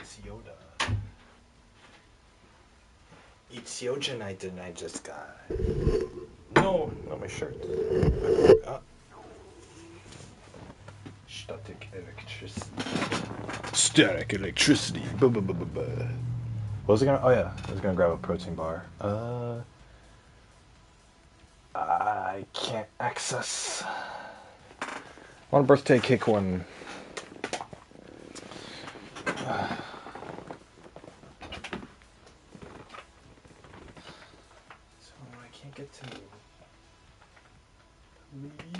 It's Yoda. It's Yoda night and I just got. No, not my shirt. I forgot. Static electricity. Static electricity. What was I gonna? Oh yeah, I was gonna grab a protein bar. I can't access. Want a birthday cake one? So I can't get to. Please.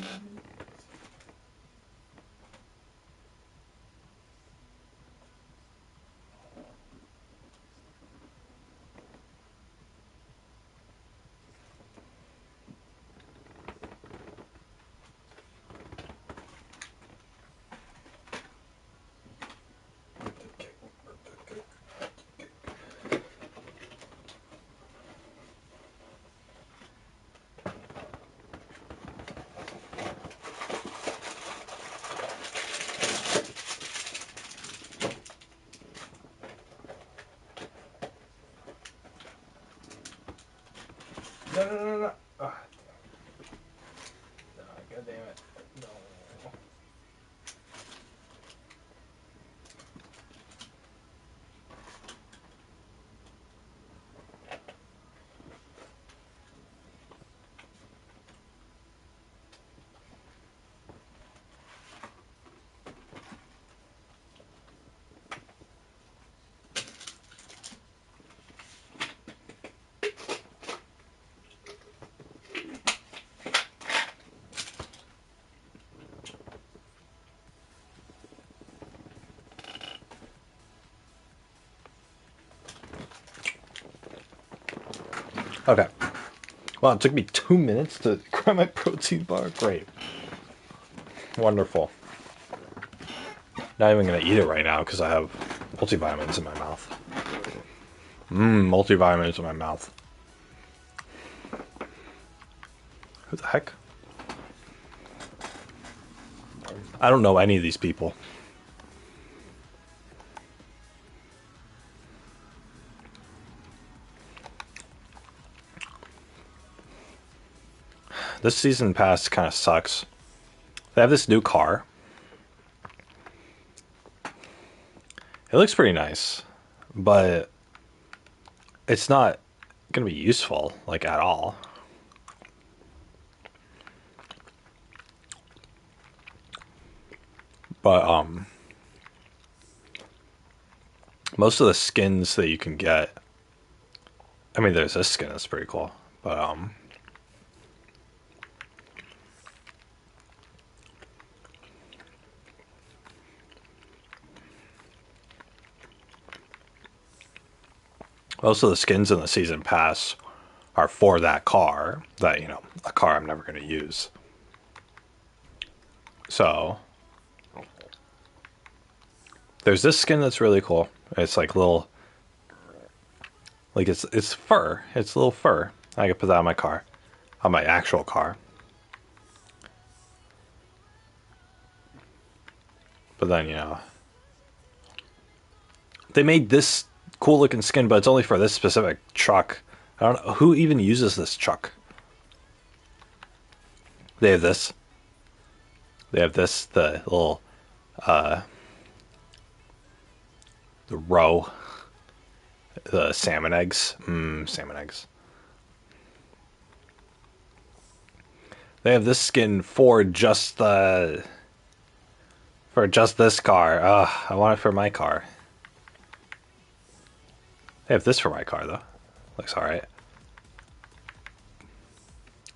No. Oh, no, God damn it. No. Okay. Well, it took me 2 minutes to grab my protein bar. Great. Wonderful. Not even going to eat it right now because I have multivitamins in my mouth. Multivitamins in my mouth. Who the heck? I don't know any of these people. This season pass kind of sucks. They have this new car. It looks pretty nice, but it's not going to be useful, like, at all. But, most of the skins that you can get, I mean, there's this skin that's pretty cool, but, most of the skins in the season pass are for that car, that, you know, a car I'm never going to use. So, there's this skin that's really cool. It's like little, like it's fur. It's little fur. I could put that on my car, on my actual car. But then, you know, they made this cool looking skin, but it's only for this specific truck. I don't know who even uses this truck. They have this. They have this, the little, the roe, the salmon eggs. Salmon eggs. They have this skin for just the, for just this car. I want it for my car. They have this for my car, though. Looks alright.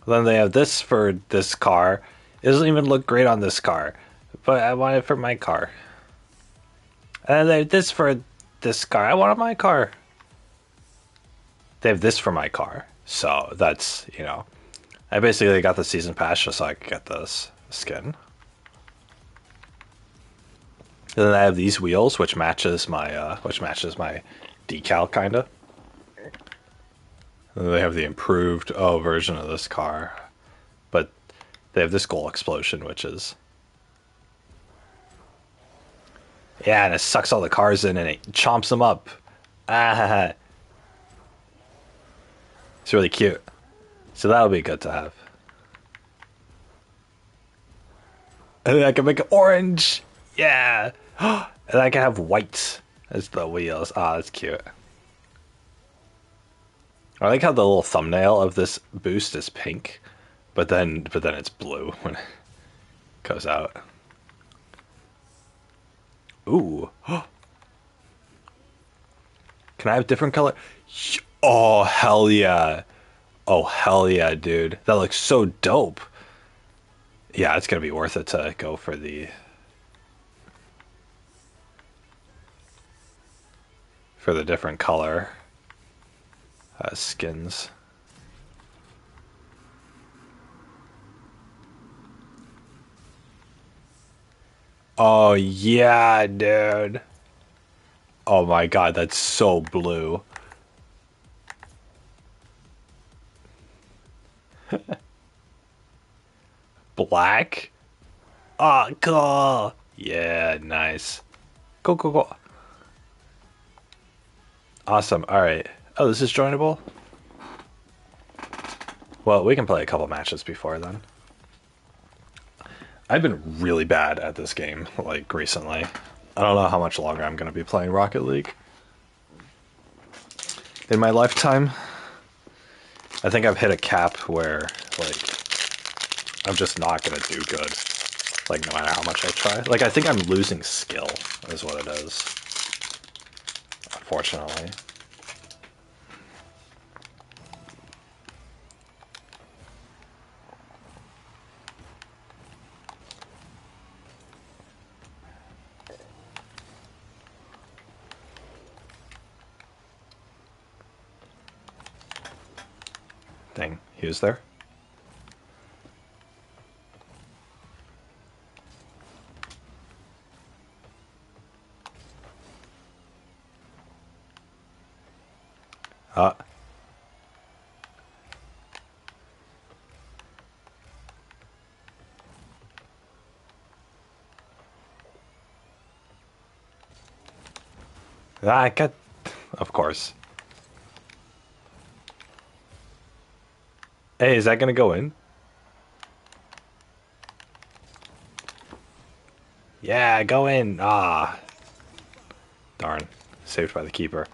Then they have this for this car. It doesn't even look great on this car, but I want it for my car. And they have this for this car. I want it on my car. They have this for my car. So that's, you know, I basically got the season pass just so I could get this skin. And then I have these wheels, which matches my decal, kinda. And then they have the improved version of this car, but they have this goal explosion, which is Yeah, and it sucks all the cars in and it chomps them up. Ah, it's really cute. So that'll be good to have. And then I can make it orange. Yeah. And I can have white as the wheels. Ah, that's cute. I like how the little thumbnail of this boost is pink, but then it's blue when it goes out. Ooh. Can I have different color? Oh, hell yeah. Oh, hell yeah, dude. That looks so dope. Yeah, it's gonna be worth it to go for the different color skins. Oh yeah, dude. Oh my god, that's so blue. Black? Oh, cool. Yeah, nice. Go, go, go. Awesome. All right. Oh, this is joinable? Well, we can play a couple matches before then. I've been really bad at this game, like, recently. I don't know how much longer I'm going to be playing Rocket League. In my lifetime, I think I've hit a cap where, like, I'm just not going to do good. Like, no matter how much I try. Like, I think I'm losing skill, is what it is. Unfortunately. Dang, he was there? Uh, I got... Of course. Hey, is that gonna go in? Yeah, go in. Ah, darn. Saved by the keeper.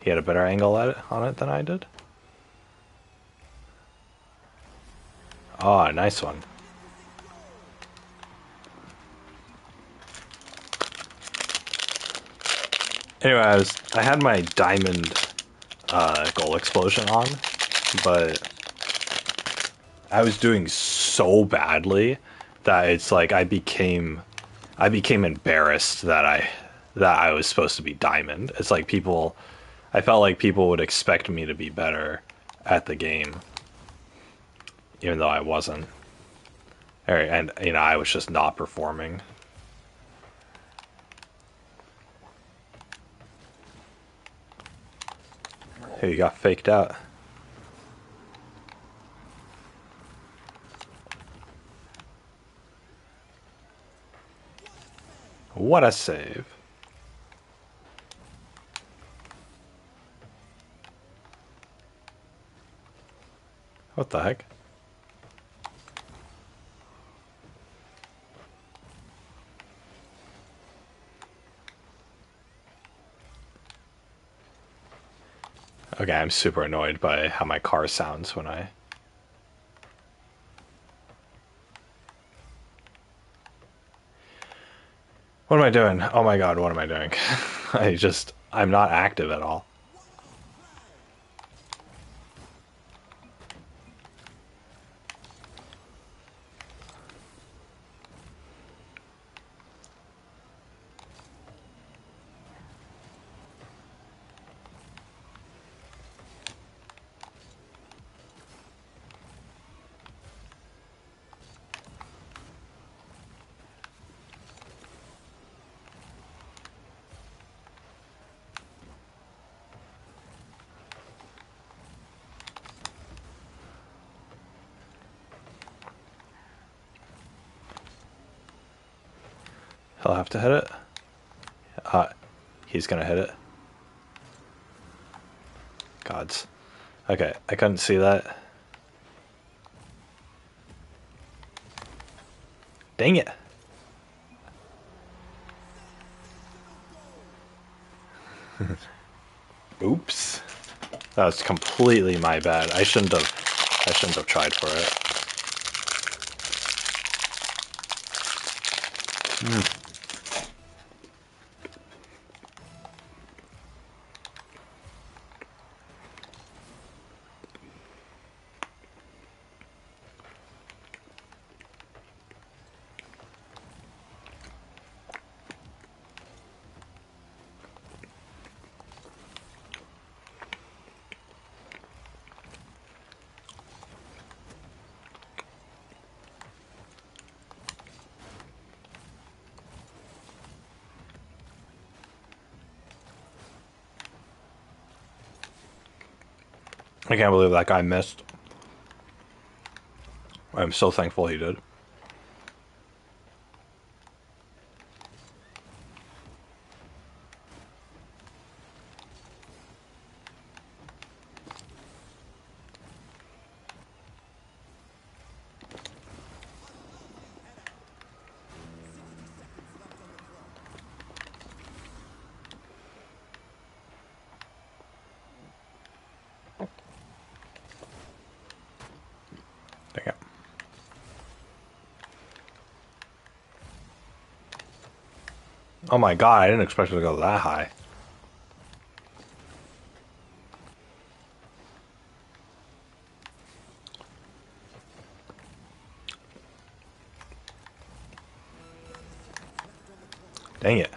He had a better angle at it on it than I did. Oh, nice one. Anyway, I had my diamond goal explosion on, but I was doing so badly that it's like I became embarrassed that I was supposed to be diamond. It's like I felt like people would expect me to be better at the game, even though I wasn't. And I was just not performing. Hey, you got faked out. What a save. What the heck? Okay, I'm super annoyed by how my car sounds when I... What am I doing? Oh my god, what am I doing? I'm not active at all. He'll have to hit it. Uh, he's gonna hit it. Gods. Okay, I couldn't see that. Dang it. Oops. That was completely my bad. I shouldn't have tried for it. I can't believe that guy missed. I'm so thankful he did. Dang it. Oh my god, I didn't expect it to go that high. Dang it.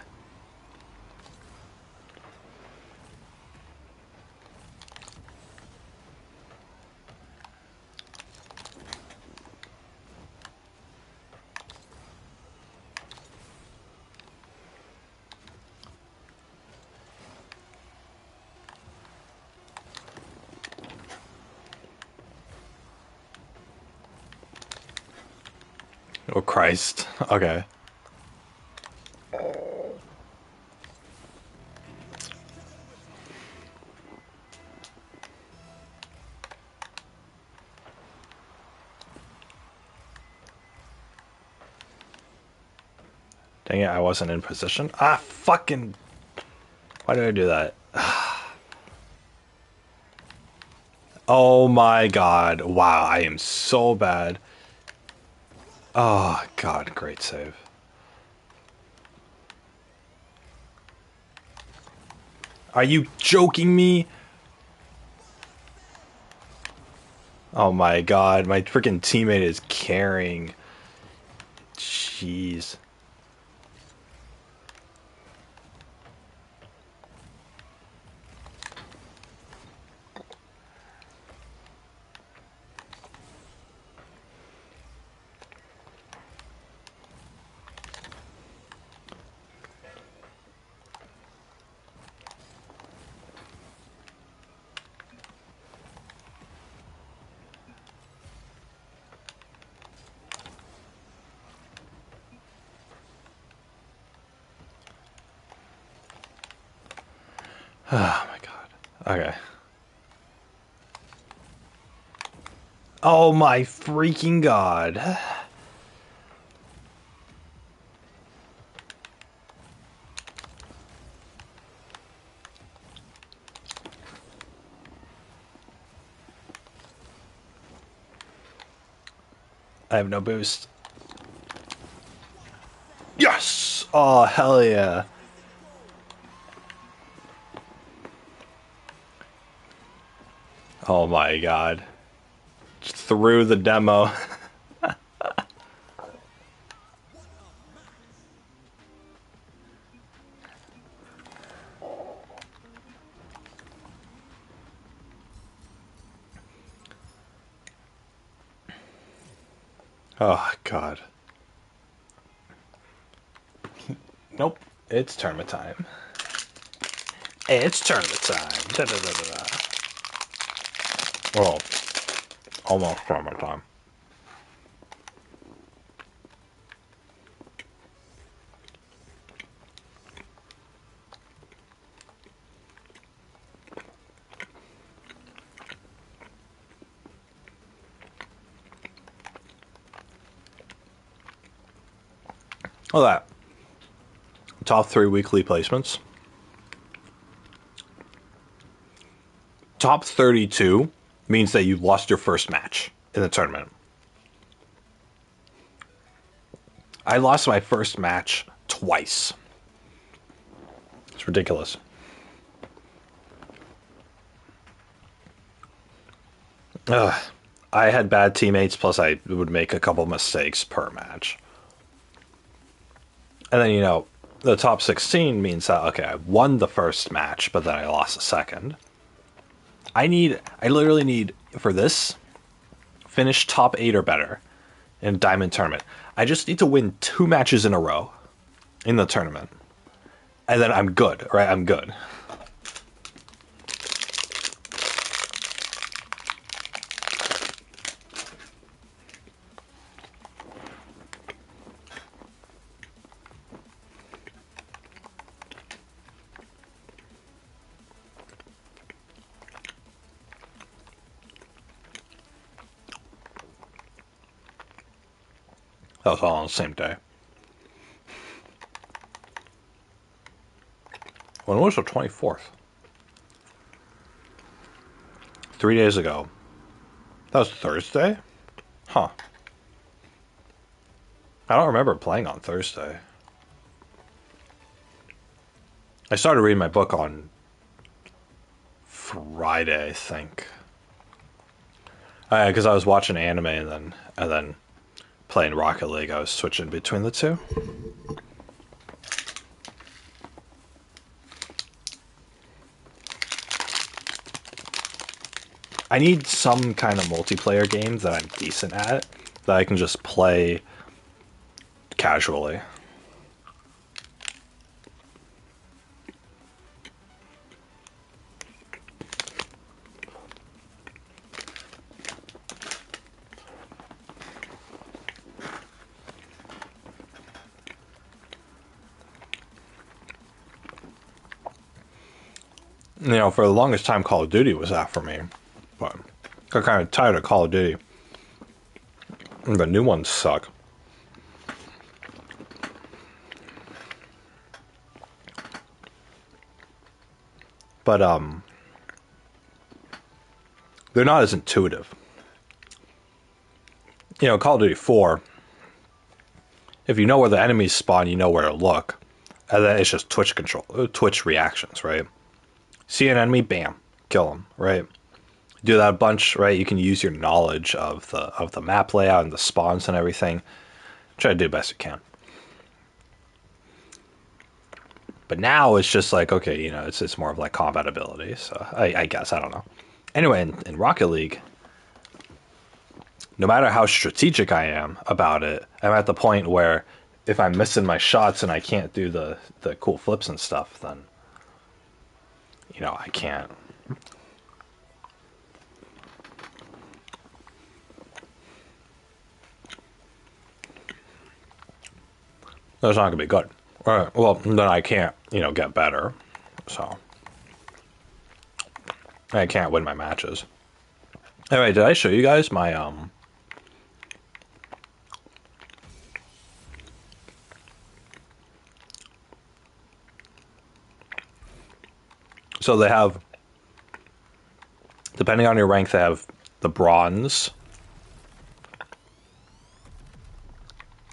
Oh Christ. Okay. Dang it, I wasn't in position. Ah, fucking. Why did I do that? Oh my god. Wow, I am so bad. Oh god, great save. Are you joking me? Oh my god, my freaking teammate is carrying. Jeez. Oh my god. Okay. Oh my freaking god. I have no boost. Yes! Oh, hell yeah. Oh my god. Just through the demo. Oh god. Nope. It's tournament time. It's tournament time. Da, da, da, da, da. Well, almost tournament time. Well, that top 3 weekly placements. Top 32 means that you lost your first match in the tournament. I lost my first match twice. It's ridiculous. Ugh. I had bad teammates, plus I would make a couple mistakes per match. And then, the top 16 means that, okay, I won the first match, but then I lost the second. I literally need, for this, finish top 8 or better in Diamond Tournament. I just need to win 2 matches in a row in the tournament. And then I'm good, right? I'm good. That was all on the same day. When was the 24th? 3 days ago. That was Thursday? Huh. I don't remember playing on Thursday. I started reading my book on Friday, I think. Because I was watching anime and then playing Rocket League. I was switching between the two. I need some kind of multiplayer game that I'm decent at, that I can just play casually. For the longest time, Call of Duty was that for me. But I got kind of tired of Call of Duty. The new ones suck. But, they're not as intuitive. Call of Duty 4, if you know where the enemies spawn, you know where to look. And then it's just Twitch reactions, right? See an enemy, bam, kill them, right? Do that a bunch, right? You can use your knowledge of the map layout and the spawns and everything. Try to do the best you can. But now it's just like, okay, it's more of like combat ability. So I guess, I don't know. Anyway, in Rocket League, no matter how strategic I am about it, I'm at the point where if I'm missing my shots and I can't do the cool flips and stuff, then, I can't. That's not going to be good. All right, well, then I can't, get better. So I can't win my matches. Anyway, did I show you guys my, So they have, depending on your rank, they have the bronze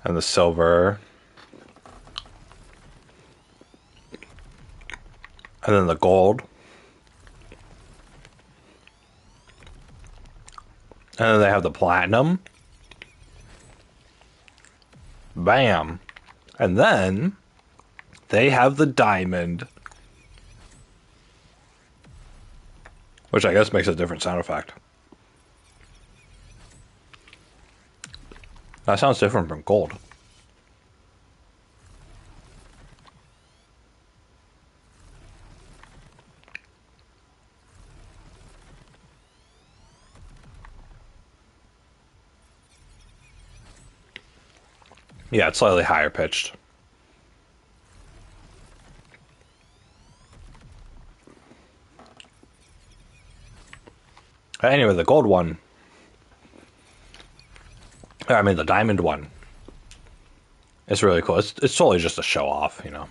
and the silver, and then the gold, and then they have the platinum. Bam. And then they have the diamond, which I guess makes a different sound effect. That sounds different from gold. Yeah, it's slightly higher pitched. Anyway, the gold one, the diamond one, It's really cool. It's totally just a show off, you know.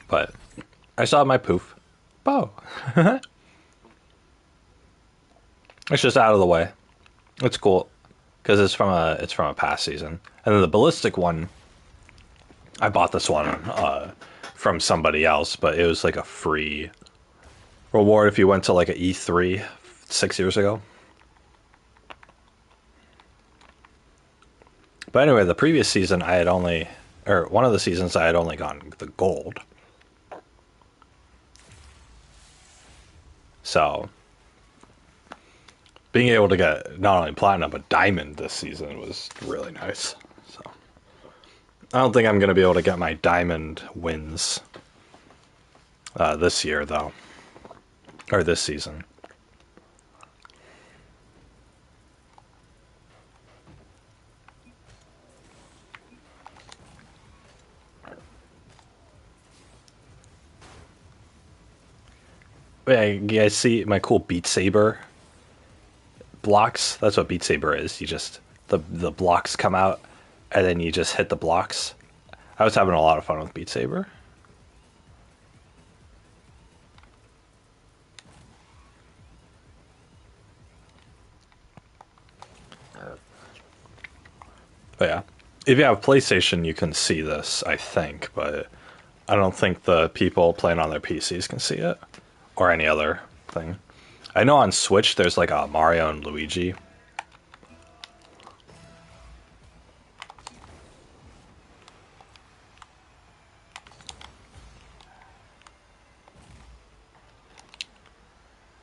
But I saw my poof. Bow. It's just out of the way. It's cool because it's from a past season. And then the ballistic one, I bought this one from somebody else, but it was like a free reward if you went to like a E3 6 years ago. But anyway, the previous season I had only, or one of the seasons I had only gotten the gold. So being able to get not only platinum but diamond this season was really nice. So I don't think I'm going to be able to get my diamond wins this year though, or this season. Yeah, you guys see my cool Beat Saber blocks? That's what Beat Saber is. You just the blocks come out and then you just hit the blocks. I was having a lot of fun with Beat Saber. But yeah, if you have PlayStation, you can see this, I think, but I don't think the people playing on their PCs can see it or any other thing. I know on Switch there's like a Mario and Luigi.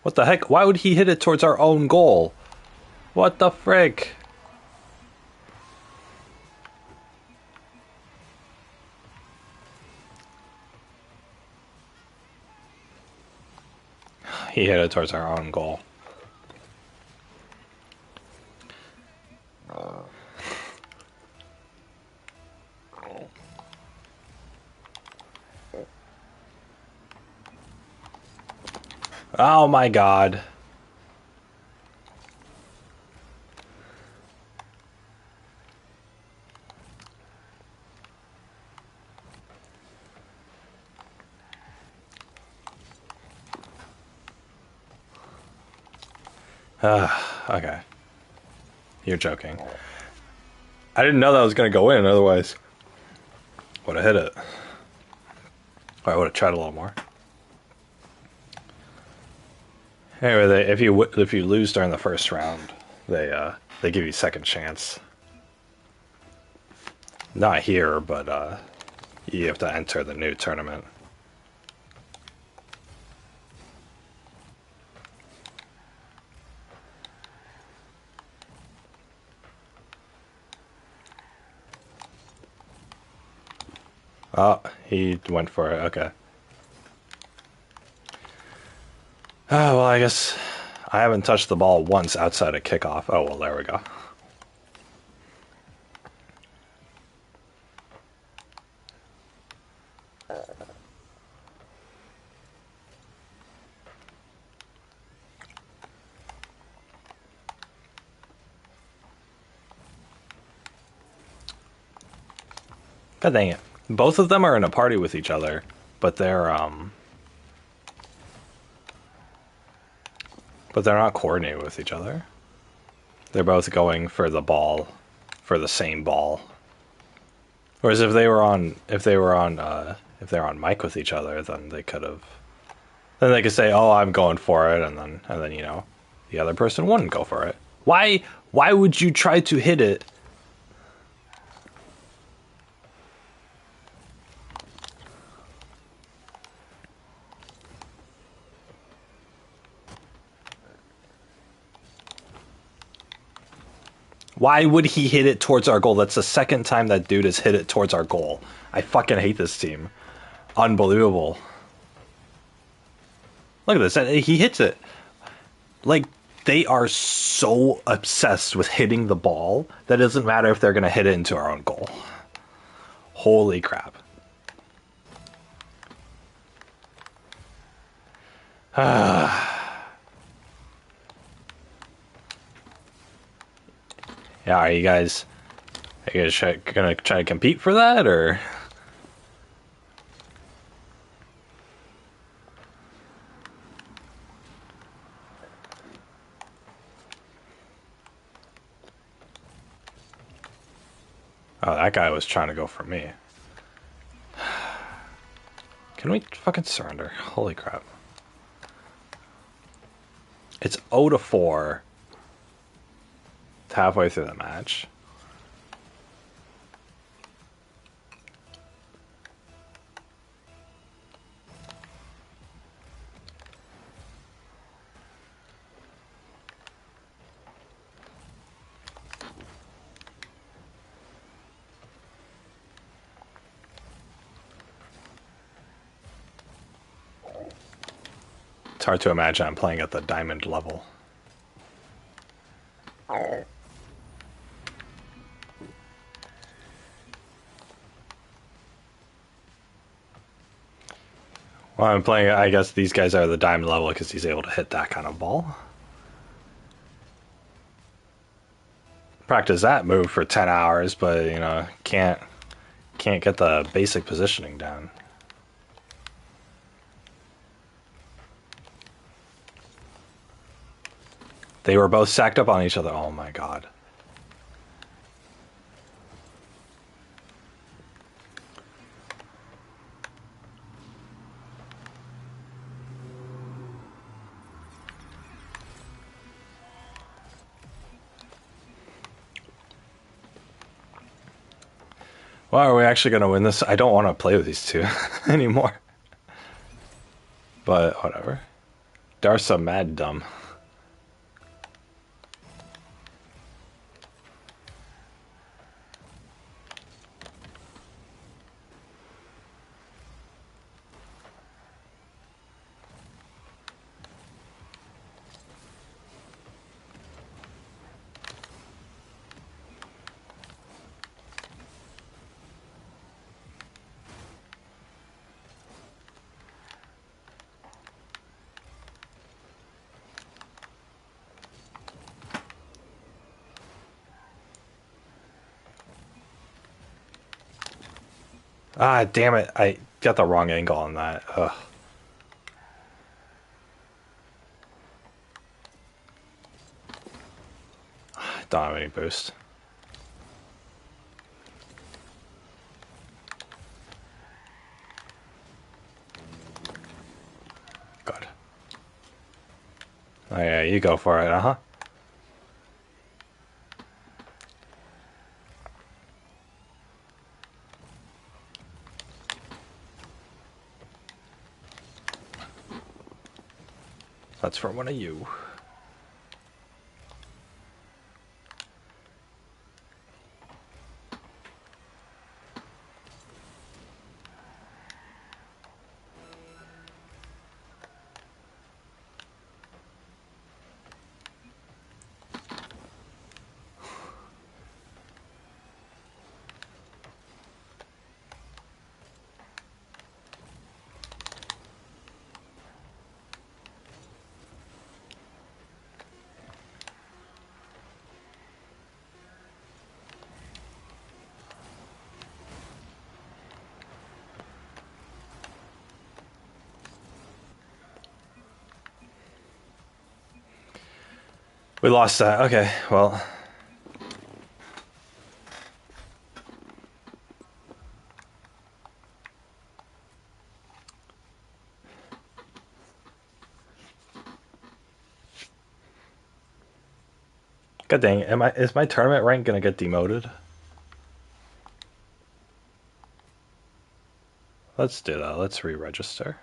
What the heck? Why would he hit it towards our own goal? What the frick? He hit it towards our own goal. Oh my god. Okay. You're joking. I didn't know that was going to go in, otherwise would have hit it. Or I would have tried a little more. Anyway, if you lose during the first round, they give you second chance. Not here, but you have to enter the new tournament. Oh, he went for it. Okay. Oh, well, I guess I haven't touched the ball once outside of kickoff. Oh, well, there we go. God dang it. Both of them are in a party with each other, but they're not coordinated with each other. They're both going for the ball, for the same ball. Whereas if they were on mic with each other, then they could say, "Oh, I'm going for it," and then you know, the other person wouldn't go for it. Why would you try to hit it? Why would he hit it towards our goal? That's the second time that dude has hit it towards our goal. I fucking hate this team. Unbelievable. Look at this. He hits it. Like, they are so obsessed with hitting the ball that it doesn't matter if they're going to hit it into our own goal. Holy crap. Yeah, are you guys gonna try to compete for that, or? Oh, that guy was trying to go for me. Can we fucking surrender? Holy crap. It's 0-4 halfway through the match. It's hard to imagine I'm playing at the diamond level. Well, I'm playing, I guess these guys are the diamond level because he's able to hit that kind of ball. Practice that move for 10 hours, but, you know, can't get the basic positioning down. They were both stacked up on each other. Oh my god. Well, are we actually going to win this? I don't want to play with these two anymore. But whatever. Darsa mad dumb. Ah, damn it. I got the wrong angle on that. Ugh. Don't have any boost. Good. Oh yeah, you go for it, uh-huh. That's for one of you. We lost that. Okay, well. God dang, is my tournament rank gonna get demoted? Let's do that. Let's re-register.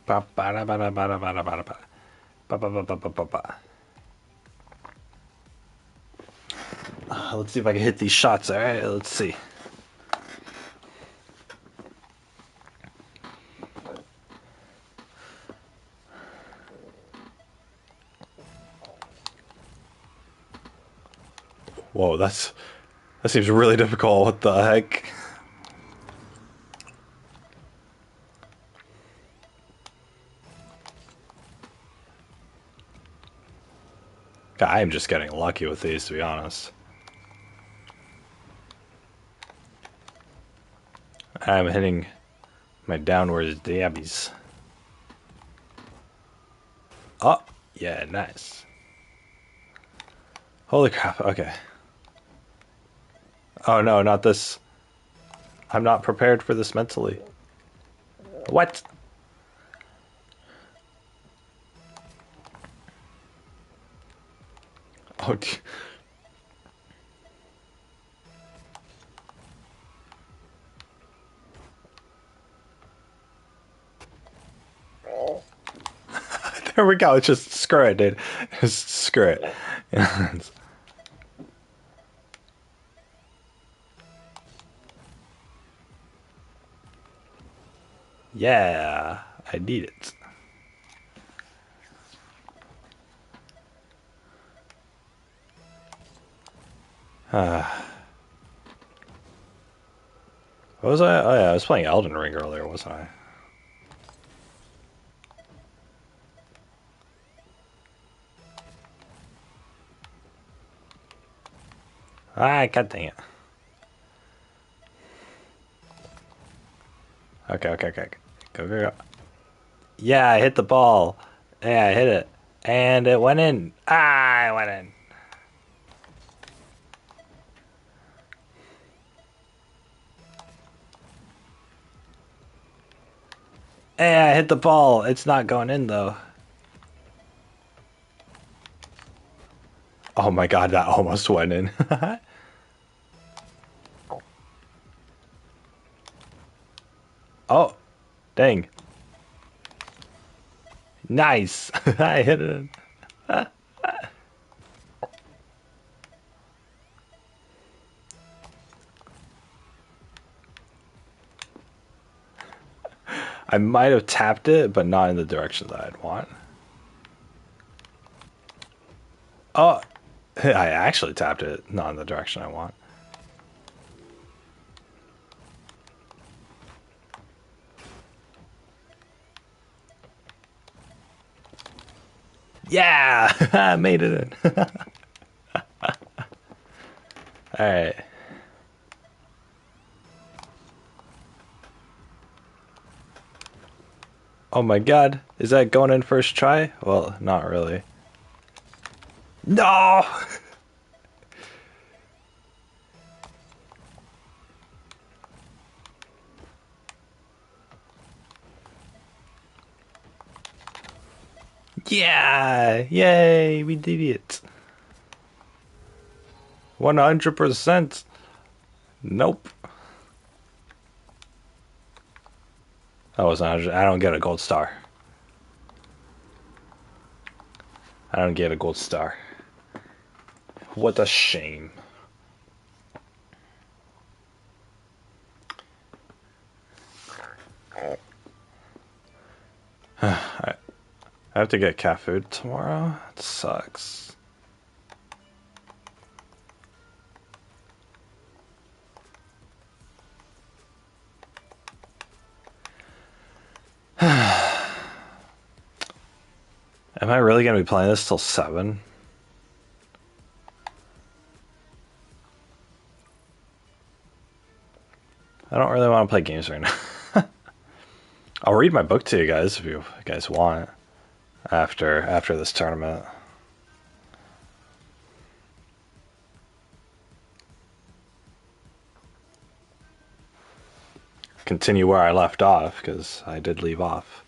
Ba ba da ba da ba da ba da ba da ba. Ba ba ba ba ba ba ba. Let's see if I can hit these shots. All right, let's see. Whoa, that seems really difficult. What the heck? I am just getting lucky with these, to be honest. I'm hitting my downwards dabbies. Oh, yeah, nice. Holy crap, okay. Oh no, not this. I'm not prepared for this mentally. What? Oh, there we go. Just screw it, dude. Just screw it. Yeah, I need it. What was I? Oh yeah, I was playing Elden Ring earlier, wasn't I? Ah, god dang it. Okay, okay, okay. Go, go, go. Yeah, I hit the ball. Yeah, I hit it. And it went in. Ah, it went in. Yeah, I hit the ball. It's not going in, though. Oh my god, that almost went in. Oh, dang. Nice. I hit it. I might have tapped it, but not in the direction that I'd want. Oh, I actually tapped it, not in the direction I want. Yeah, I made it in. All right. Oh my god, is that going in first try? Well, not really. No! Yeah! Yay, we did it. 100%. Nope. That was 100. I don't get a gold star. I don't get a gold star. What a shame. I have to get cat food tomorrow. It sucks. Am I really gonna be playing this till 7? I don't really want to play games right now. I'll read my book to you guys if you guys want after this tournament. Continue where I left off, because I did leave off.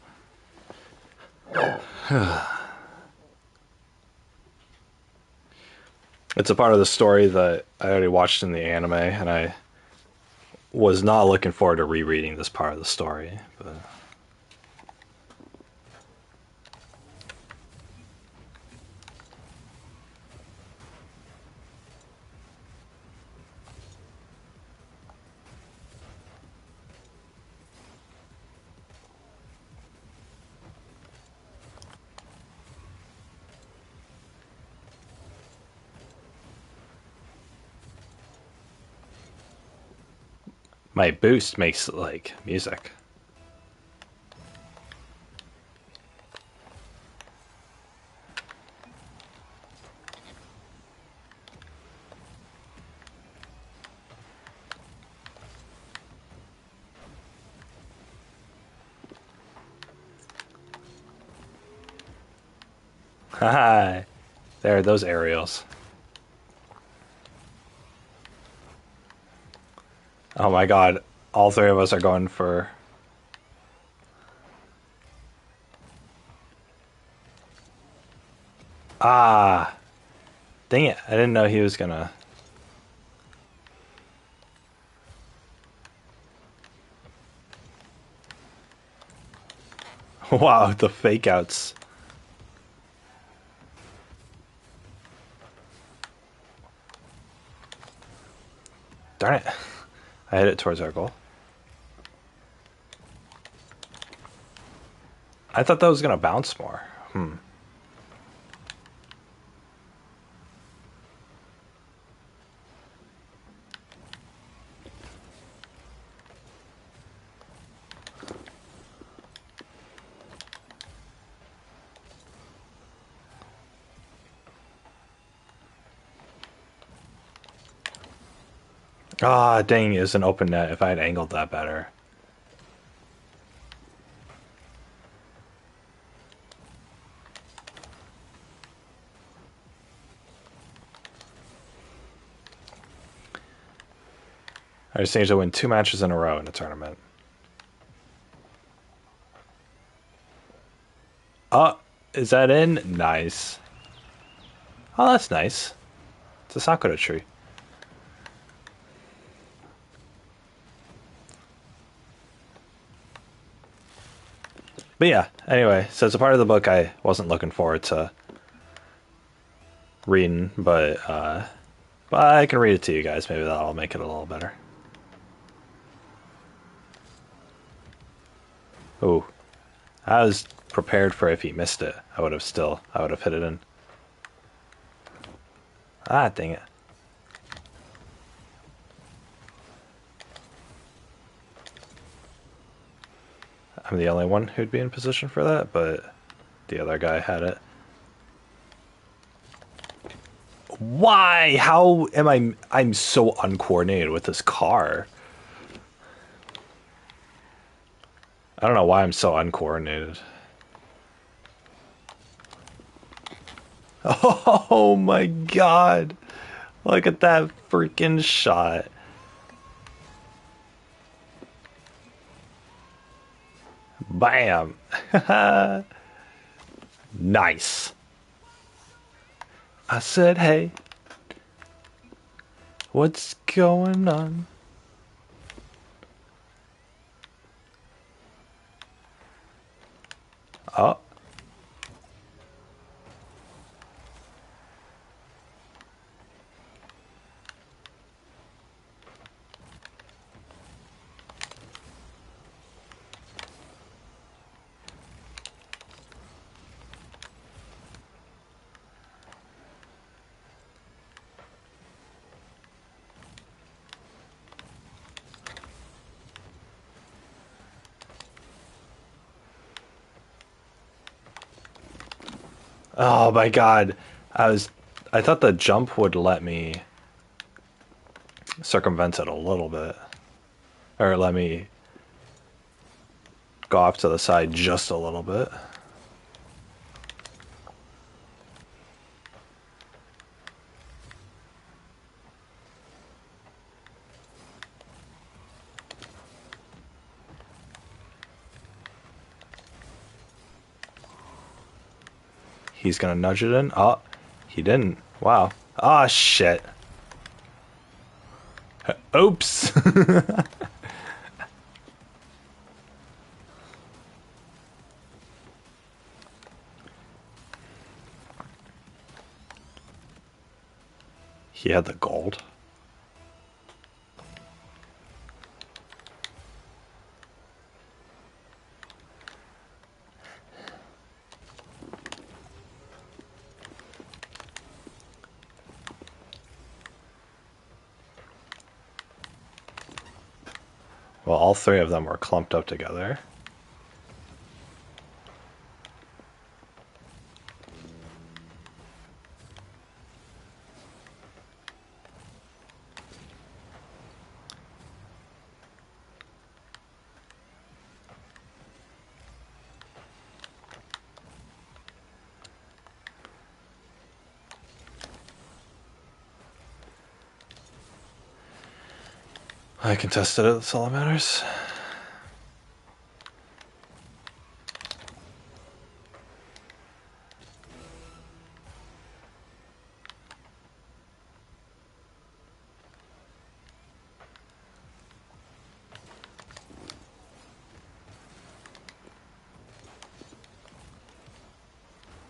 It's a part of the story that I already watched in the anime, and I was not looking forward to rereading this part of the story. But My boost makes like music. Hi. There, those aerials. Oh my god. All three of us are going for... Ah. Dang it. I didn't know he was gonna... Wow, the fake outs. Darn it. I hit it towards our goal. I thought that was gonna bounce more. Ah, dang, it's an open net. If I had angled that better. I just need to win 2 matches in a row in a tournament. Oh, is that in? Nice. Oh, that's nice. It's a Sakura tree. But yeah, anyway, so it's a part of the book I wasn't looking forward to reading, but I can read it to you guys. Maybe that'll make it a little better. Ooh, I was prepared for if he missed it. I would have hit it in. Ah, dang it. I'm the only one who'd be in position for that, but the other guy had it. Why? How am I'm so uncoordinated with this car. I don't know why I'm so uncoordinated. Oh my god. Look at that freaking shot. Bam. Nice. I said, hey, what's going on? Oh. Oh my god. I thought the jump would let me circumvent it a little bit. Or let me go off to the side just a little bit. He's gonna nudge it in. Oh, he didn't. Wow. Ah, shit. Oops. He had the gold. Well, all three of them were clumped up together. I contested it, that's all that matters.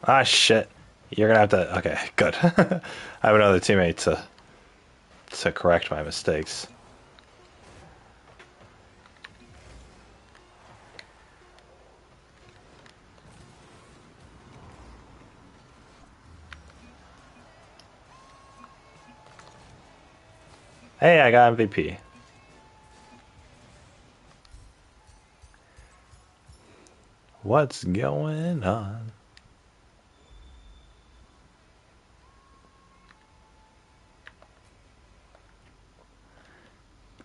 Ah, shit. You're gonna have to... Okay, good. I have another teammate to correct my mistakes. Hey, I got MVP. What's going on?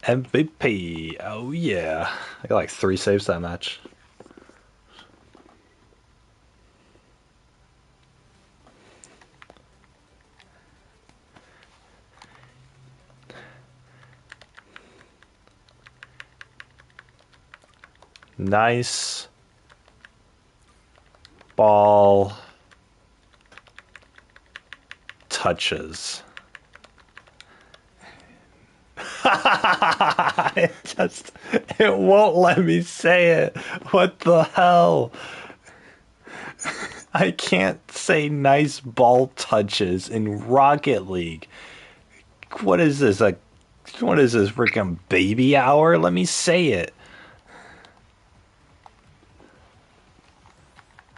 MVP. Oh, yeah. I got like 3 saves that match. Nice ball touches. It won't let me say it. What the hell? I can't say nice ball touches in Rocket League. What is this? What is this freaking baby hour? Let me say it.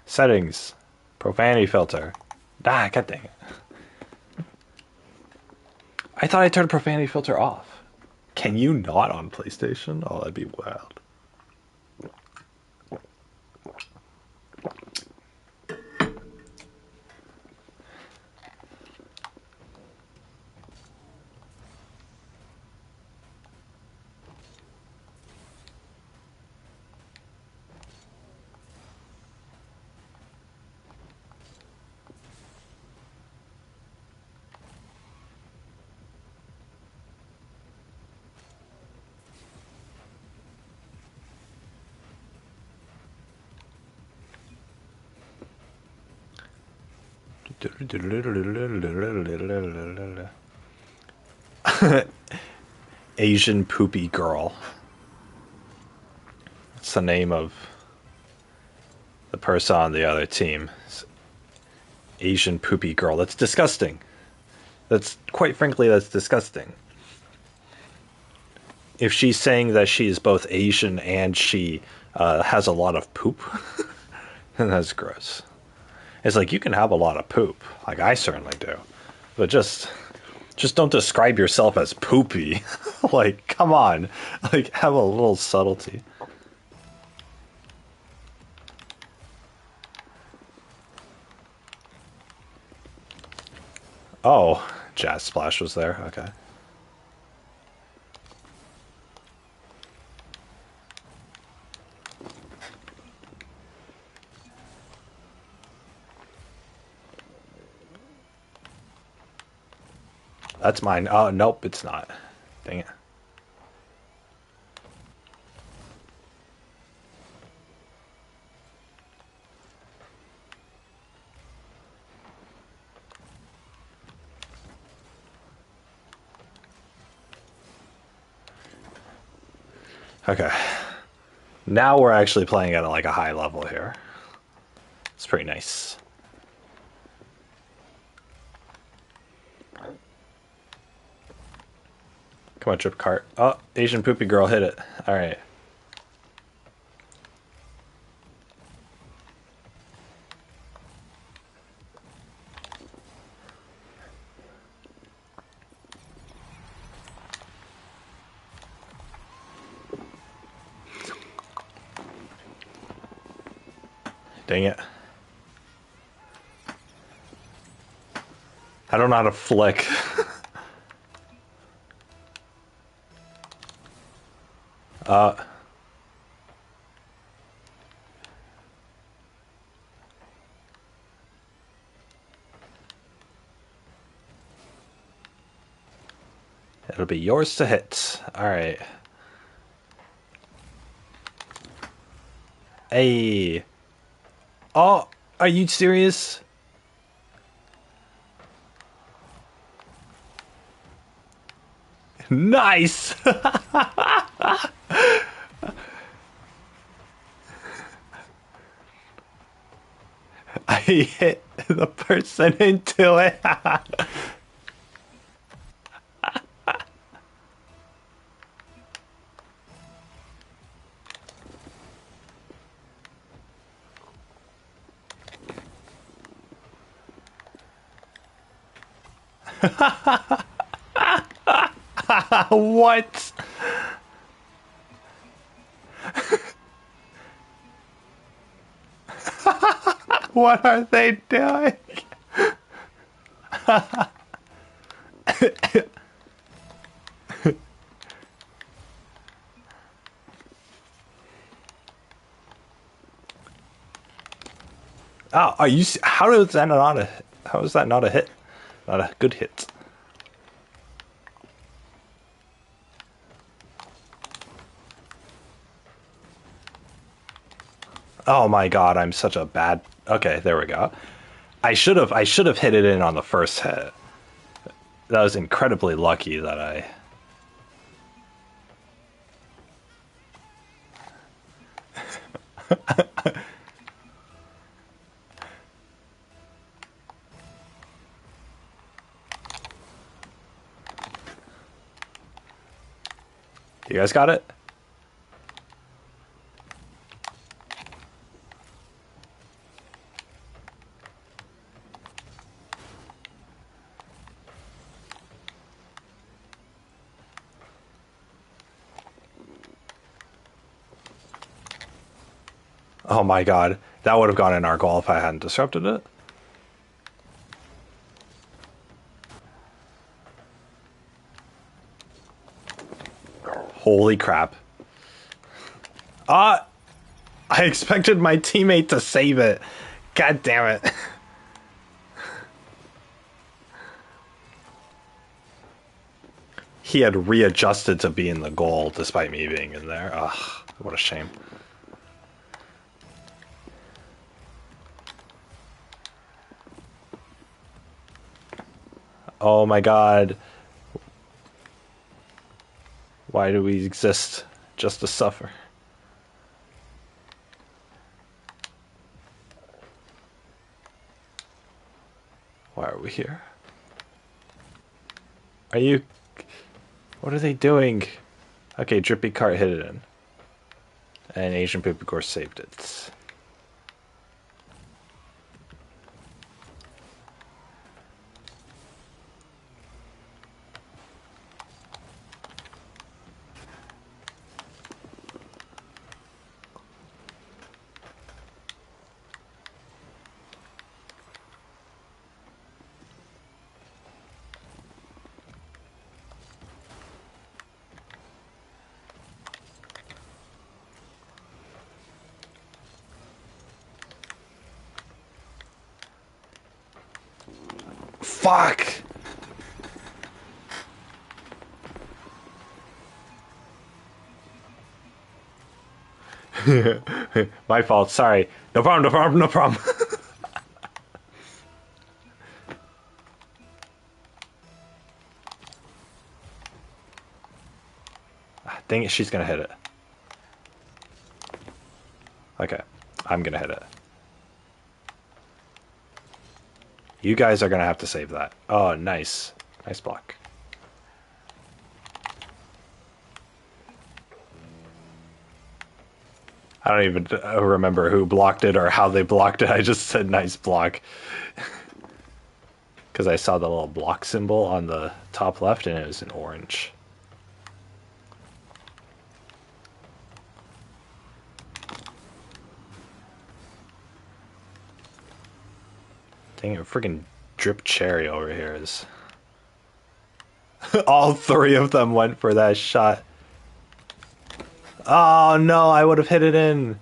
Settings. Profanity filter. Ah, god dang it. I thought I turned profanity filter off. Can you not on PlayStation? Oh, that'd be wild. Asian poopy girl. It's the name of the person on the other team. Asian poopy girl. That's disgusting. That's quite frankly, that's disgusting. If she's saying that she is both Asian and she has a lot of poop, then that's gross. It's like you can have a lot of poop, like I certainly do, but just don't describe yourself as poopy. Like, come on, like have a little subtlety. Oh, Jazz Splash was there. Okay. That's mine. Oh, nope, it's not. Dang it. Okay. Now we're actually playing at like a high level here. It's pretty nice. Come on, Trip Cart. Oh, Asian poopy girl hit it. All right. Dang it. I don't know how to flick. uh... It'll be yours to hit. Alright. Hey. Oh, are you serious? Nice! I hit the person into it. What? What are they doing? Oh, are you? How is that not a? How is that not a hit? Not a good hit. Oh my god, I'm such a bad. Okay, there we go. I should have hit it in on the first hit. That was incredibly lucky that I. You guys got it? Oh my god. That would have gone in our goal if I hadn't disrupted it. Holy crap. Ah! I expected my teammate to save it. God damn it. He had readjusted to be in the goal despite me being in there. Ugh, what a shame. Oh my god. Why do we exist? Just to suffer. Why are we here? Are you... What are they doing? Okay, Drippy Cart hit it in. And Asian Poopy Course saved it. Fuck! My fault, sorry. No problem, no problem, no problem. Dang it, she's gonna hit it. Okay, I'm gonna hit it. You guys are gonna have to save that. Oh, nice. Nice block. I don't even remember who blocked it or how they blocked it. I just said nice block. Because I saw the little block symbol on the top left and it was in orange. Dang it, freaking Drip Cherry over here is... All three of them went for that shot. Oh no, I would have hit it in.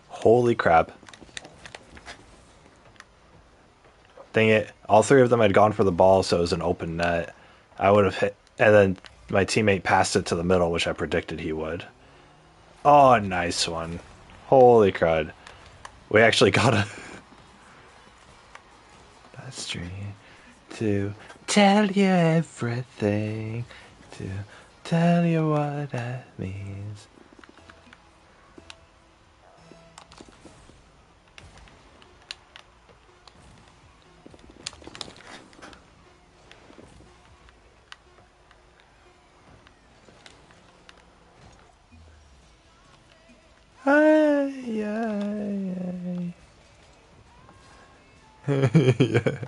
Holy crap. Dang it. All three of them had gone for the ball, so it was an open net. I would have hit... And then my teammate passed it to the middle, which I predicted he would. Oh, nice one. Holy crud. We actually got a... stream to tell you everything. To tell you what that means. Ay, ay, ay. Yeah.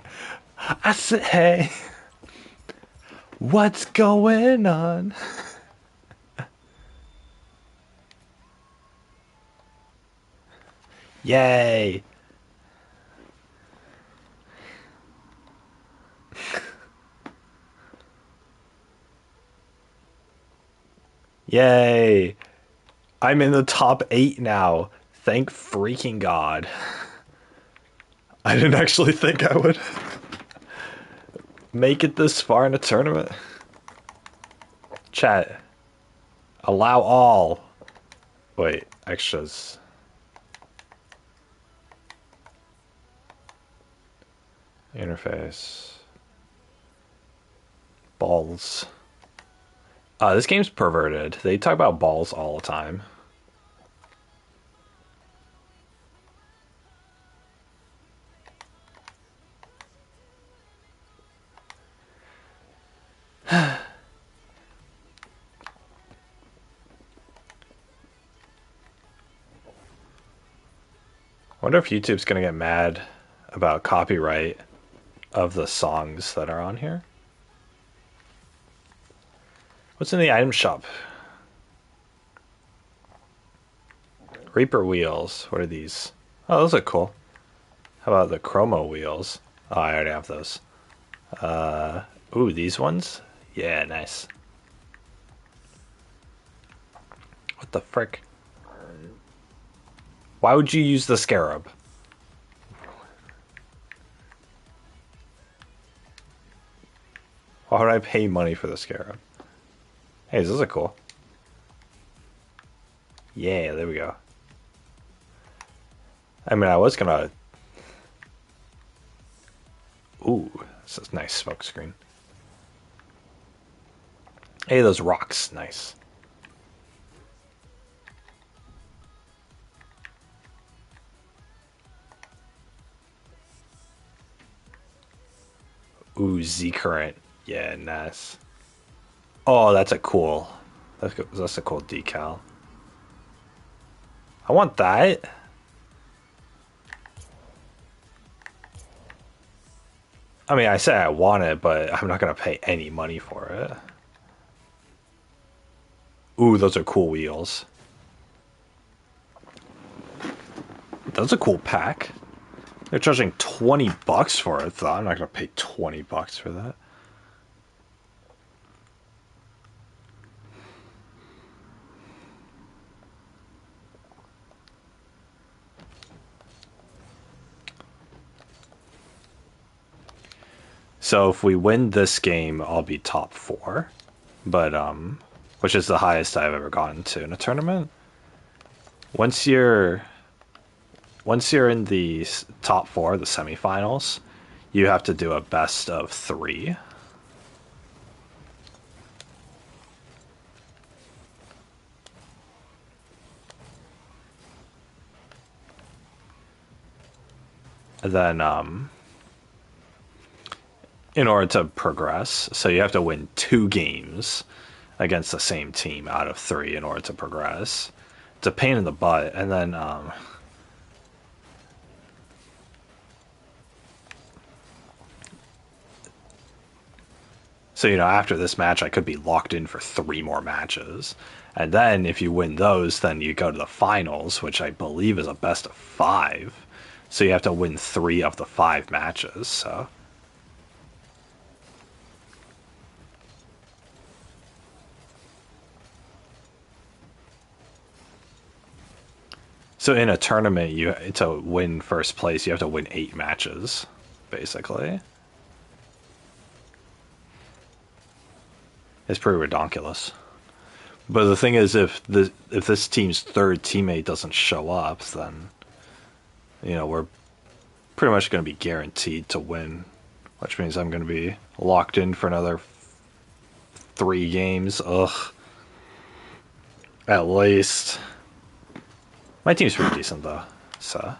I said, hey, what's going on? Yay. Yay. I'm in the top 8 now. Thank freaking God. I didn't actually think I would make it this far in a tournament. Chat. Allow all. Wait, extras. Interface. Balls. This game's perverted. They talk about balls all the time. Wonder if YouTube's gonna get mad about copyright of the songs that are on here. What's in the item shop? Reaper wheels. What are these? Oh, those are cool. How about the chromo wheels? Oh, I already have those. Ooh, these ones? Yeah, nice. What the frick? Why would you use the scarab? Why would I pay money for the scarab? Hey, those are cool. Yeah, there we go. I mean, I was gonna... Ooh, this is a nice smoke screen. Hey, those rocks, nice. Ooh, Z-Current. Yeah, nice. Oh, that's a cool... That's a cool decal. I want that. I mean, I say I want it, but I'm not gonna pay any money for it. Ooh, those are cool wheels. That's a cool pack. They're charging 20 bucks for it, though. I'm not gonna pay 20 bucks for that. So if we win this game, I'll be top 4. But, which is the highest I've ever gotten to in a tournament. Once you're in the top 4, the semifinals, you have to do a best of 3. And then, in order to progress, so you have to win 2 games against the same team out of 3 in order to progress. It's a pain in the butt, and then so So, after this match, I could be locked in for 3 more matches. And then if you win those, then you go to the finals, which I believe is a best of 5. So you have to win 3 of the 5 matches. So in a tournament, to win first place, you have to win 8 matches, basically. It's pretty ridiculous. But the thing is, if this team's third teammate doesn't show up, then we're pretty much going to be guaranteed to win, which means I'm going to be locked in for another 3 games. Ugh, at least. My team's pretty decent though, so.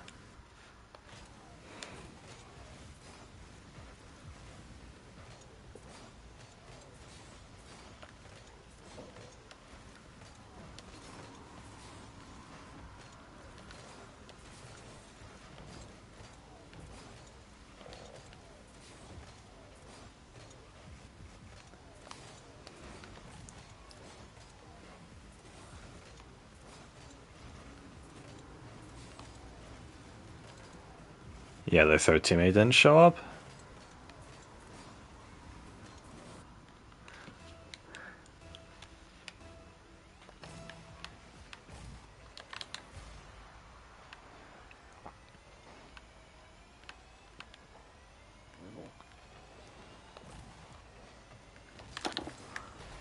Yeah, their third teammate didn't show up.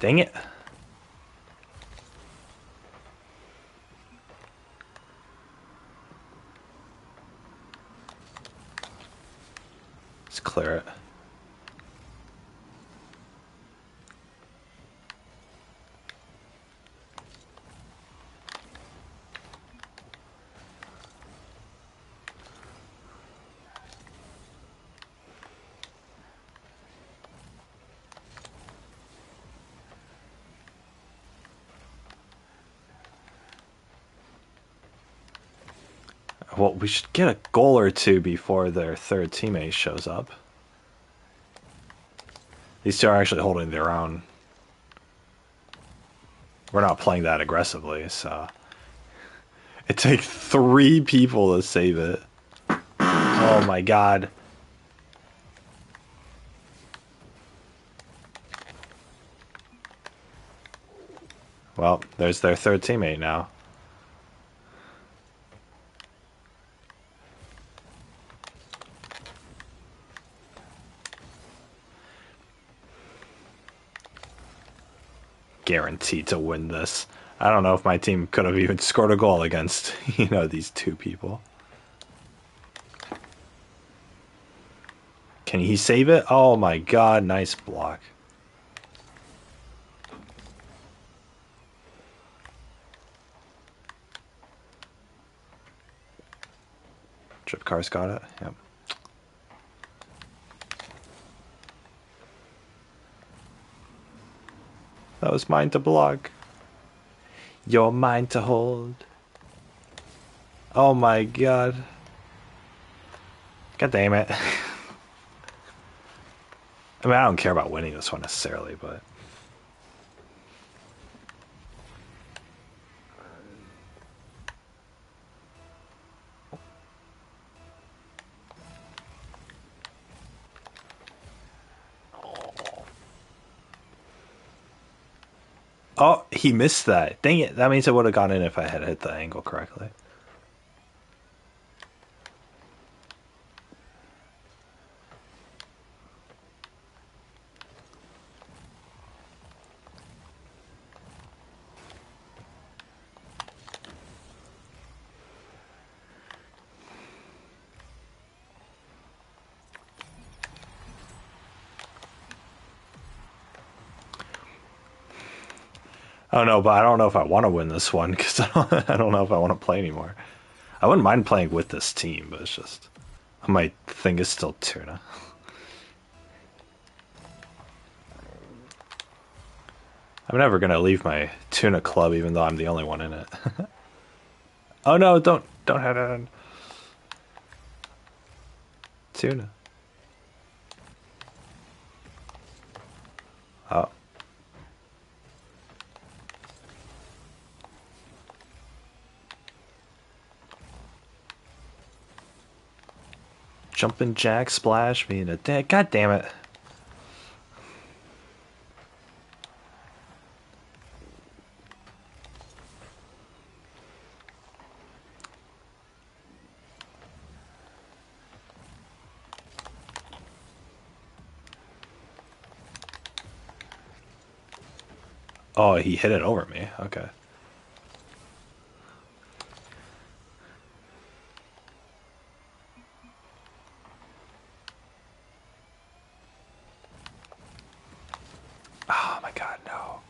Dang it. Let's clear it. Well, we should get a goal or 2 before their third teammate shows up. These 2 are actually holding their own. We're not playing that aggressively, so. It takes 3 people to save it. Oh my god. Well, there's their third teammate now. Guaranteed to win this. I don't know if my team could have even scored a goal against, these 2 people. Can he save it? Oh my god, nice block. Trip Car's got it. Yep. That was mine to block. You're mine to hold. Oh my god. God damn it. I mean, I don't care about winning this one necessarily, but. Oh, he missed that. Dang it. That means it would have gone in if I had hit the angle correctly. Oh no, but I don't know if I want to win this one because I don't know if I want to play anymore. I wouldn't mind playing with this team, but it's just my thing is still tuna. I'm never gonna leave my tuna club, even though I'm the only one in it. Oh no! Don't head on tuna. Jumping jack splash me in a dead. God damn it. Oh, he hit it over me. Okay. Oh my god, no.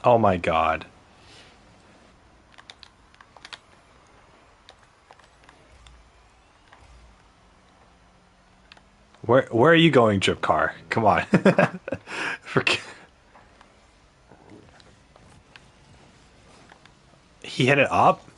Oh my god. Where are you going, Drip Car? Come on. Forget. He hit it up?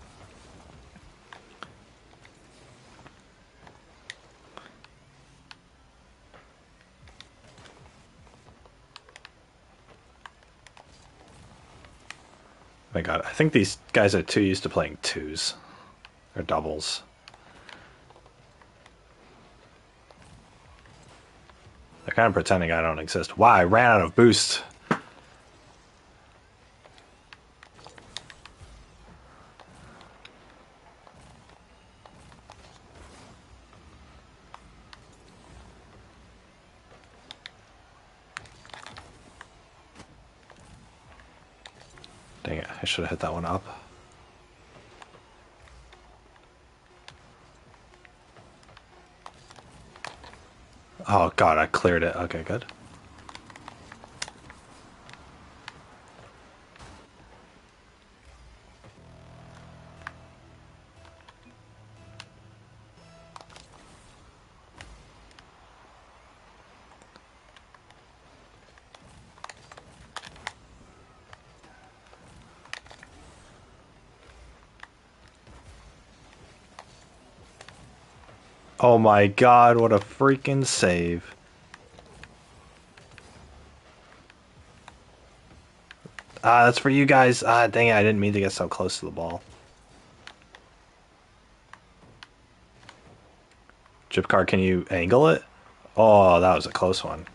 My god, I think these guys are too used to playing twos. Or doubles. They're kind of pretending I don't exist. Wow, I ran out of boost. Dang it, I should have hit that one up. Oh god, I cleared it. Okay, good. Oh my god, what a freaking save. Ah, that's for you guys. Ah, dang it, I didn't mean to get so close to the ball. Chip car, can you angle it? Oh, that was a close one.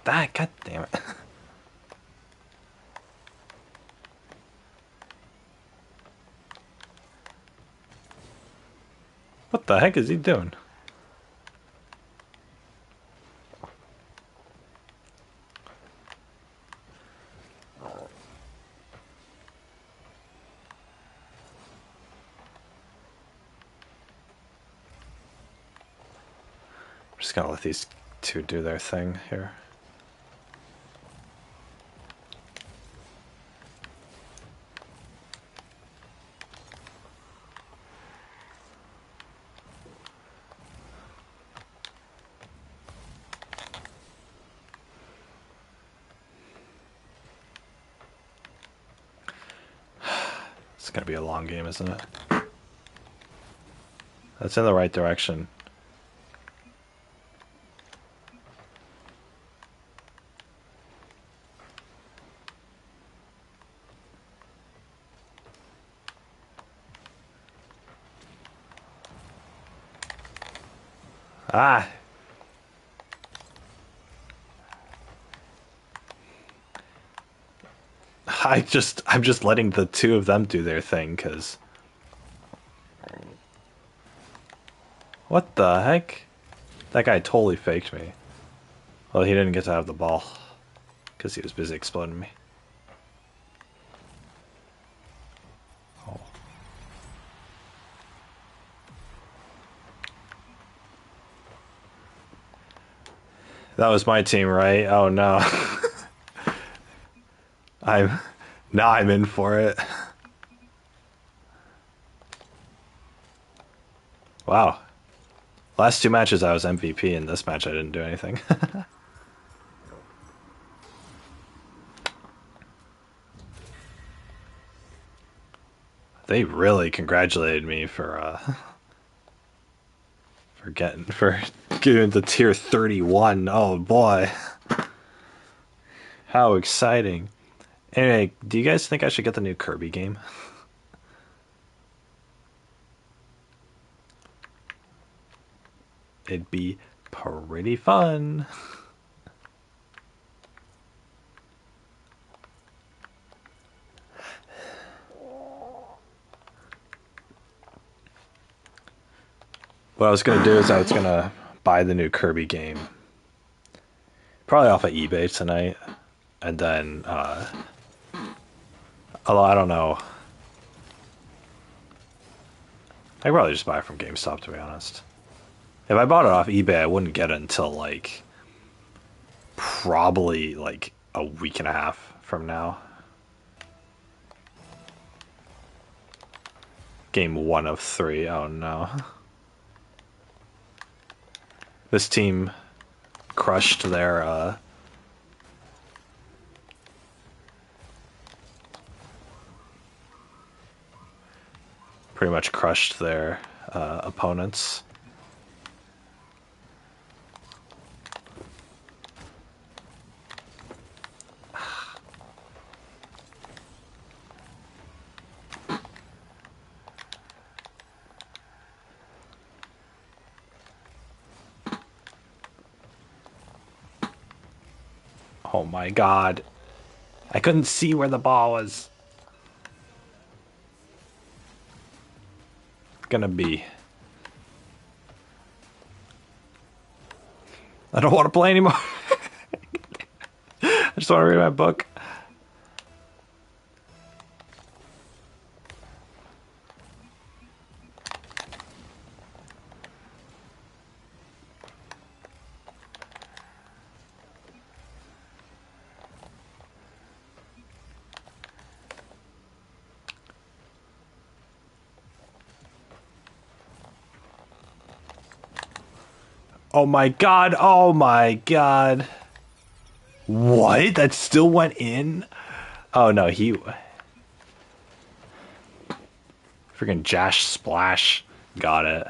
That, god damn it. What the heck is he doing? I'm just gonna let these two do their thing here. It's gonna be a long game, isn't it? That's in the right direction. Ah! I'm just letting the two of them do their thing, cause... What the heck? That guy totally faked me. Well, he didn't get to have the ball. Because he was busy exploding me. Oh. That was my team, right? Oh no. I'm... Now I'm in for it. Wow. Last two matches I was MVP, and this match I didn't do anything. They really congratulated me for getting to tier 31. Oh boy. How exciting. Anyway, do you guys think I should get the new Kirby game? It'd be pretty fun. What I was gonna do is I was gonna buy the new Kirby game, probably off of eBay tonight, and then, although I don't know, I could probably just buy it from GameStop, to be honest. If I bought it off eBay, I wouldn't get it until like probably like a week and a half from now. Game 1 of 3. Oh no. This team crushed their pretty much crushed their opponents. Oh my god. I couldn't see where the ball was gonna be. I don't want to play anymore. I just want to read my book. Oh my god, oh my god. What? That still went in? Oh no, he... Freaking Jash Splash got it.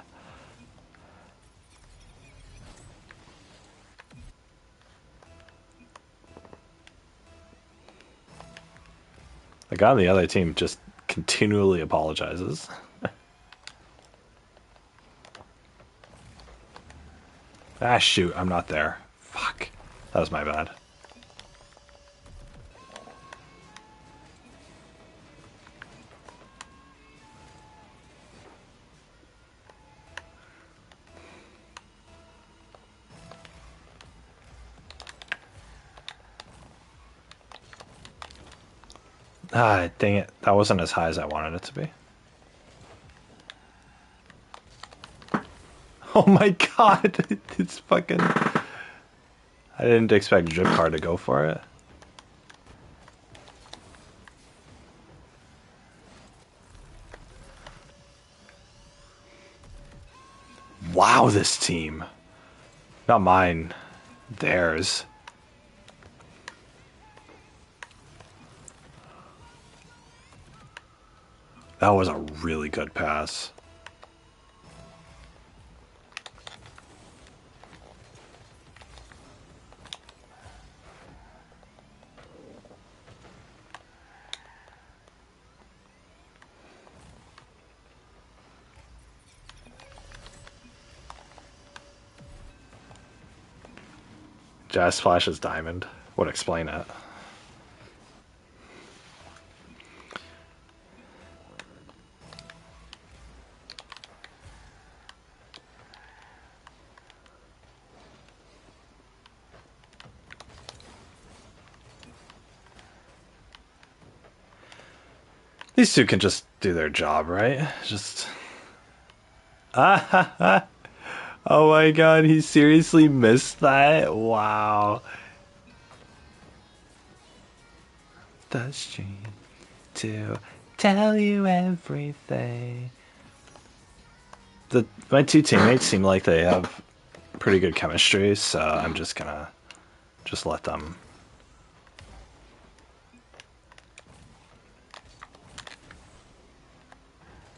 The guy on the other team just continually apologizes. Ah, shoot, I'm not there. Fuck. That was my bad. Ah, dang it. That wasn't as high as I wanted it to be. Oh my god, it's fucking... I didn't expect Drip Car to go for it. Wow, this team. Not mine. Theirs. That was a really good pass. Jazz Splash's diamond would explain it. These two can just do their job, right? Just... Ah, oh my god, he seriously missed that? Wow. The stream to tell you everything. My two teammates seem like they have pretty good chemistry, so I'm just gonna let them.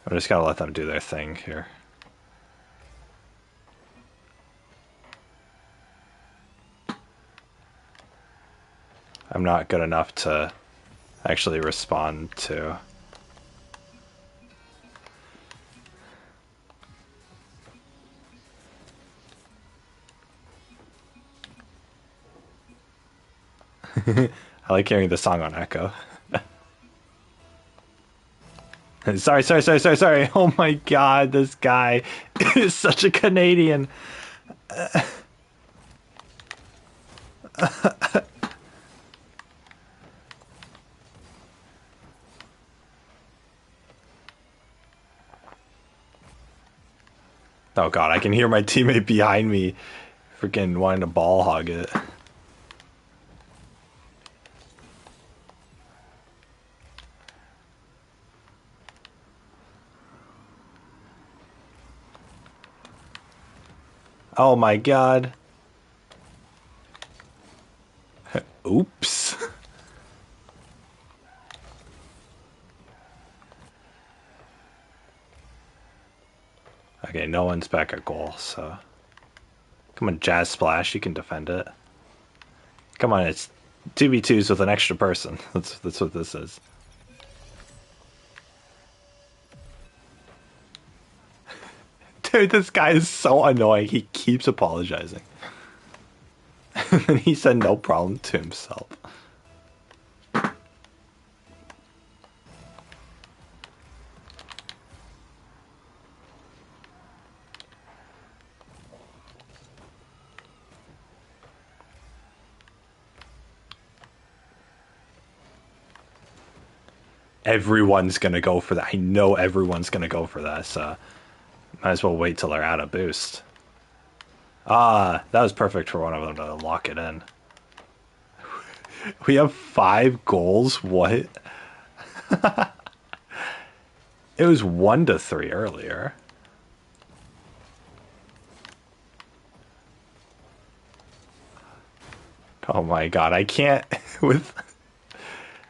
I'm just gotta let them do their thing here. I'm not good enough to actually respond to. I like hearing the song on Echo. Sorry. Oh my god, this guy is such a Canadian. Oh god, I can hear my teammate behind me freaking wanting to ball hog it. Oh my god. Oops. Okay, no one's back at goal, so. Come on, Jazz Splash, you can defend it. Come on, it's 2v2s with an extra person. That's what this is. Dude, this guy is so annoying. He keeps apologizing. And he said no problem to himself. Everyone's gonna go for that. I know everyone's gonna go for that, so might as well wait till they're out of boost. Ah, that was perfect for one of them to lock it in. We have 5 goals? What? It was 1-3 earlier. Oh my god, I can't with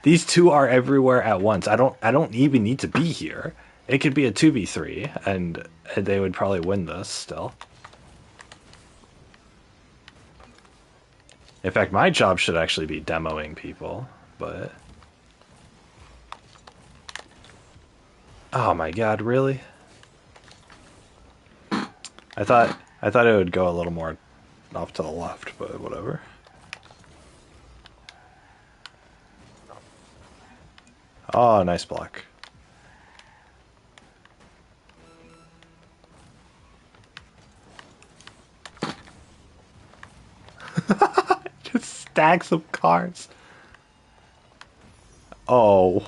these two are everywhere at once. I don't even need to be here. It could be a 2v3 and they would probably win this still. In fact, my job should actually be demoing people, but oh my god, really? I thought it would go a little more off to the left, but whatever. Oh, nice block. Just stacks of cards. Oh.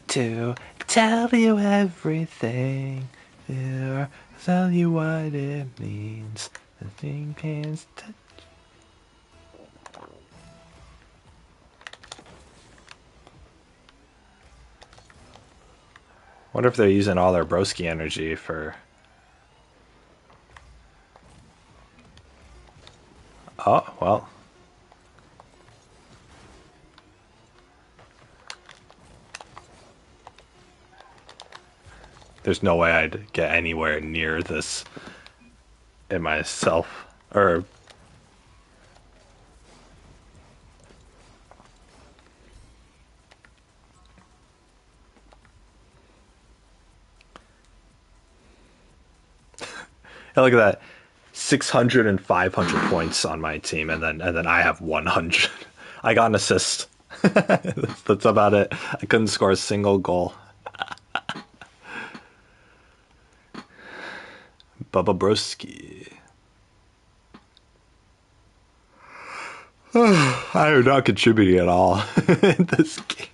To tell you everything, to tell you what it means. The thing can't touch. Wonder if they're using all their broski energy for. Oh, well. There's no way I'd get anywhere near this in myself. Or. Hey, look at that. 600 and 500 points on my team, and then I have 100. I got an assist. That's about it. I couldn't score a single goal. Bubba Broski. I am not contributing at all in this game.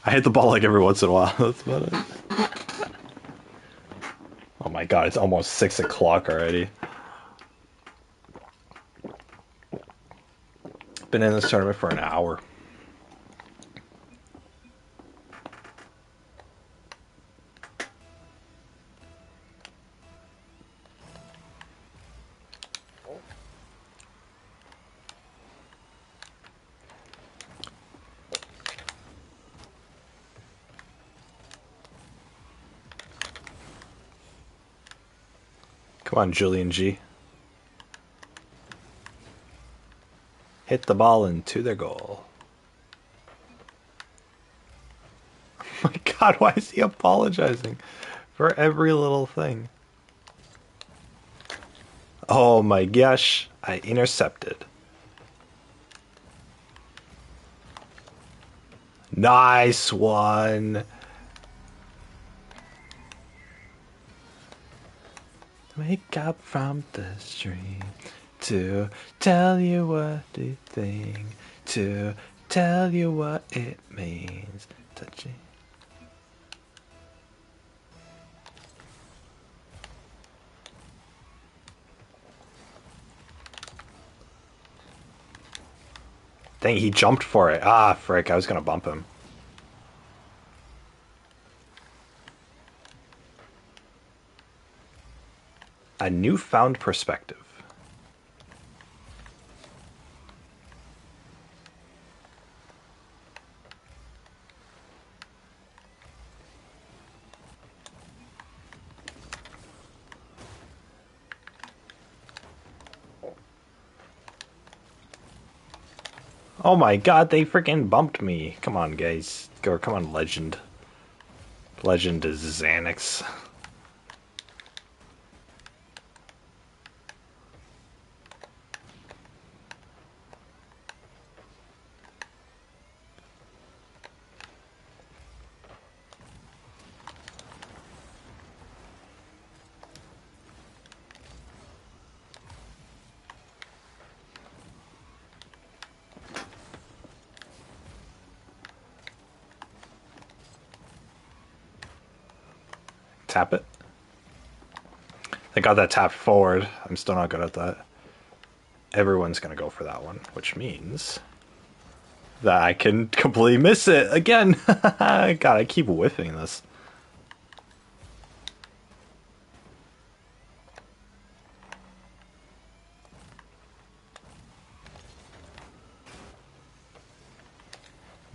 I hit the ball like every once in a while. That's about it. Oh my god, it's almost 6 o'clock already. Been in this tournament for an hour. Come on, Julian G. Hit the ball into their goal. Oh my god, why is he apologizing for every little thing? Oh my gosh, I intercepted. Nice one. Wake up from the stream to tell you what you think, to tell you what it means. Touching. Dang, he jumped for it. Ah, frick, I was gonna bump him. A newfound perspective. Oh my god, they freaking bumped me. Come on, guys. Or come on, Legend. Legend is Xanax. Tap it. I got that tap forward. I'm still not good at that. Everyone's gonna go for that one, which means that I can completely miss it again. God, I keep whiffing this.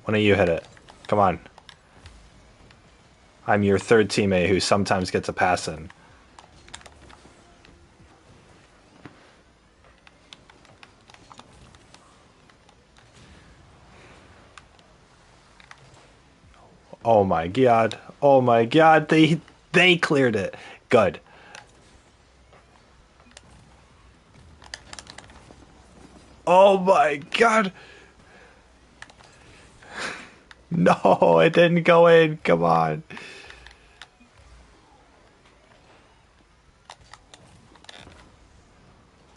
One of you hit it. Come on. I'm your third teammate who sometimes gets a pass in. Oh my god. Oh my god. They cleared it. Good. Oh my god. No, it didn't go in. Come on.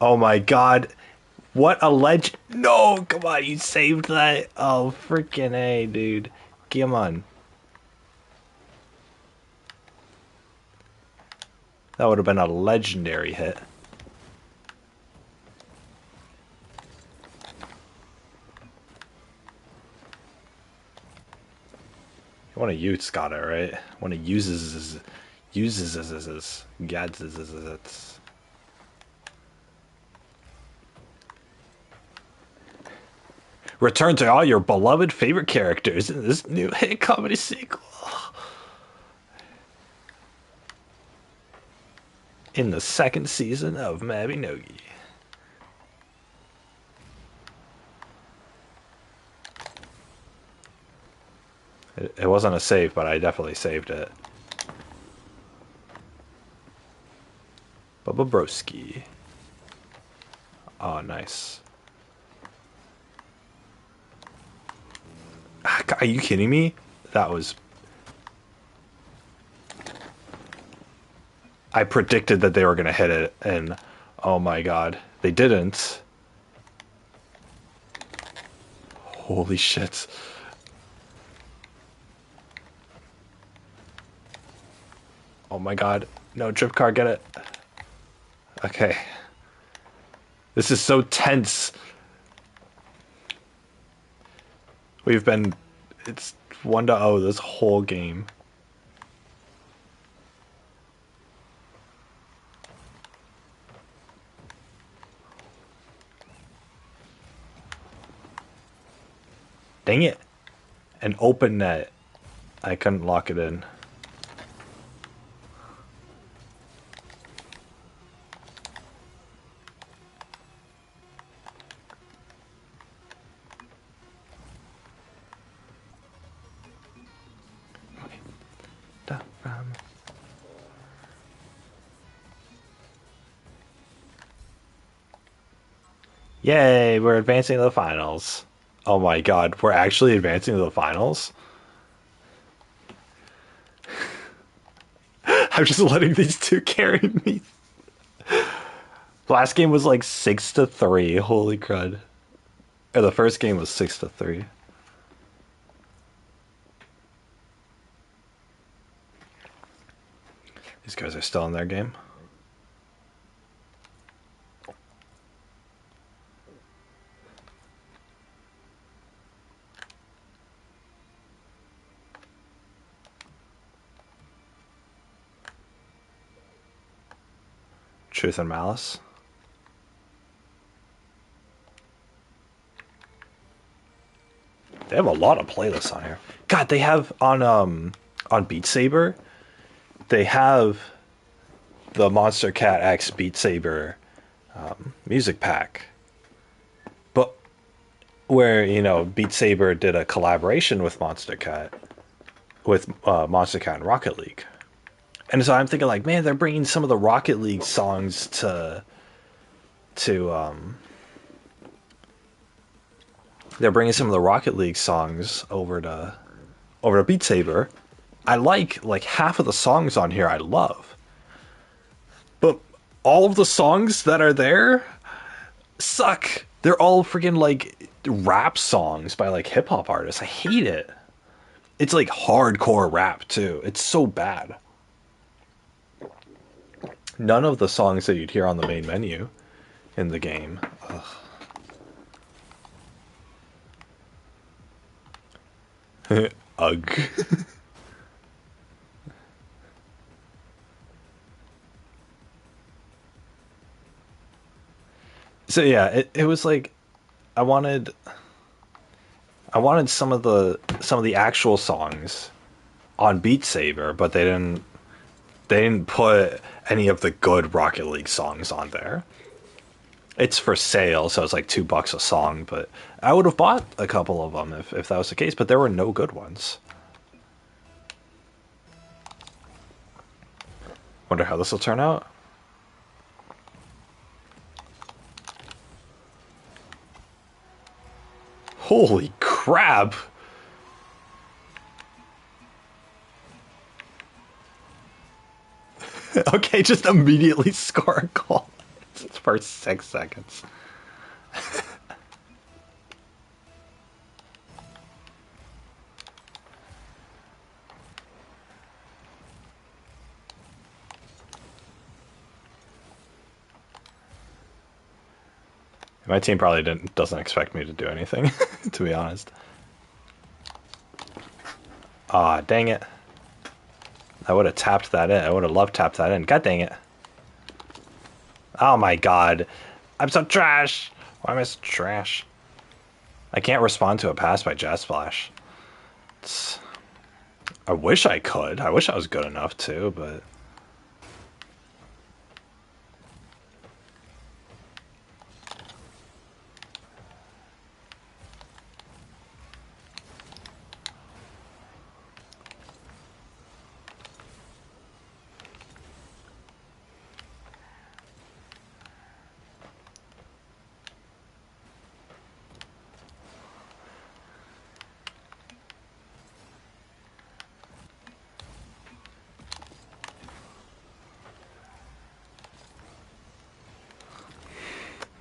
Oh my god. What a legend. No, come on. You saved that. Oh, freaking A, dude. Come on. That would have been a legendary hit. One of you got it, right? One of uses gads. Return to all your beloved favorite characters in this new hit comedy sequel. In the second season of Mabinogi. It wasn't a save, but I definitely saved it. Bubba Broski. Oh, nice. Are you kidding me? That was... I predicted that they were going to hit it, and oh my god. They didn't. Holy shit. Oh my god. No, Drip Car, get it. Okay. This is so tense. We've been... It's 1-0 this whole game. Dang it. An open net. I couldn't lock it in. Yay, we're advancing to the finals. Oh my god, we're actually advancing to the finals? I'm just letting these two carry me. Last game was like 6-3. Holy crud. Or the first game was 6-3. These guys are still in their game. Truth and Malice. They have a lot of playlists on here. God, they have on Beat Saber, they have the Monster Cat X Beat Saber music pack. But where, Beat Saber did a collaboration with Monster Cat and Rocket League. And so I'm thinking like, man, they're bringing some of the Rocket League songs to they're bringing some of the Rocket League songs over to Beat Saber. I like half of the songs on here I love. But all of the songs that are there suck. They're all freaking like rap songs by like hip hop artists. I hate it. It's like hardcore rap too. It's so bad. None of the songs that you'd hear on the main menu in the game. Ugh. So yeah, it was like I wanted some of the actual songs on Beat Saber, but they didn't put any of the good Rocket League songs on there. It's for sale, so it's like $2 a song, but I would have bought a couple of them if that was the case, but there were no good ones. Wonder how this will turn out. Holy crap! Okay, just immediately score a goal for 6 seconds. My team probably doesn't expect me to do anything, to be honest. Ah, dang it. I would have tapped that in. I would have love tapped that in. God dang it. Oh my god. I'm so trash. Why am I so trash? I can't respond to a pass by Jet Splash. I wish I could. I wish I was good enough too, but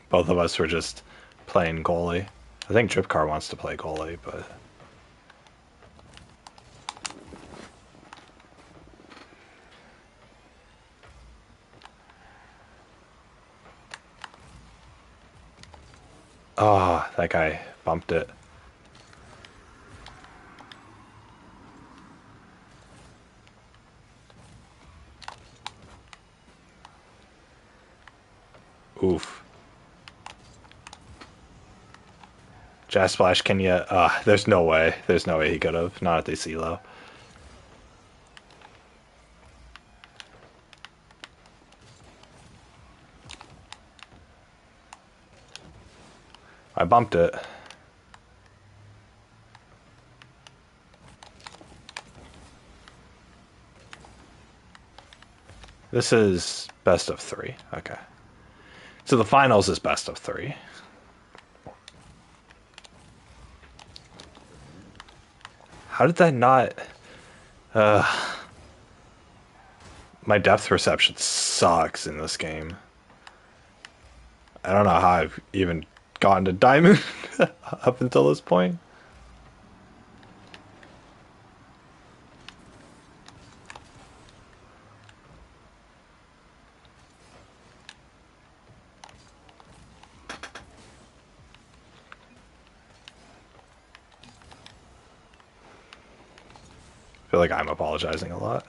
both of us were just playing goalie. I think Dripcar wants to play goalie, but oh, that guy bumped it. Oof. Jet Splash, can you? There's no way. There's no way he could have. Not at this elo. I bumped it. This is best of 3. Okay. So the finals is best of 3. How did that not... My depth perception sucks in this game. I don't know how I've even gotten to diamond up until this point. I feel like I'm apologizing a lot.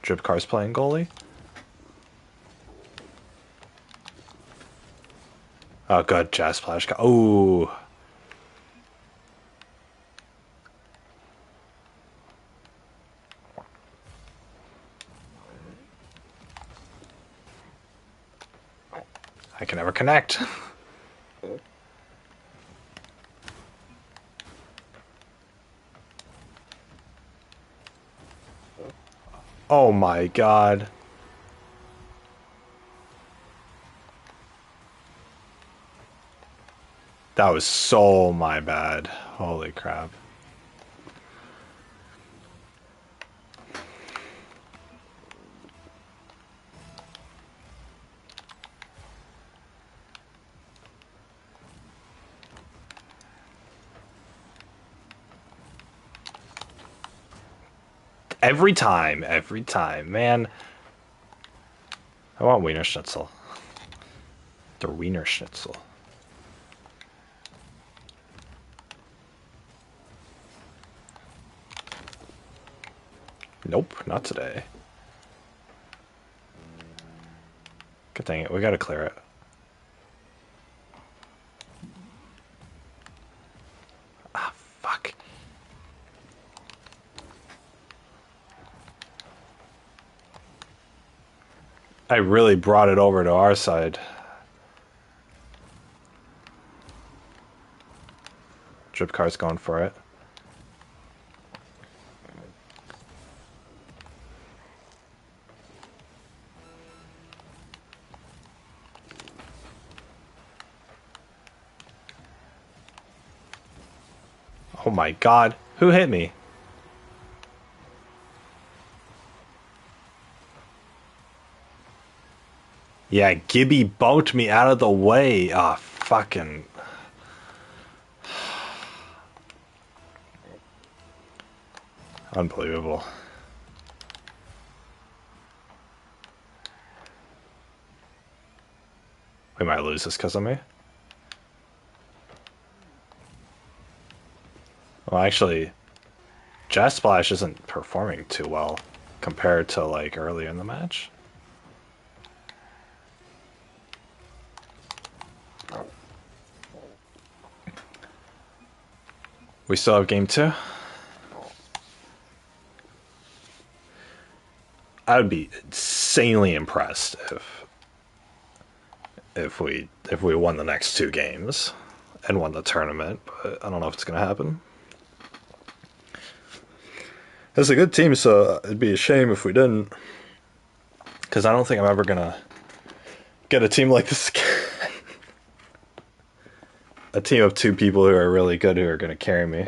Drip Car's playing goalie. Oh, good. Jazz Splash. Oh. I can never connect. Oh my god. That was so my bad. Holy crap. Every time, man. I want Wiener Schnitzel. The Wiener Schnitzel. Nope, not today. Good dang it, we gotta clear it. Ah, fuck. I really brought it over to our side. Drip Car's going for it. Oh my god. Who hit me? Yeah, Gibby bumped me out of the way. Ah, fucking... Unbelievable. We might lose this because of me. Well, actually, Jazz Splash isn't performing too well compared to, like, earlier in the match. We still have game 2. I would be insanely impressed if we won the next 2 games and won the tournament, but I don't know if it's gonna happen. It's a good team, so it'd be a shame if we didn't. Because I don't think I'm ever gonna get a team like this again. A team of 2 people who are really good who are gonna carry me.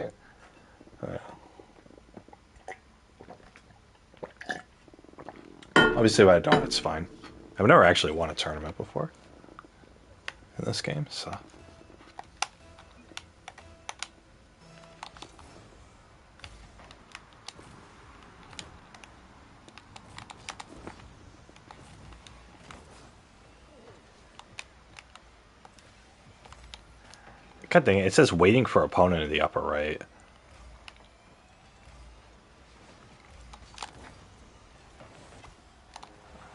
Obviously, if I don't, it's fine. I've never actually won a tournament before in this game, so. God dang it, it says waiting for opponent in the upper right.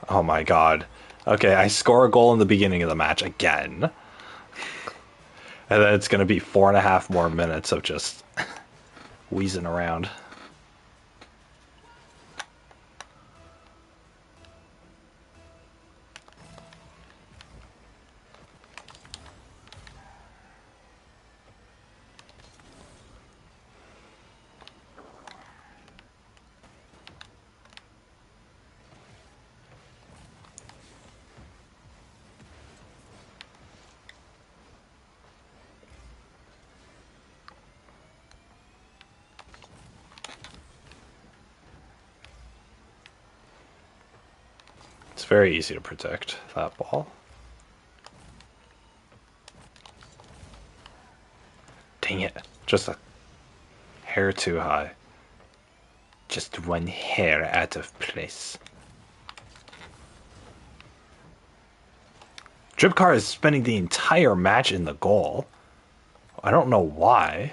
Oh my god. Okay, I score a goal in the beginning of the match again. And then it's going to be 4.5 more minutes of just wheezing around. very easy to protect that ball. Dang it. Just a hair too high. Just one hair out of place. Dripcar is spending the entire match in the goal. I don't know why.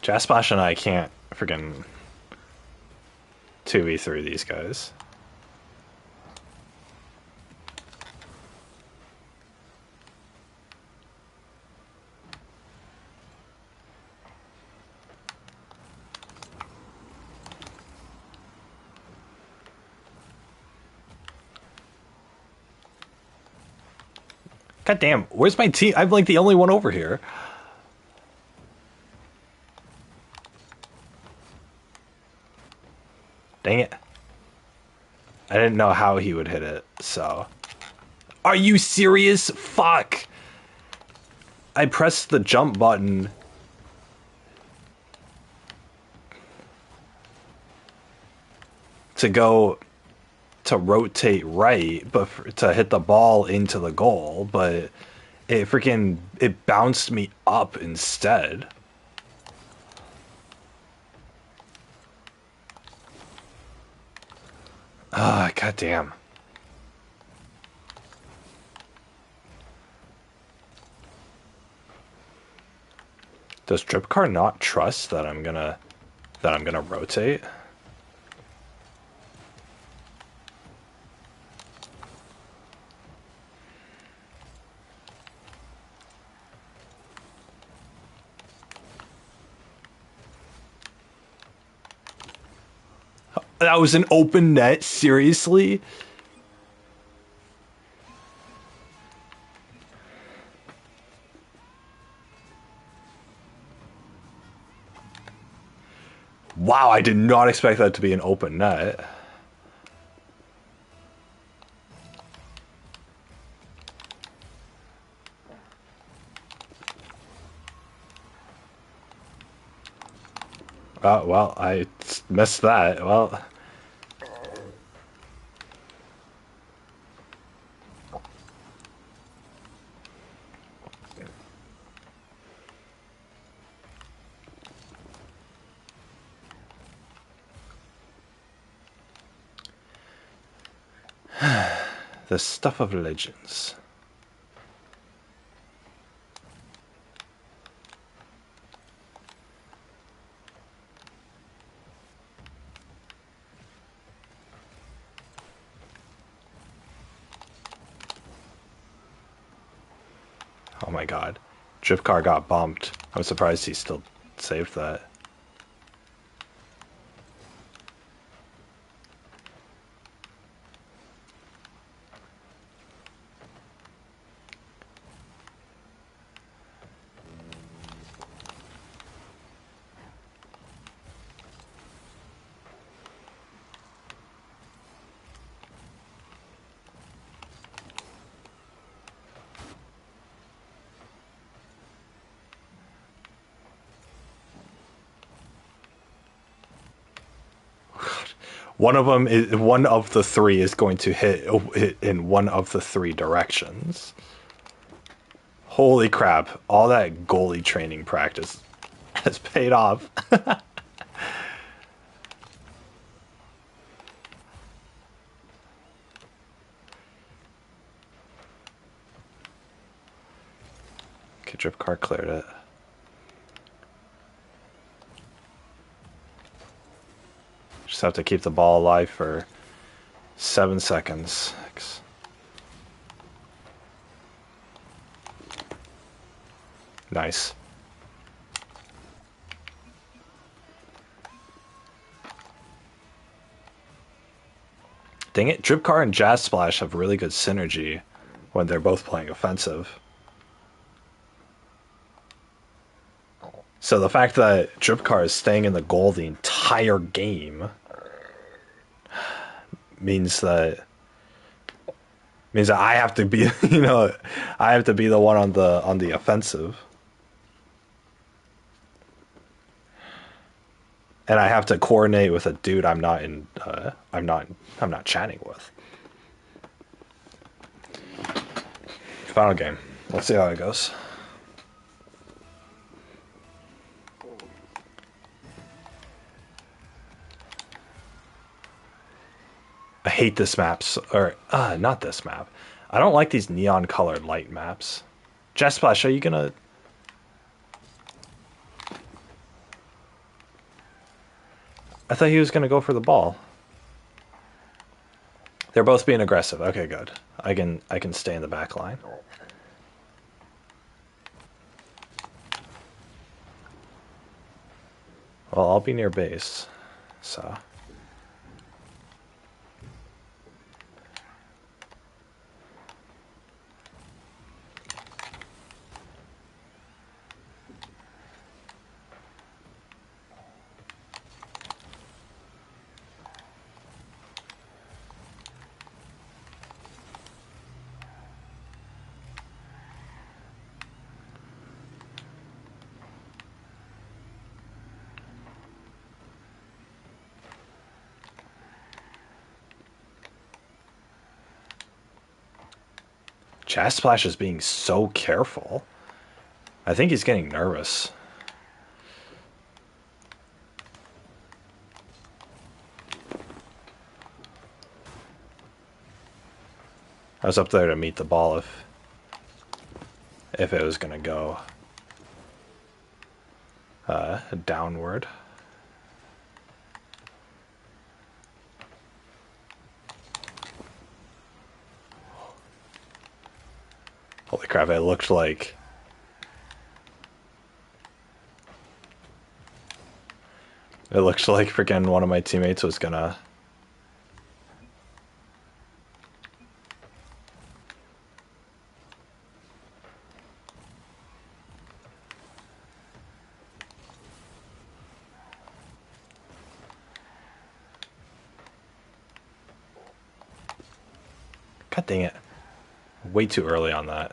Jasplash and I can't freaking 2v3 these guys. God damn, where's my team? I'm like the only one over here. Dang it. I didn't know how he would hit it, so. Are you serious? Fuck. I pressed the jump button. To go to rotate right, but to hit the ball into the goal, but it bounced me up instead. Ah, goddamn. Does Dripcar not trust that I'm gonna rotate? That was an open net, seriously? Wow, I did not expect that to be an open net. Oh, well, I missed that. Well... The stuff of legends. Oh my god. Dripcar got bumped. I'm surprised he still saved that. One of the three is going to hit in one of the three directions. Holy crap. All that goalie training practice has paid off. Okay, Dripcar cleared it. Just have to keep the ball alive for 7 seconds. Nice. Dang it, Dripcar and Jasplash have really good synergy when they're both playing offensive. So the fact that Dripcar is staying in the goal the entire game means that Means that I have to be, I have to be the one on the offensive, and I have to coordinate with a dude I'm not chatting with. Final game. Let's see how it goes. I hate this maps, or not this map. I don't like these neon colored light maps. Jet Splash, are you gonna? I thought he was gonna go for the ball. They're both being aggressive. Okay, good. I can stay in the back line. Well, I'll be near base, so. Jet Splash is being so careful. I think he's getting nervous. I was up there to meet the ball if it was gonna go downward. Holy crap! It looked like freaking one of my teammates was gonna. God dang it. Way too early on that.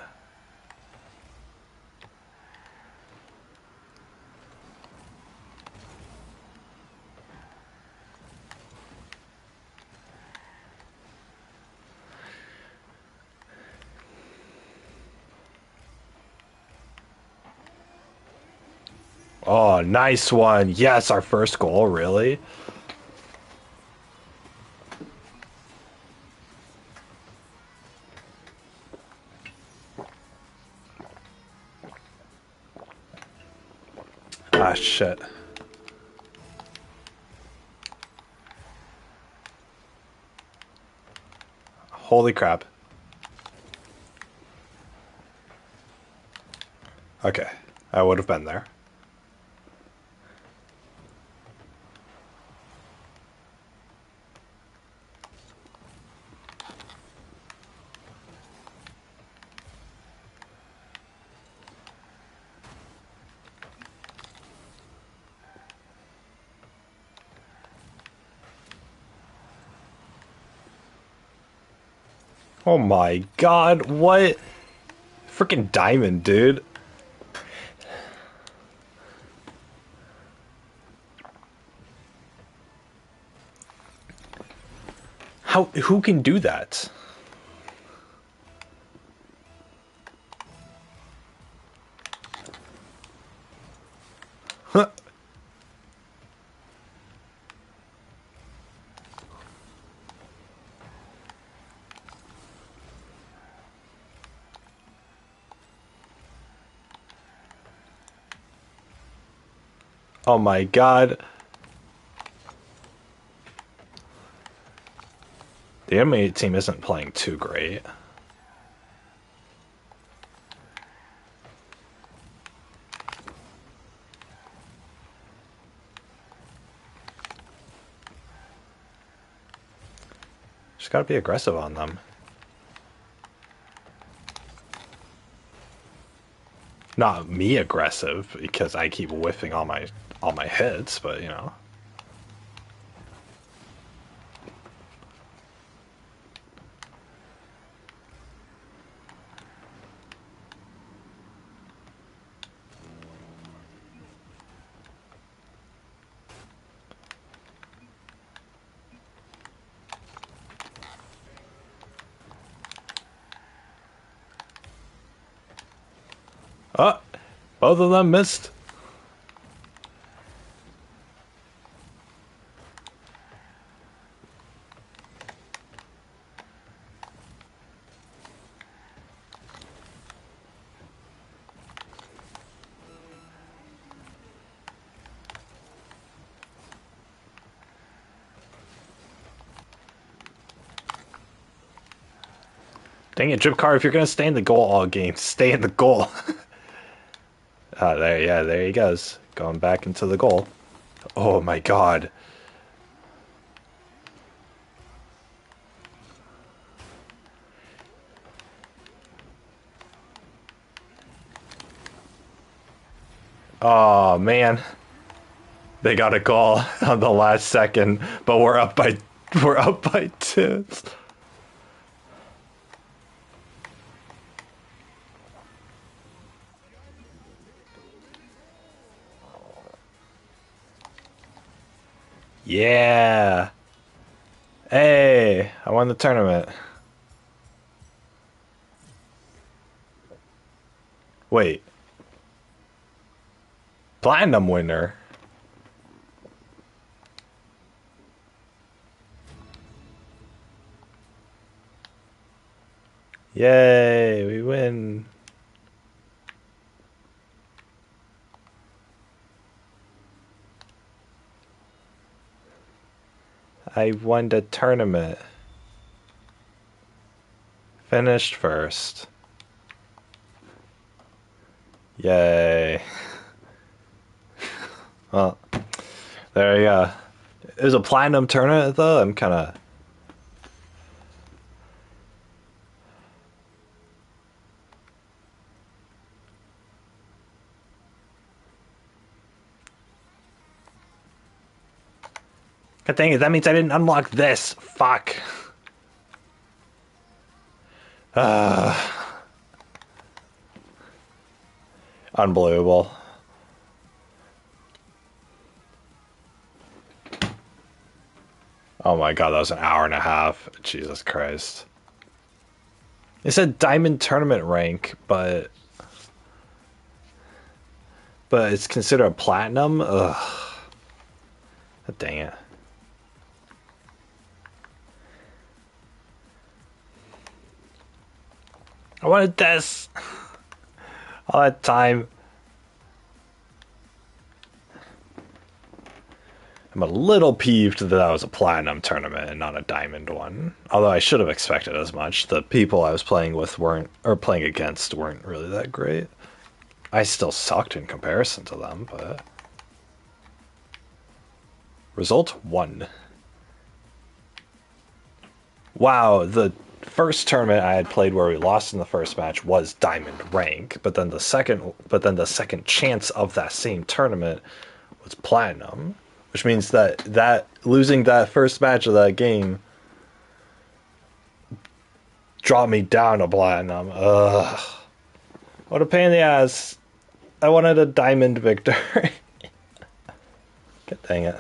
Oh, nice one. Yes, our first goal, really? Ah, shit. Holy crap. Okay, I would have been there. Oh my god, what? Freaking diamond, dude. Who can do that? Huh. Oh my god. The enemy team isn't playing too great. Just gotta be aggressive on them. Not me aggressive, because I keep whiffing all my hits, but you know. Oh, both of them missed. Dang it, Drip Car, if you're gonna stay in the goal all game, stay in the goal. There he goes. Going back into the goal. Oh my god. Oh man. They got a goal on the last second, but we're up by two. Yeah. Hey, I won the tournament. Wait. Platinum winner. Yay, we win. I won the tournament. Finished first. Yay. Well, there you go. It was a platinum tournament though. I'm kind of. God dang it, that means I didn't unlock this. Fuck. Unbelievable. Oh my god, that was an hour and a half. Jesus Christ. It said diamond tournament rank, but it's considered a platinum? Ugh. God dang it. I wanted this all that time. I'm a little peeved that that was a platinum tournament and not a diamond one. Although I should have expected as much. The people I was playing with weren't, or playing against, weren't really that great. I still sucked in comparison to them, but. Result 1. Wow, the first tournament I had played where we lost in the first match was diamond rank, but then the second chance of that same tournament was platinum, which means that losing that first match of that game dropped me down to platinum. Ugh. What a pain in the ass. I wanted a diamond victory. God dang it.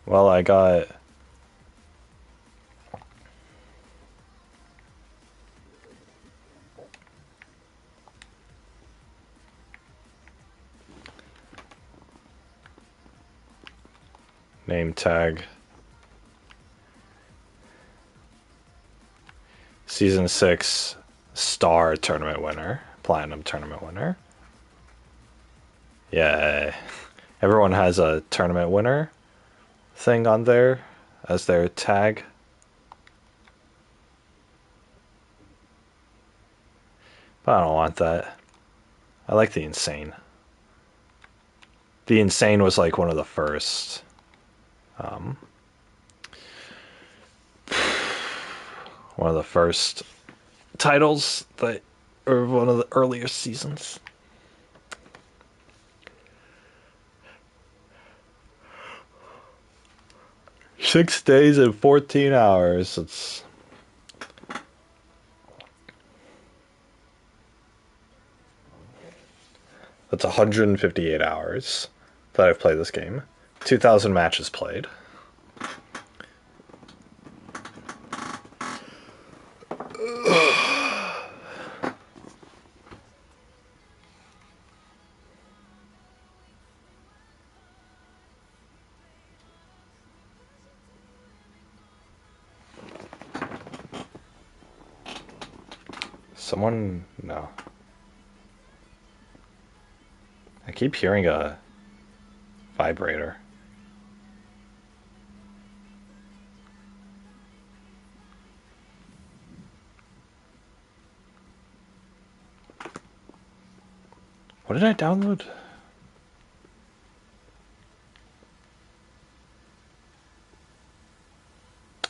Well, I got name tag. Season 6 star tournament winner, platinum tournament winner. Yeah, everyone has a tournament winner thing on there as their tag. But I don't want that. I like the insane. The insane was like one of the first. One of the first titles that, or one of the earlier seasons. Six days and 14 hours. That's 158 hours that I've played this game. 2,000 matches played. Someone... no. I keep hearing a vibrator. What did I download?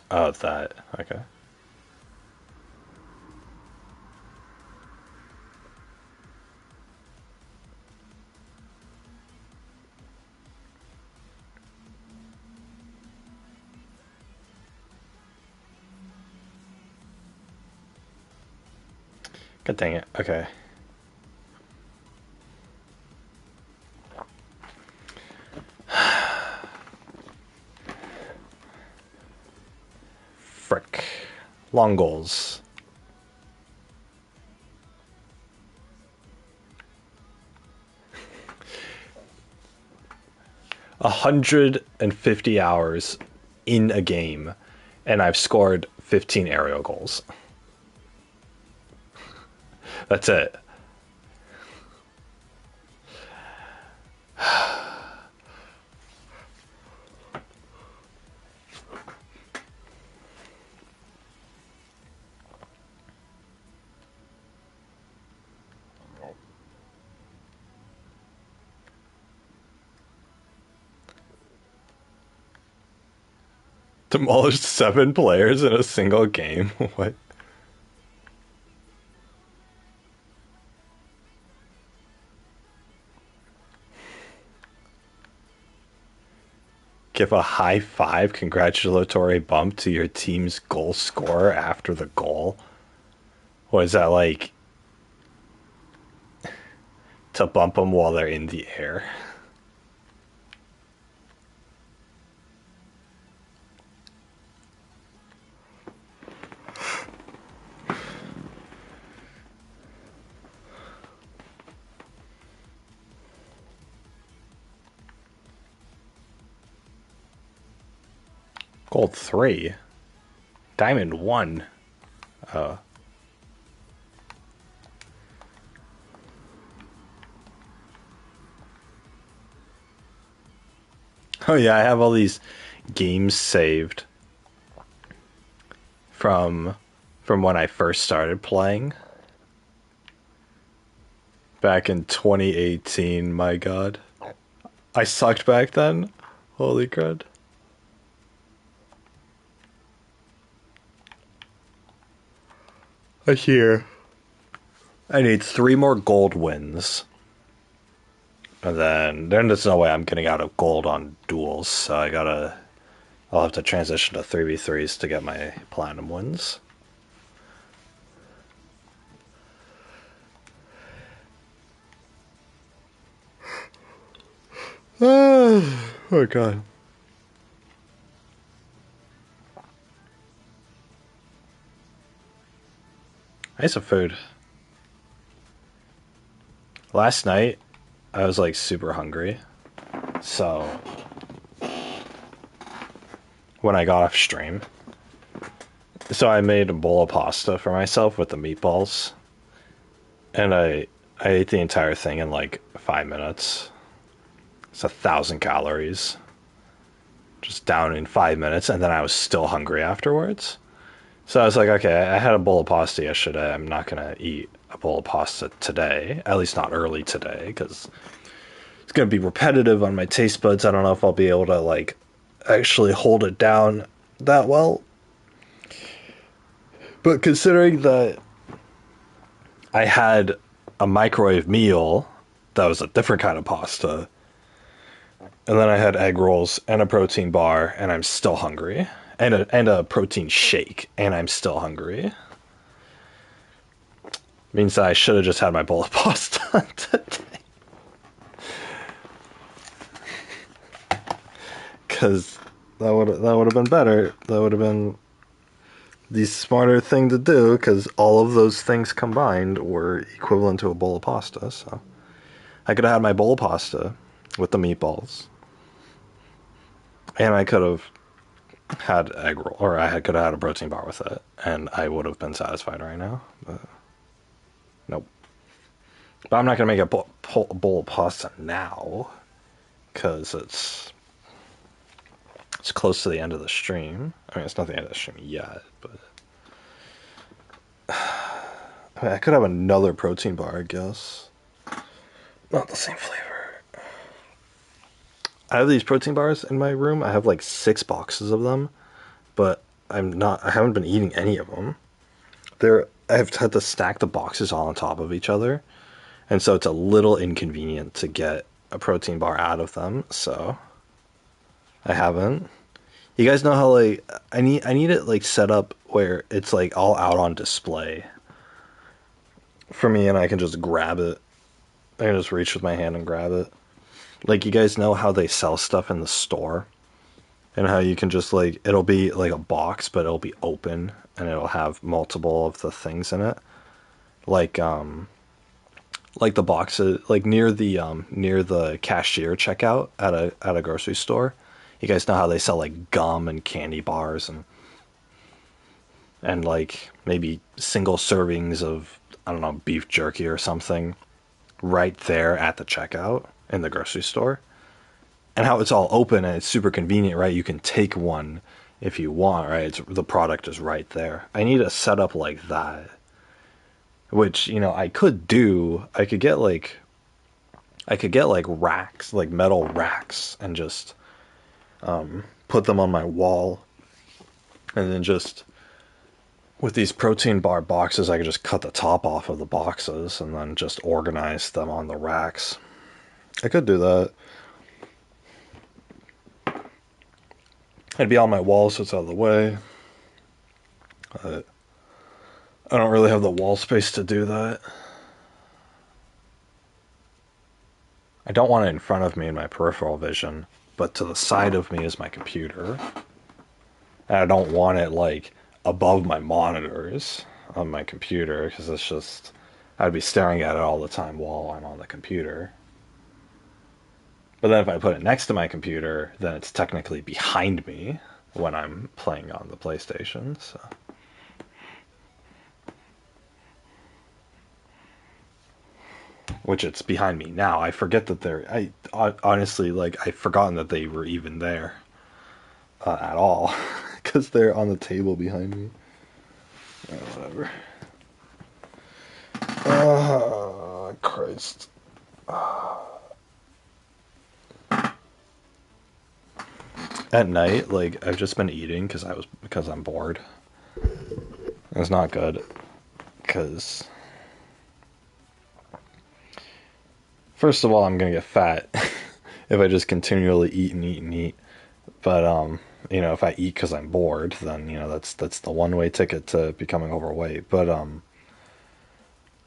Oh, that. Okay. God dang it. Okay. Frick. Long goals. A 150 hours in a game, and I've scored 15 aerial goals. That's it. Demolished 7 players in a single game. What? Give a high five congratulatory bump to your team's goal scorer after the goal. What is that like? To bump them while they're in the air. Gold 3. Diamond 1. Oh. Oh yeah, I have all these games saved from when I first started playing. Back in 2018, my god. I sucked back then. Holy crud. I hear. I need 3 more gold wins. And then there's no way I'm getting out of gold on duels, so I'll have to transition to 3v3s to get my platinum wins. Oh god. I need some food. Last night, I was like super hungry. So, when I got off stream, so I made a bowl of pasta for myself with the meatballs. And I ate the entire thing in like 5 minutes. It's 1,000 calories. Just down in 5 minutes, and then I was still hungry afterwards. So I was like, okay, I had a bowl of pasta yesterday. I'm not going to eat a bowl of pasta today, at least not early today, because it's going to be repetitive on my taste buds. I don't know if I'll be able to, like, actually hold it down that well. But considering that I had a microwave meal that was a different kind of pasta, and then I had egg rolls and a protein bar, and I'm still hungry. And a protein shake, and I'm still hungry. Means that I should have just had my bowl of pasta today. because that would have been better. That would have been the smarter thing to do, because all of those things combined were equivalent to a bowl of pasta. So I could have had my bowl of pasta with the meatballs, and I could have had egg roll, or I could have had a protein bar with it, and I would have been satisfied right now. But nope. But I'm not gonna make a bowl of pasta now, because it's close to the end of the stream. I mean, it's not the end of the stream yet, but I mean, I could have another protein bar, I guess. Not the same flavor. I have these protein bars in my room. I have like 6 boxes of them, but I haven't been eating any of them. I've had to stack the boxes all on top of each other, and so it's a little inconvenient to get a protein bar out of them, so I haven't. You guys know how, like, I need it like set up where it's like all out on display for me, and I can just grab it. I can just reach with my hand and grab it. Like, you guys know how they sell stuff in the store, and how you can just, like, it'll be like a box, but it'll be open and it'll have multiple of the things in it. Like the boxes, like near the cashier checkout at a grocery store. You guys know how they sell like gum and candy bars and like maybe single servings of, I don't know, beef jerky or something right there at the checkout in the grocery store. And how it's all open and it's super convenient, right? You can take one if you want, right? The product is right there. I need a setup like that, which, you know, I could do. I could get like racks, like metal racks, and just put them on my wall, and then just with these protein bar boxes, I could just cut the top off of the boxes and then just organize them on the racks. I could do that. It'd be on my wall, so it's out of the way. I don't really have the wall space to do that. I don't want it in front of me in my peripheral vision, but to the side of me is my computer. And I don't want it, like, above my monitors on my computer, because it's just, I'd be staring at it all the time while I'm on the computer. But then if I put it next to my computer, then it's technically behind me when I'm playing on the PlayStation, so. Which it's behind me now. I forget that I honestly, like, I've forgotten that they were even there at all, because they're on the table behind me. Whatever. Christ. At night, like, I've just been eating because I'm bored. It's not good, because first of all, I'm gonna get fat if I just continually eat and eat and eat. But you know, if I eat because I'm bored, then, you know, that's the one-way ticket to becoming overweight. But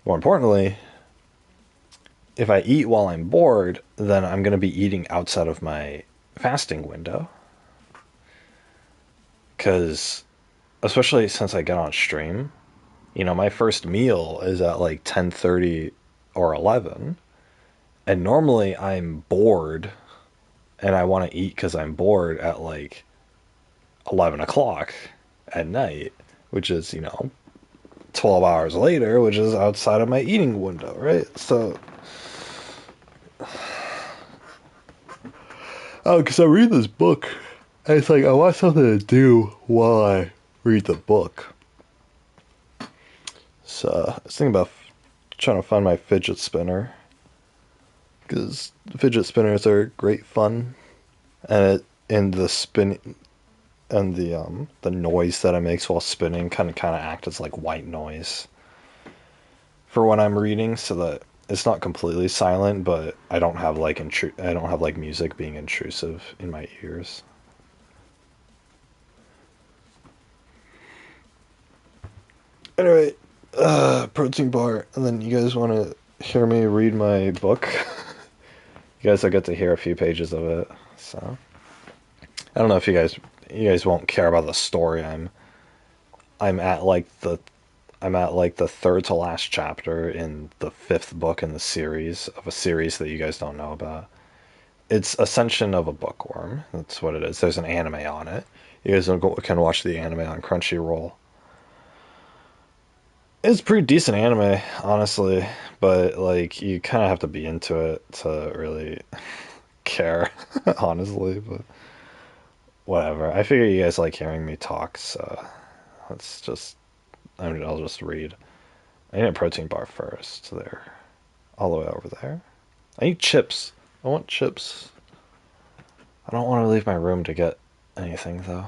more importantly, if I eat while I'm bored, then I'm gonna be eating outside of my fasting window. Because, especially since I get on stream, you know, my first meal is at like 10:30 or 11. And normally I'm bored and I want to eat because I'm bored at like 11 o'clock at night, which is, you know, 12 hours later, which is outside of my eating window, right? So, oh, because I read this book, and it's like I want something to do while I read the book. So I was thinking about trying to find my fidget spinner, because fidget spinners are great fun, and the spinning and the noise that it makes while spinning kind of act as like white noise for when I'm reading, so that it's not completely silent, but I don't have like music being intrusive in my ears. Anyway, protein bar, and then you guys want to hear me read my book? You guys will get to hear a few pages of it, so. I don't know if you guys won't care about the story. I'm at like the I'm at like the third to last chapter in the fifth book in the series of a series that you guys don't know about. It's Ascension of a Bookworm. That's what it is. There's an anime on it. You guys can watch the anime on Crunchyroll. It's pretty decent anime, honestly, but like you kind of have to be into it to really care, honestly. But whatever. I figure you guys like hearing me talk, so let's just. I'll just read. I need a protein bar first. There, all the way over there. I need chips. I want chips. I don't want to leave my room to get anything though.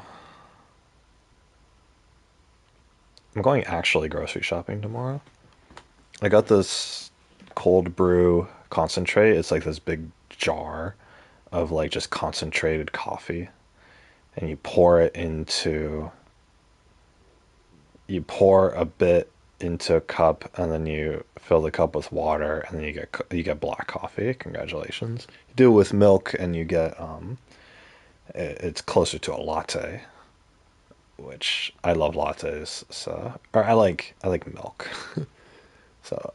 I'm going actually grocery shopping tomorrow. I got this cold brew concentrate. It's like this big jar of like just concentrated coffee, and you pour a bit into a cup, and then you fill the cup with water, and then you get black coffee. Congratulations. You do it with milk, and you get it's closer to a latte, which I love lattes. So, or I like milk. So,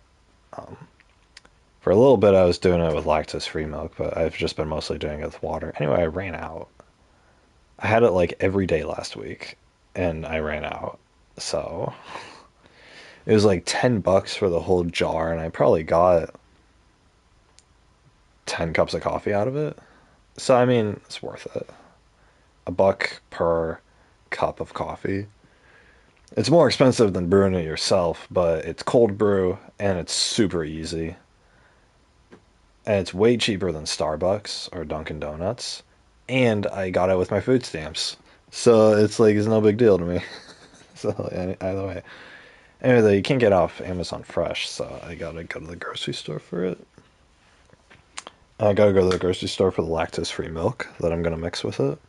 for a little bit, I was doing it with lactose-free milk, but I've just been mostly doing it with water. Anyway, I ran out. I had it like every day last week, and I ran out. So it was like $10 for the whole jar, and I probably got 10 cups of coffee out of it. So I mean, it's worth it. A buck per cup of coffee. It's more expensive than brewing it yourself, but it's cold brew and it's super easy. And it's way cheaper than Starbucks or Dunkin' Donuts. And I got it with my food stamps. So it's like, it's no big deal to me. So, either way. Anyway, though, you can't get off Amazon Fresh, so I gotta go to the grocery store for it. I gotta go to the grocery store for the lactose free milk that I'm gonna mix with it.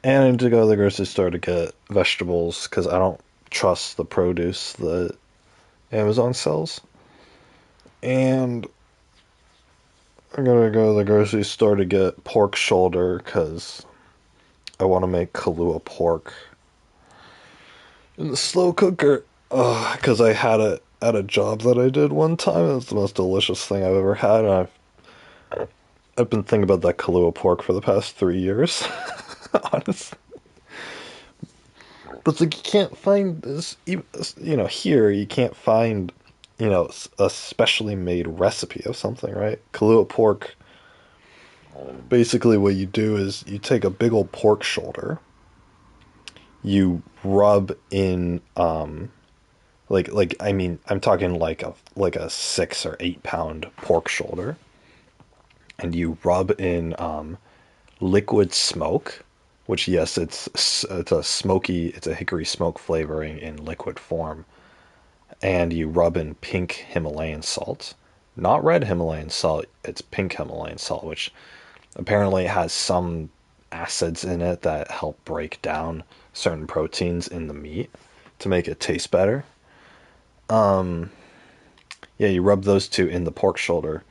And I need to go to the grocery store to get vegetables because I don't trust the produce that Amazon sells. And I'm gonna go to the grocery store to get pork shoulder because I want to make Kahlua pork in the slow cooker. Because I had it at a job that I did one time. It's the most delicious thing I've ever had. And I've been thinking about that Kahlua pork for the past 3 years. Honestly. But it's like you can't find this, here you can't find, a specially made recipe of something, right? Kahlua pork, basically what you do is you take a big old pork shoulder, you rub in, I mean, I'm talking like a 6 or 8 pound pork shoulder, and you rub in, liquid smoke, which yes, it's a hickory smoke flavoring in liquid form, and you rub in pink Himalayan salt, not red Himalayan salt. It's pink Himalayan salt, which apparently has some acids in it that help break down certain proteins in the meat to make it taste better. Yeah, you rub those two in the pork shoulder,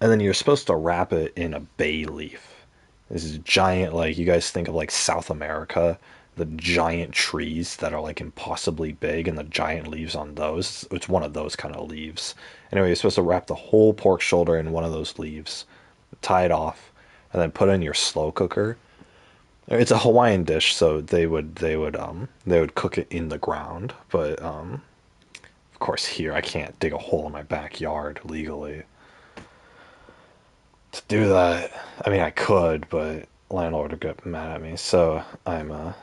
and then you're supposed to wrap it in a bay leaf. This is giant, like you guys think of like South America, the giant trees that are like impossibly big and the giant leaves on those. It's one of those kind of leaves. Anyway, you're supposed to wrap the whole pork shoulder in one of those leaves, tie it off, and then put it in your slow cooker. It's a Hawaiian dish, so they would cook it in the ground, but of course here I can't dig a hole in my backyard legally to do that. I mean, I could, but landlord would get mad at me. So yeah,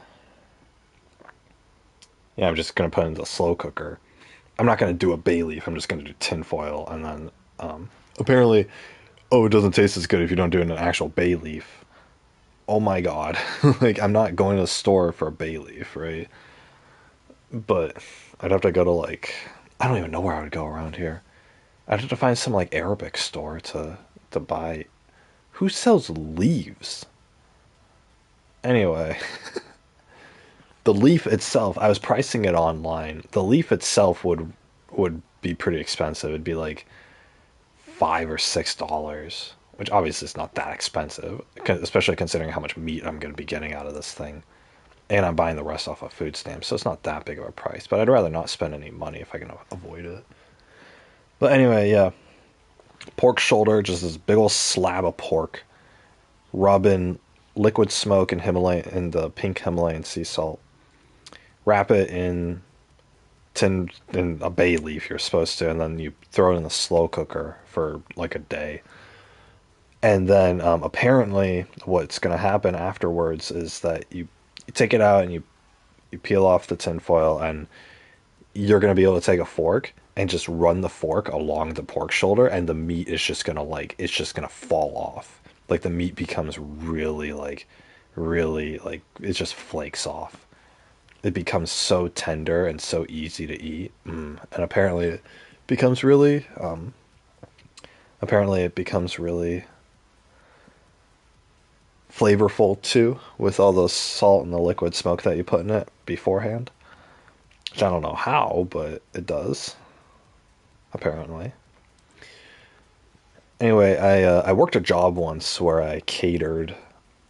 I'm just gonna put it in the slow cooker. I'm not gonna do a bay leaf. I'm just gonna do tinfoil, and then apparently, oh, it doesn't taste as good if you don't do it in an actual bay leaf. Oh my god, like I'm not going to the store for a bay leaf, right? But I'd have to go to like I don't even know where I would go around here. I'd have to find some like Arabic store to buy. Who sells leaves? Anyway, the leaf itself, I was pricing it online. The leaf itself would be pretty expensive. It'd be like $5 or $6, which obviously is not that expensive, especially considering how much meat I'm going to be getting out of this thing. And I'm buying the rest off of food stamps, so it's not that big of a price. But I'd rather not spend any money if I can avoid it. But anyway, yeah. Pork shoulder, just this big old slab of pork. Rub in liquid smoke and Himalayan and the pink Himalayan sea salt. Wrap it in in a bay leaf you're supposed to, and then you throw it in the slow cooker for like a day. And then apparently, what's going to happen afterwards is that you take it out and you peel off the tin foil, and you're going to be able to take a fork and just run the fork along the pork shoulder, and the meat is just going to it's just going to fall off. Like the meat becomes really like it just flakes off. It becomes so tender and so easy to eat. And becomes really, apparently it becomes really flavorful too with all the salt and the liquid smoke that you put in it beforehand. Which I don't know how, but it does. Apparently. Anyway, I worked a job once where I catered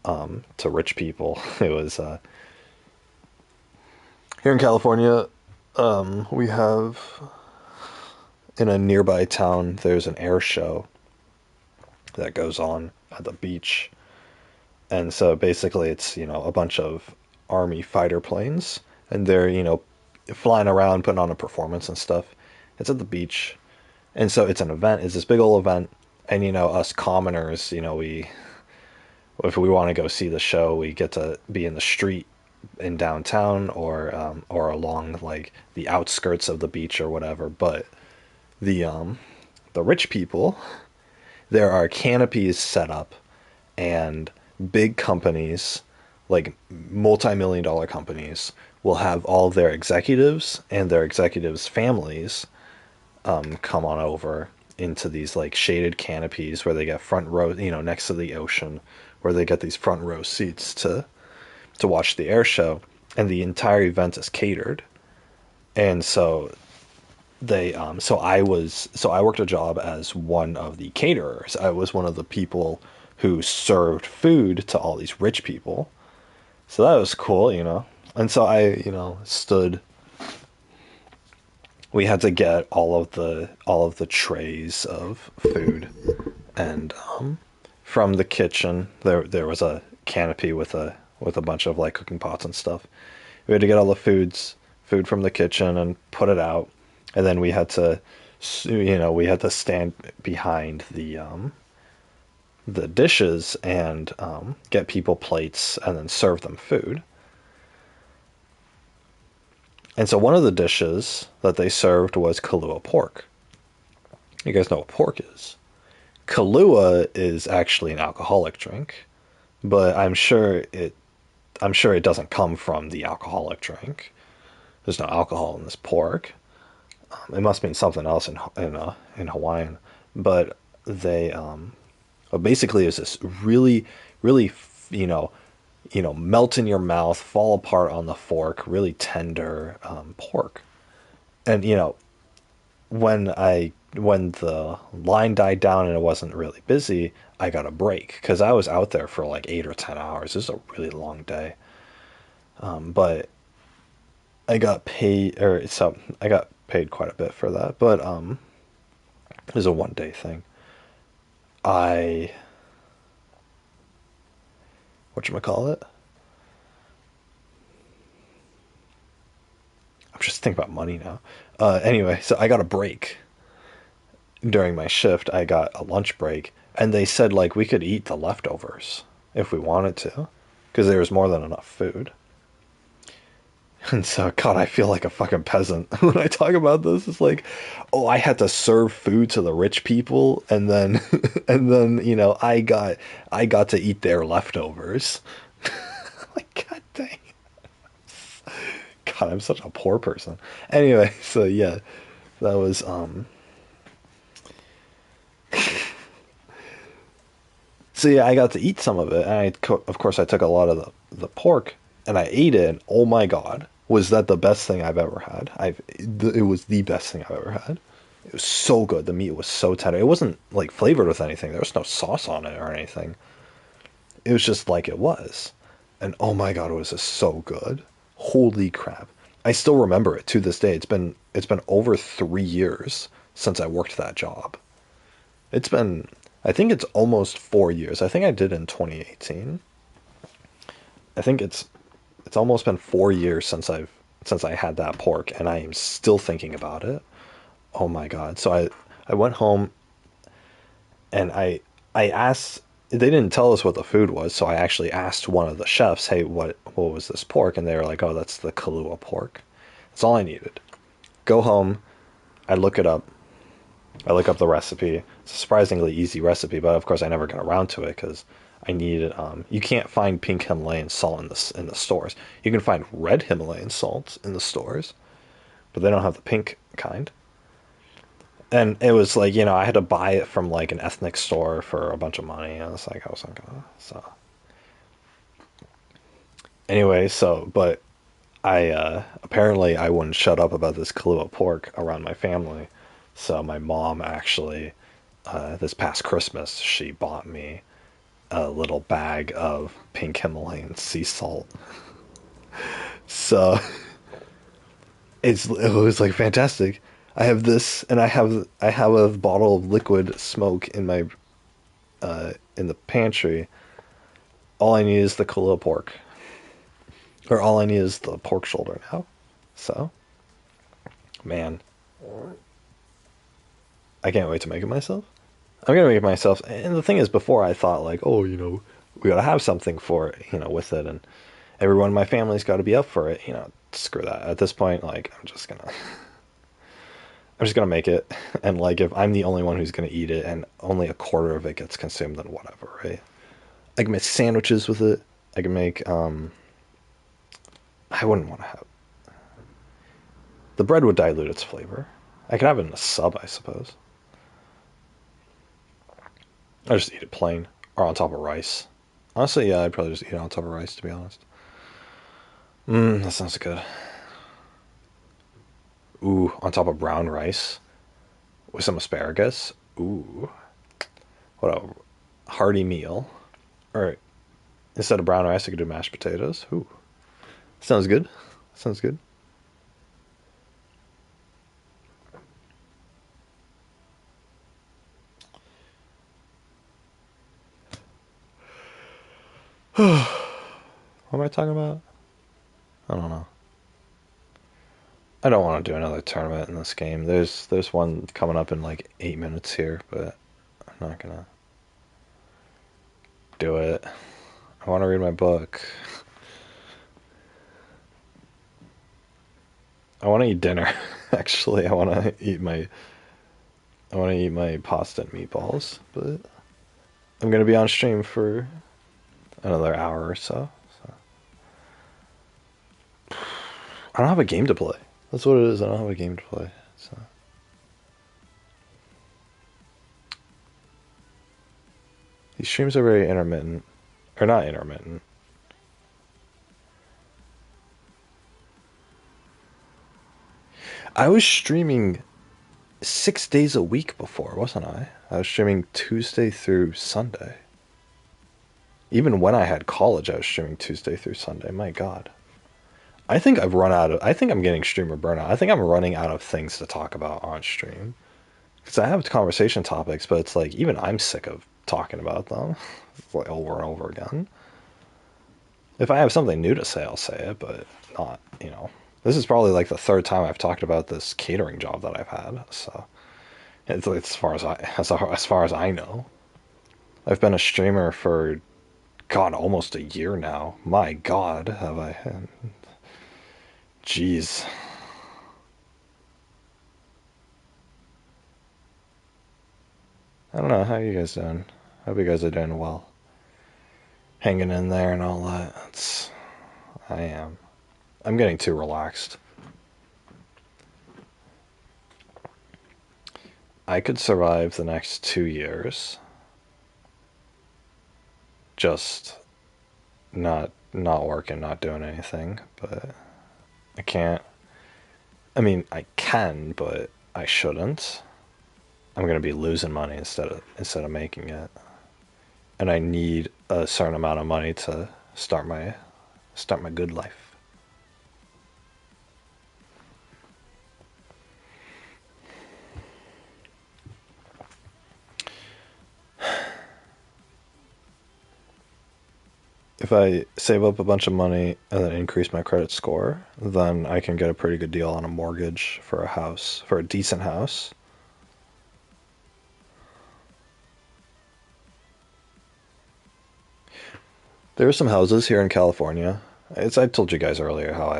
to rich people. It was here in California. We have in a nearby town. There's an air show that goes on at the beach, and so basically it's a bunch of army fighter planes, and they're flying around putting on a performance and stuff. It's at the beach, and so it's an event. It's this big old event, and us commoners, we if we want to go see the show, we get to be in the street in downtown or along like the outskirts of the beach or whatever. But the rich people, there are canopies set up, and big companies, like multi-million dollar companies, will have all of their executives and their executives' families come on over into these like shaded canopies where they get front row, next to the ocean, where they get these front row seats to watch the air show, and the entire event is catered. And so I worked a job as one of the caterers. I was one of the people who served food to all these rich people. So that was cool. And so I, stood. We had to get all of the trays of food, and from the kitchen there was a canopy with a bunch of like cooking pots and stuff. We had to get all the food from the kitchen and put it out, and then we had to stand behind the dishes and get people plates and then serve them food. And so one of the dishes that they served was Kahlua pork. You guys know what pork is. Kahlua is actually an alcoholic drink, but I'm sure it doesn't come from the alcoholic drink. There's no alcohol in this pork. It must mean something else in Hawaiian, but they basically is this really really melt in your mouth, fall apart on the fork, really tender pork. And when the line died down and it wasn't really busy, I got a break because I was out there for like 8 or 10 hours. This is a really long day. But I got paid, I got paid quite a bit for that. But it was a 1 day thing. Whatchamacallit? I'm just thinking about money now. Anyway, so I got a break during my shift. I got a lunch break, and they said like we could eat the leftovers if we wanted to, because there was more than enough food. And so, God, I feel like a fucking peasant when I talk about this. It's like, oh, I had to serve food to the rich people, and then, and then, I got to eat their leftovers. Like, God dang. God, I'm such a poor person. Anyway, so yeah, that was, so yeah, I got to eat some of it, and of course, I took a lot of the pork, and I ate it, and oh my God. Was that the best thing I've ever had? It was the best thing I've ever had. It was so good. The meat was so tender. It wasn't like flavored with anything. There was no sauce on it or anything. It was just like it was. And oh my god, it was just so good. Holy crap. I still remember it to this day. It's been over 3 years since I worked that job. It's been I think it's almost 4 years. I think I did in 2018. I think it's almost been 4 years since I had that pork, and I am still thinking about it. Oh my god. So I went home and I asked, they didn't tell us what the food was, so I actually asked one of the chefs, "Hey, what was this pork?" And they were like, "Oh, that's the Kahlua pork." That's all I needed. Go home, I look it up. I look up the recipe. It's a surprisingly easy recipe, but of course I never got around to it because I needed. You can't find pink Himalayan salt in the stores. You can find red Himalayan salt in the stores, but they don't have the pink kind. And it was like, I had to buy it from like an ethnic store for a bunch of money. I was like, I wasn't gonna. So anyway, but I apparently I wouldn't shut up about this Kahlua pork around my family. So my mom actually, this past Christmas, she bought me a little bag of pink Himalayan sea salt. So it was like fantastic. I have this, and I have a bottle of liquid smoke in the pantry. All I need is the Kahlua pork, or all I need is the pork shoulder now. So, man, I can't wait to make it myself. I'm gonna make it myself. And the thing is, before I thought like, oh, we gotta have something for it, with it, and everyone in my family's got to be up for it. Screw that. At this point, like, I'm just gonna make it, and like, if I'm the only one who's gonna eat it, and only a quarter of it gets consumed, then whatever, right? I can make sandwiches with it. I can make. I wouldn't want to have. The bread would dilute its flavor. I could have it in a sub, I suppose. I just eat it plain or on top of rice. Honestly, yeah, I'd probably just eat it on top of rice, to be honest. That sounds good. Ooh, on top of brown rice with some asparagus. Ooh, what a hearty meal. Or instead of brown rice, I could do mashed potatoes. Ooh, sounds good. Sounds good. What am I talking about? I don't know. I don't want to do another tournament in this game. There's one coming up in like 8 minutes here, but I'm not gonna do it. I want to read my book. I want to eat dinner. Actually, I want to eat my pasta and meatballs, but I'm gonna be on stream for another hour or so. So I don't have a game to play. That's what it is. I don't have a game to play. So these streams are very intermittent, or not intermittent. I was streaming 6 days a week before, wasn't I? I was streaming Tuesday through Sunday. Even when I had college, I was streaming Tuesday through Sunday. My God. I think I'm getting streamer burnout. I think I'm running out of things to talk about on stream. Because I have conversation topics, but it's like, even I'm sick of talking about them like over and over again. If I have something new to say, I'll say it, but not. This is probably like the third time I've talked about this catering job that I've had. So it's like, as far as I know, I've been a streamer for God almost a year now. My God, have I? Jeez. I don't know how you guys doing. Hope you guys are doing well, hanging in there and all that. I am. I'm getting too relaxed. I could survive the next 2 years just not working, not doing anything, but I can't. I mean, I can, but I shouldn't. I'm going to be losing money instead of making it. And I need a certain amount of money to start my good life. If I save up a bunch of money and then increase my credit score, then I can get a pretty good deal on a mortgage for a house, for a decent house. There are some houses here in California. I told you guys earlier how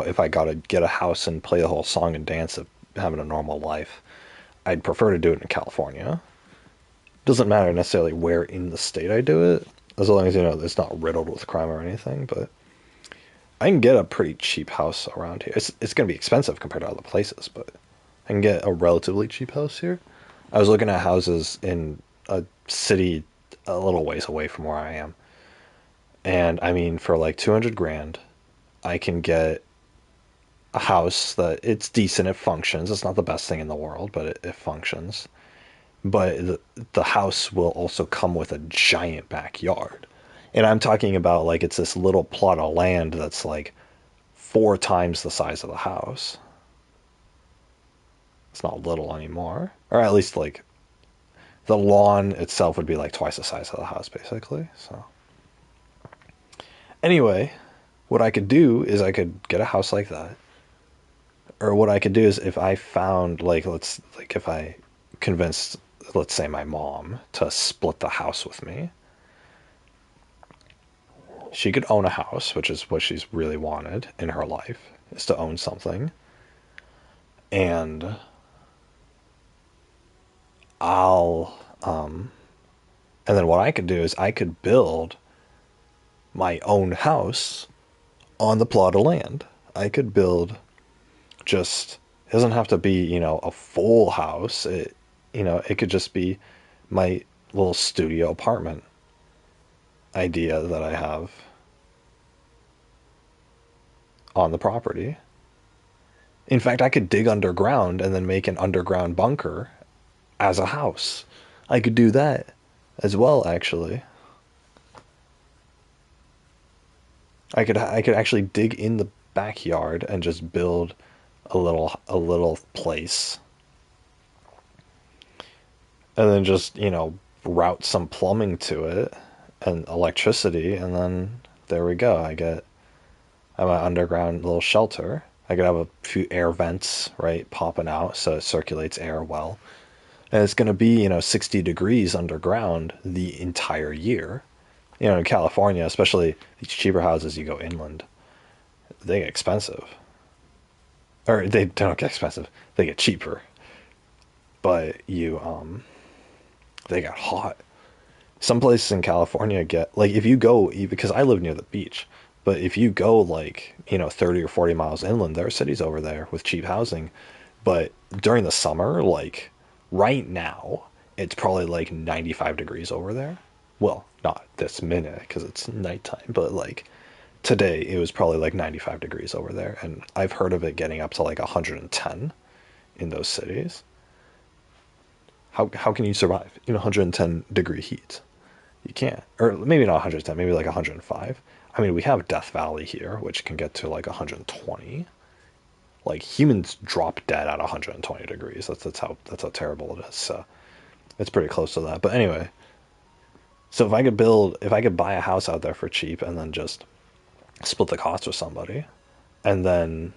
if I gotta get a house and play the whole song and dance of having a normal life, I'd prefer to do it in California. Doesn't matter necessarily where in the state I do it, as long as it's not riddled with crime or anything. But I can get a pretty cheap house around here. It's gonna be expensive compared to other places, but I can get a relatively cheap house here. I was looking at houses in a city a little ways away from where I am, and I mean for like 200 grand, I can get a house that it's decent, it functions. It's not the best thing in the world, but it functions. But the house will also come with a giant backyard. And I'm talking about like it's this little plot of land that's like 4 times the size of the house. It's not little anymore. Or at least like the lawn itself would be like twice the size of the house basically. So anyway, what I could do is I could get a house like that. Or what I could do is if I found if I convinced, let's say, my mom to split the house with me, she could own a house, which is what she's really wanted in her life, is to own something. And I'll and then what I could do is I could build my own house on the plot of land. I could build just it doesn't have to be, a full house. It could just be my little studio apartment idea that I have on the property. In fact, I could dig underground and then make an underground bunker as a house. I could do that as well, actually. I could actually dig in the backyard and just build a little place, and then just route some plumbing to it and electricity, and then there we go. I have an underground little shelter. I could have a few air vents, right, popping out so it circulates air well. And it's going to be, 60 degrees underground the entire year. In California, especially these cheaper houses, you go inland, they get expensive. Or they don't get expensive, they get cheaper. But they get hot. Some places in California get, like, if you go, because I live near the beach, but if you go like, 30 or 40 miles inland, there are cities over there with cheap housing. But during the summer, like right now, it's probably like 95 degrees over there. Well, not this minute because it's nighttime, but like today it was probably like 95 degrees over there. And I've heard of it getting up to like 110 in those cities. How can you survive in 110-degree heat? You can't. Or maybe not 110, maybe like 105. I mean, we have Death Valley here, which can get to like 120. Like humans drop dead at 120 degrees. That's how terrible it is. So it's pretty close to that. But anyway, so if I could buy a house out there for cheap and then just split the cost with somebody, and then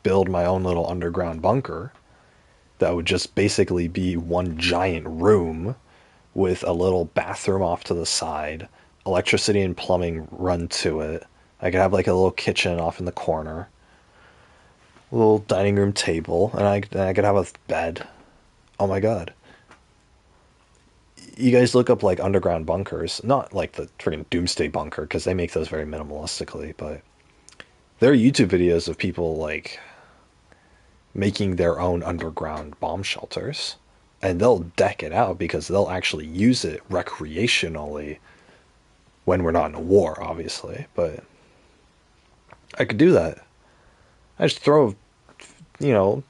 build my own little underground bunker that would just basically be one giant room with a little bathroom off to the side, electricity and plumbing run to it. I could have like a little kitchen off in the corner, a little dining room table, and I could have a bed. Oh my god. You guys look up like underground bunkers, not like the freaking Doomsday Bunker, because they make those very minimalistically, but there are YouTube videos of people like making their own underground bomb shelters, and they'll deck it out because they'll actually use it recreationally when we're not in a war, obviously. But I could do that. I just throw, you know,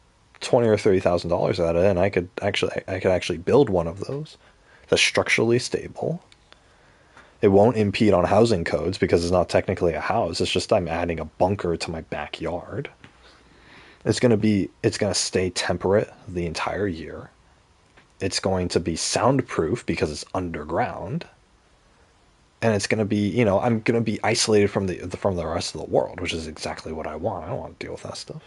$20,000 or $30,000 at it, and I could actually build one of those that's structurally stable. It won't impede on housing codes because it's not technically a house. It's just I'm adding a bunker to my backyard. It's gonna stay temperate the entire year. It's going to be soundproof because it's underground. And it's going to be, I'm going to be isolated from the rest of the world, which is exactly what I want. I don't want to deal with that stuff.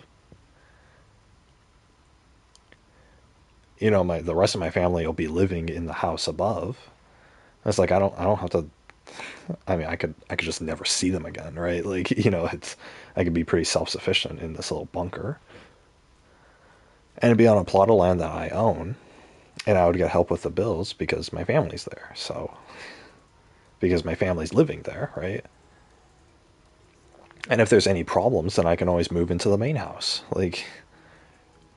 The rest of my family will be living in the house above. It's like I don't have to. I mean, I could just never see them again, right? Like, I could be pretty self-sufficient in this little bunker, and it'd be on a plot of land that I own, and I would get help with the bills because my family's there. So, because my family's living there, right? And if there's any problems, then I can always move into the main house. Like,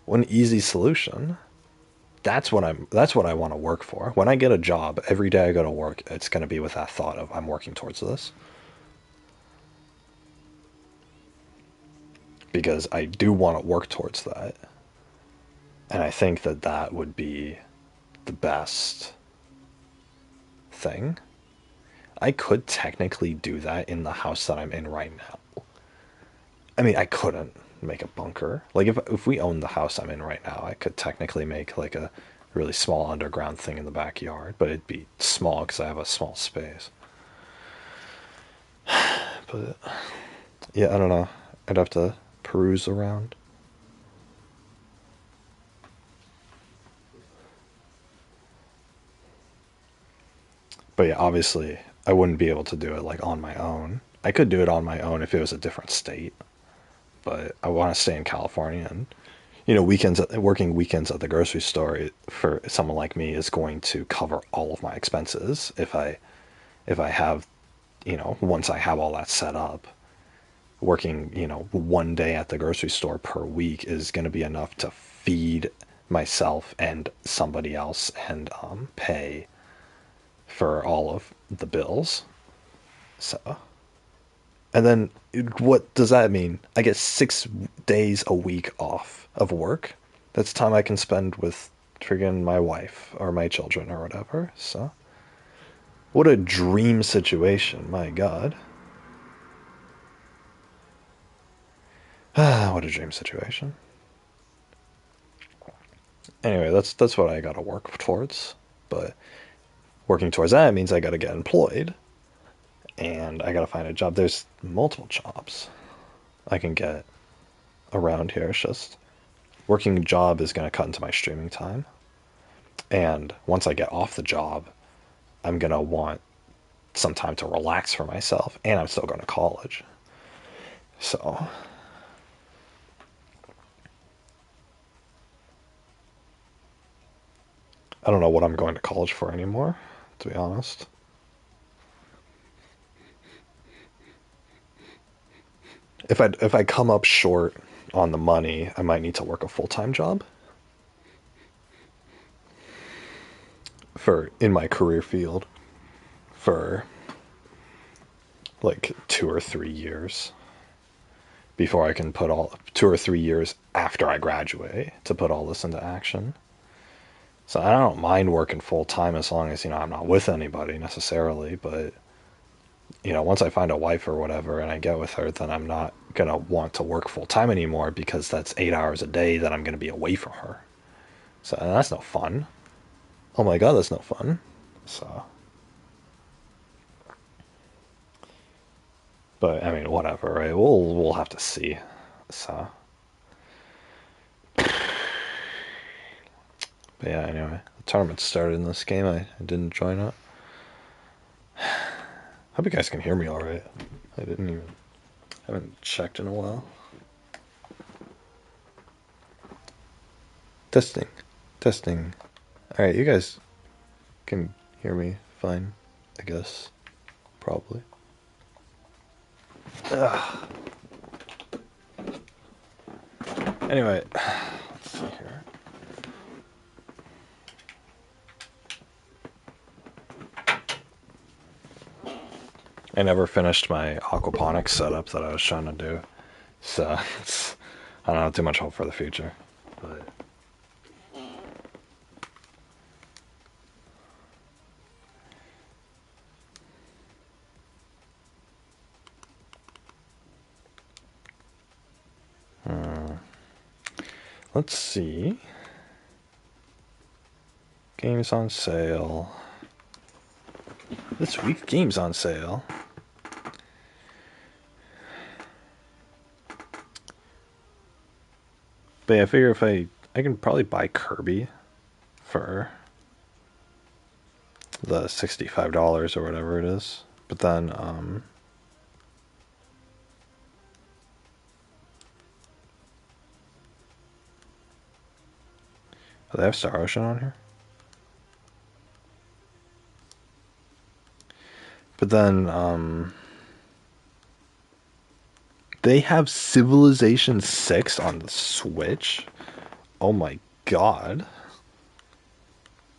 one easy solution. That's what I want to work for. When I get a job, every day I go to work, it's going to be with that thought of I'm working towards this. Because I do want to work towards that. And I think that that would be the best thing. I could technically do that in the house that I'm in right now. I mean, I couldn't make a bunker. Like, if we owned the house I'm in right now, I could technically make like a really small underground thing in the backyard, but it'd be small because I have a small space. But yeah, I don't know. I'd have to peruse around. But yeah, obviously, I wouldn't be able to do it like on my own. I could do it on my own if it was a different state, but I want to stay in California, and working weekends at the grocery store for someone like me is going to cover all of my expenses if I have, once I have all that set up. Working, one day at the grocery store per week is going to be enough to feed myself and somebody else and pay for all of the bills. So, and then what does that mean? I get 6 days a week off of work. That's time I can spend with friggin' my wife or my children or whatever. So, what a dream situation, my God. Ah, what a dream situation. Anyway, that's what I gotta work towards. But working towards that means I gotta get employed. And I gotta find a job. There's multiple jobs I can get around here. It's just working job is gonna cut into my streaming time. And once I get off the job, I'm gonna want some time to relax for myself. And I'm still going to college. So I don't know what I'm going to college for anymore, to be honest. If I come up short on the money, I might need to work a full-time job for in my career field for like 2 or 3 years before I can put all 2 or 3 years after I graduate to put all this into action. So I don't mind working full time as long as, I'm not with anybody necessarily, but once I find a wife or whatever and I get with her, then I'm not gonna want to work full time anymore because that's 8 hours a day that I'm gonna be away from her. So that's no fun. Oh my God, that's no fun. So, but I mean, whatever, right? We'll have to see. So, but yeah, anyway, the tournament started in this game. I didn't join it. Hope you guys can hear me all right. Haven't checked in a while. Testing, testing. All right, you guys can hear me fine, I guess. Probably. Ugh. Anyway, let's see here. I never finished my aquaponics setup that I was trying to do, so I don't have too much hope for the future. but let's see. Games on sale. This week, games on sale. But yeah, I figure if I can probably buy Kirby for the $65 or whatever it is. But then oh, they have Star Ocean on here. But then they have Civilization 6 on the Switch. Oh my god.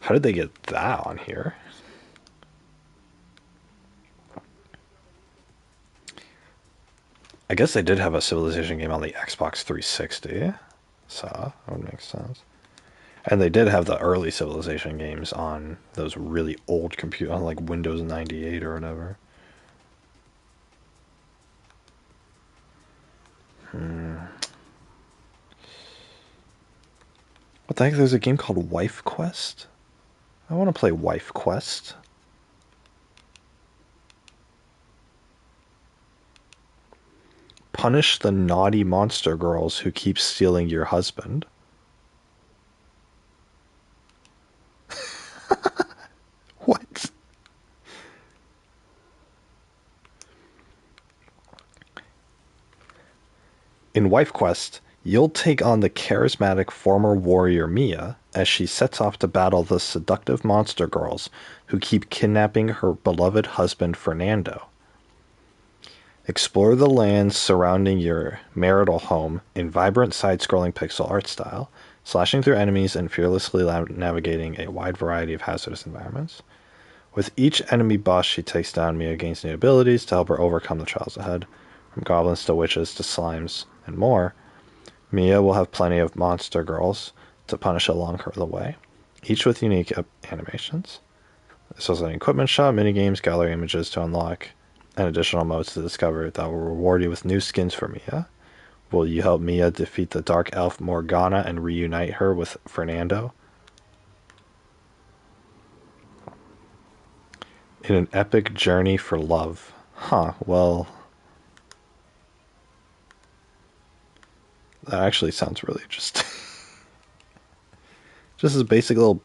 How did they get that on here? I guess they did have a Civilization game on the Xbox 360, so that would make sense. And they did have the early Civilization games on those really old computers, on like Windows 98 or whatever. What the heck? There's a game called Wife Quest? I want to play Wife Quest. Punish the naughty monster girls who keep stealing your husband. What? In Wife Quest, you'll take on the charismatic former warrior Mia as she sets off to battle the seductive monster girls who keep kidnapping her beloved husband Fernando. Explore the lands surrounding your marital home in vibrant side-scrolling pixel art style, slashing through enemies and fearlessly navigating a wide variety of hazardous environments. With each enemy boss she takes down, Mia gains new abilities to help her overcome the trials ahead. From goblins to witches to slimes and more, Mia will have plenty of monster girls to punish along the way, each with unique animations. There's also an equipment shop, minigames, gallery images to unlock, and additional modes to discover that will reward you with new skins for Mia. Will you help Mia defeat the dark elf Morgana and reunite her with Fernando? In an epic journey for love. Huh, well, that actually sounds really just just a basic little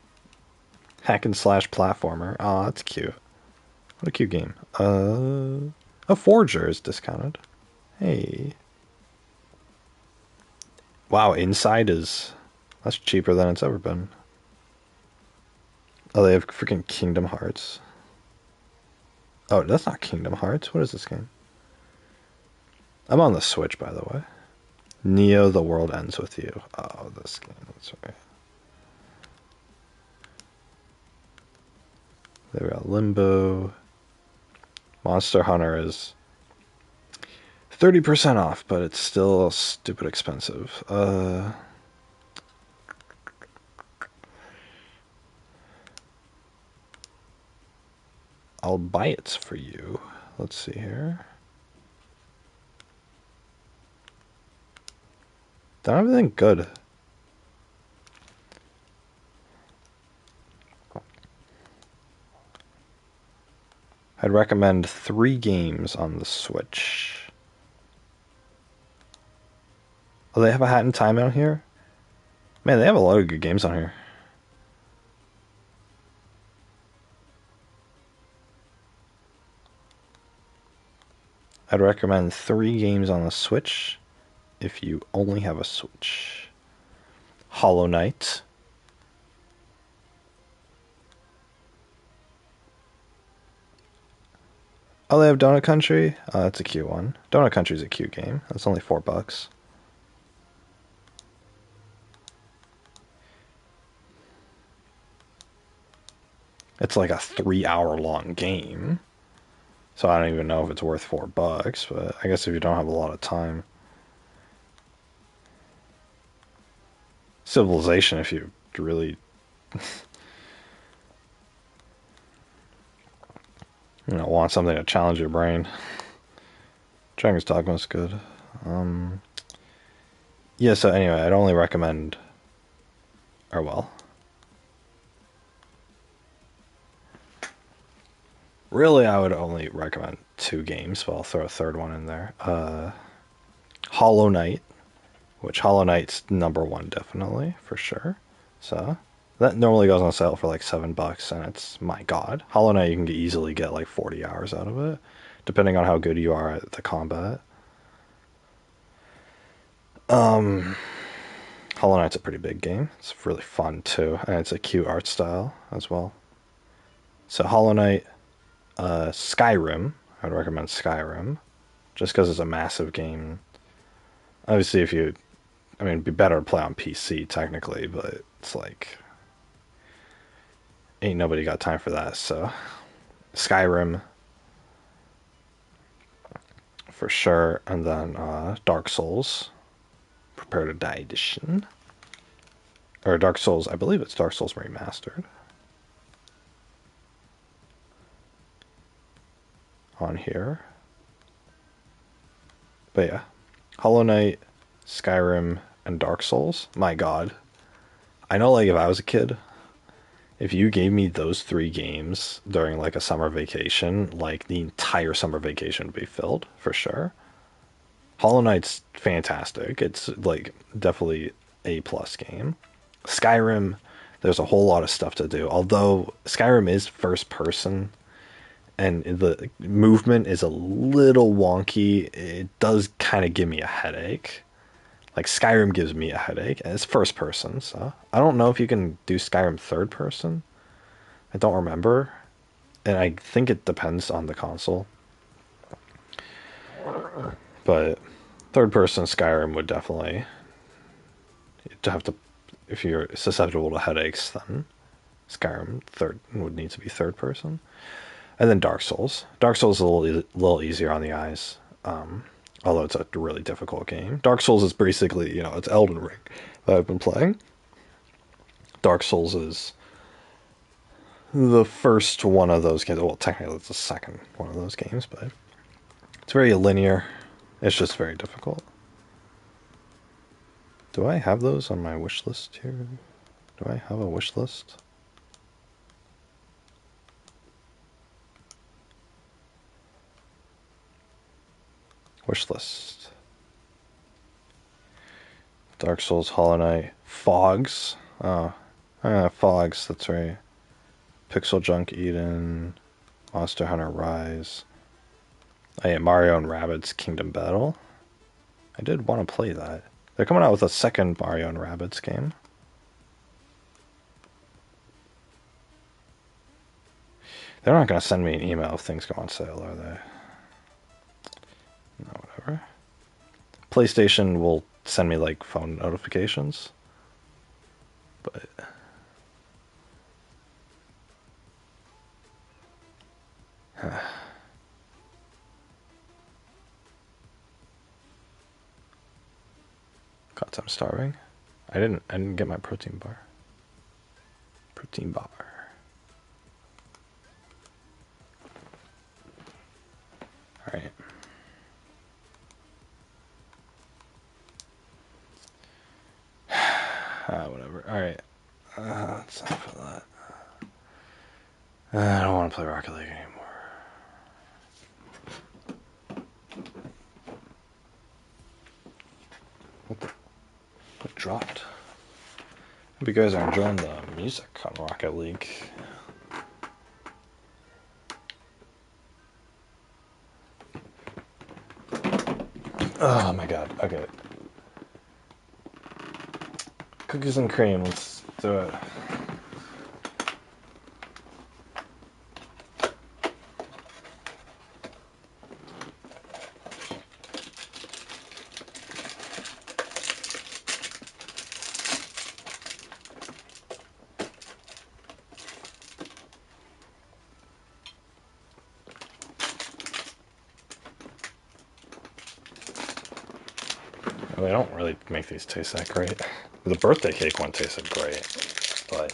hack and slash platformer. Oh, that's cute. What a cute game. A Forger is discounted. Hey. Wow, Inside that's cheaper than it's ever been. Oh, they have freaking Kingdom Hearts. Oh, that's not Kingdom Hearts. What is this game? I'm on the Switch, by the way. Neo, The World Ends With You. Oh, this game. That's right. There we go. Limbo. Monster Hunter is 30% off, but it's still stupid expensive. I'll buy it for you. Let's see here. Don't have anything good. I'd recommend 3 games on the Switch. Oh, they have a Hat in Time out here? Man, they have a lot of good games on here. I'd recommend 3 games on the Switch if you only have a Switch. Hollow Knight. Oh, they have Donut Country? Oh, that's a cute one. Donut Country's a cute game. That's only $4. It's like a 3-hour long game. So I don't even know if it's worth $4, but I guess if you don't have a lot of time. Civilization, if you really, want something to challenge your brain. Dragon's Dogma's good. Yeah, so anyway, I'd only recommend, or well, really, I would only recommend 2 games, but I'll throw a third one in there. Hollow Knight, which Hollow Knight's #1 definitely for sure. So that normally goes on sale for like $7, and it's, my God, Hollow Knight, you can easily get like 40 hours out of it, depending on how good you are at the combat. Hollow Knight's a pretty big game. It's really fun too, and it's a cute art style as well. So Hollow Knight, Skyrim. I'd recommend Skyrim, just because it's a massive game. Obviously, it'd be better to play on PC technically, but it's like, ain't nobody got time for that. So Skyrim for sure, and then Dark Souls, Prepare to Die Edition, or Dark Souls. I believe it's Dark Souls Remastered on here. But yeah, Hollow Knight, Skyrim, and Dark Souls. My God, I know. Like, if I was a kid, if you gave me those 3 games during like a summer vacation, like the entire summer vacation would be filled for sure. Hollow Knight's fantastic. It's like definitely A+ game. Skyrim, there's a whole lot of stuff to do. Although Skyrim is first person and the movement is a little wonky, it does kind of give me a headache. Like, Skyrim gives me a headache, and it's first person, so I don't know if you can do Skyrim third person. I don't remember, and I think it depends on the console. But third person Skyrim would definitely, you'd have to, if you're susceptible to headaches, then Skyrim third would need to be third person. And then Dark Souls. Dark Souls is a little easier on the eyes, although it's a really difficult game. Dark Souls is basically, it's Elden Ring that I've been playing. Dark Souls is the first one of those games. Well, technically it's the second one of those games, but it's very linear. It's just very difficult. Do I have those on my wish list here? Do I have a wish list? Wish list. Dark Souls, Hollow Knight, Fogs. Oh, Fogs, that's right. Pixel Junk Eden, Monster Hunter Rise. Oh yeah, Mario and Rabbids Kingdom Battle. I did want to play that. They're coming out with a second Mario and Rabbids game. They're not going to send me an email if things go on sale, are they? No, whatever. PlayStation will send me like phone notifications. But God, I'm starving. I didn't get my protein bar. Protein bar. All right. Whatever. All right. That's enough for that. I don't want to play Rocket League anymore. What dropped? Hope you guys are enjoying the music on Rocket League. Oh my God. Okay. Cookies and cream. Let's do it. They don't really make these taste that great. The birthday cake one tasted great, but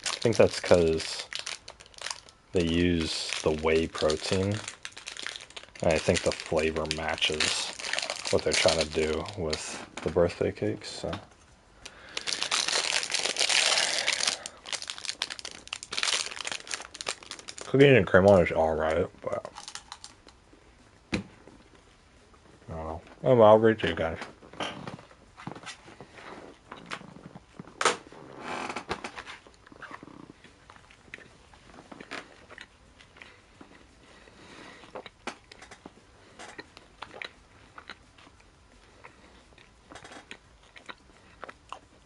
I think that's because they use the whey protein. And I think the flavor matches what they're trying to do with the birthday cakes. So. Cookies and cream one is alright, but I don't know. Oh, well, I'll read to you guys.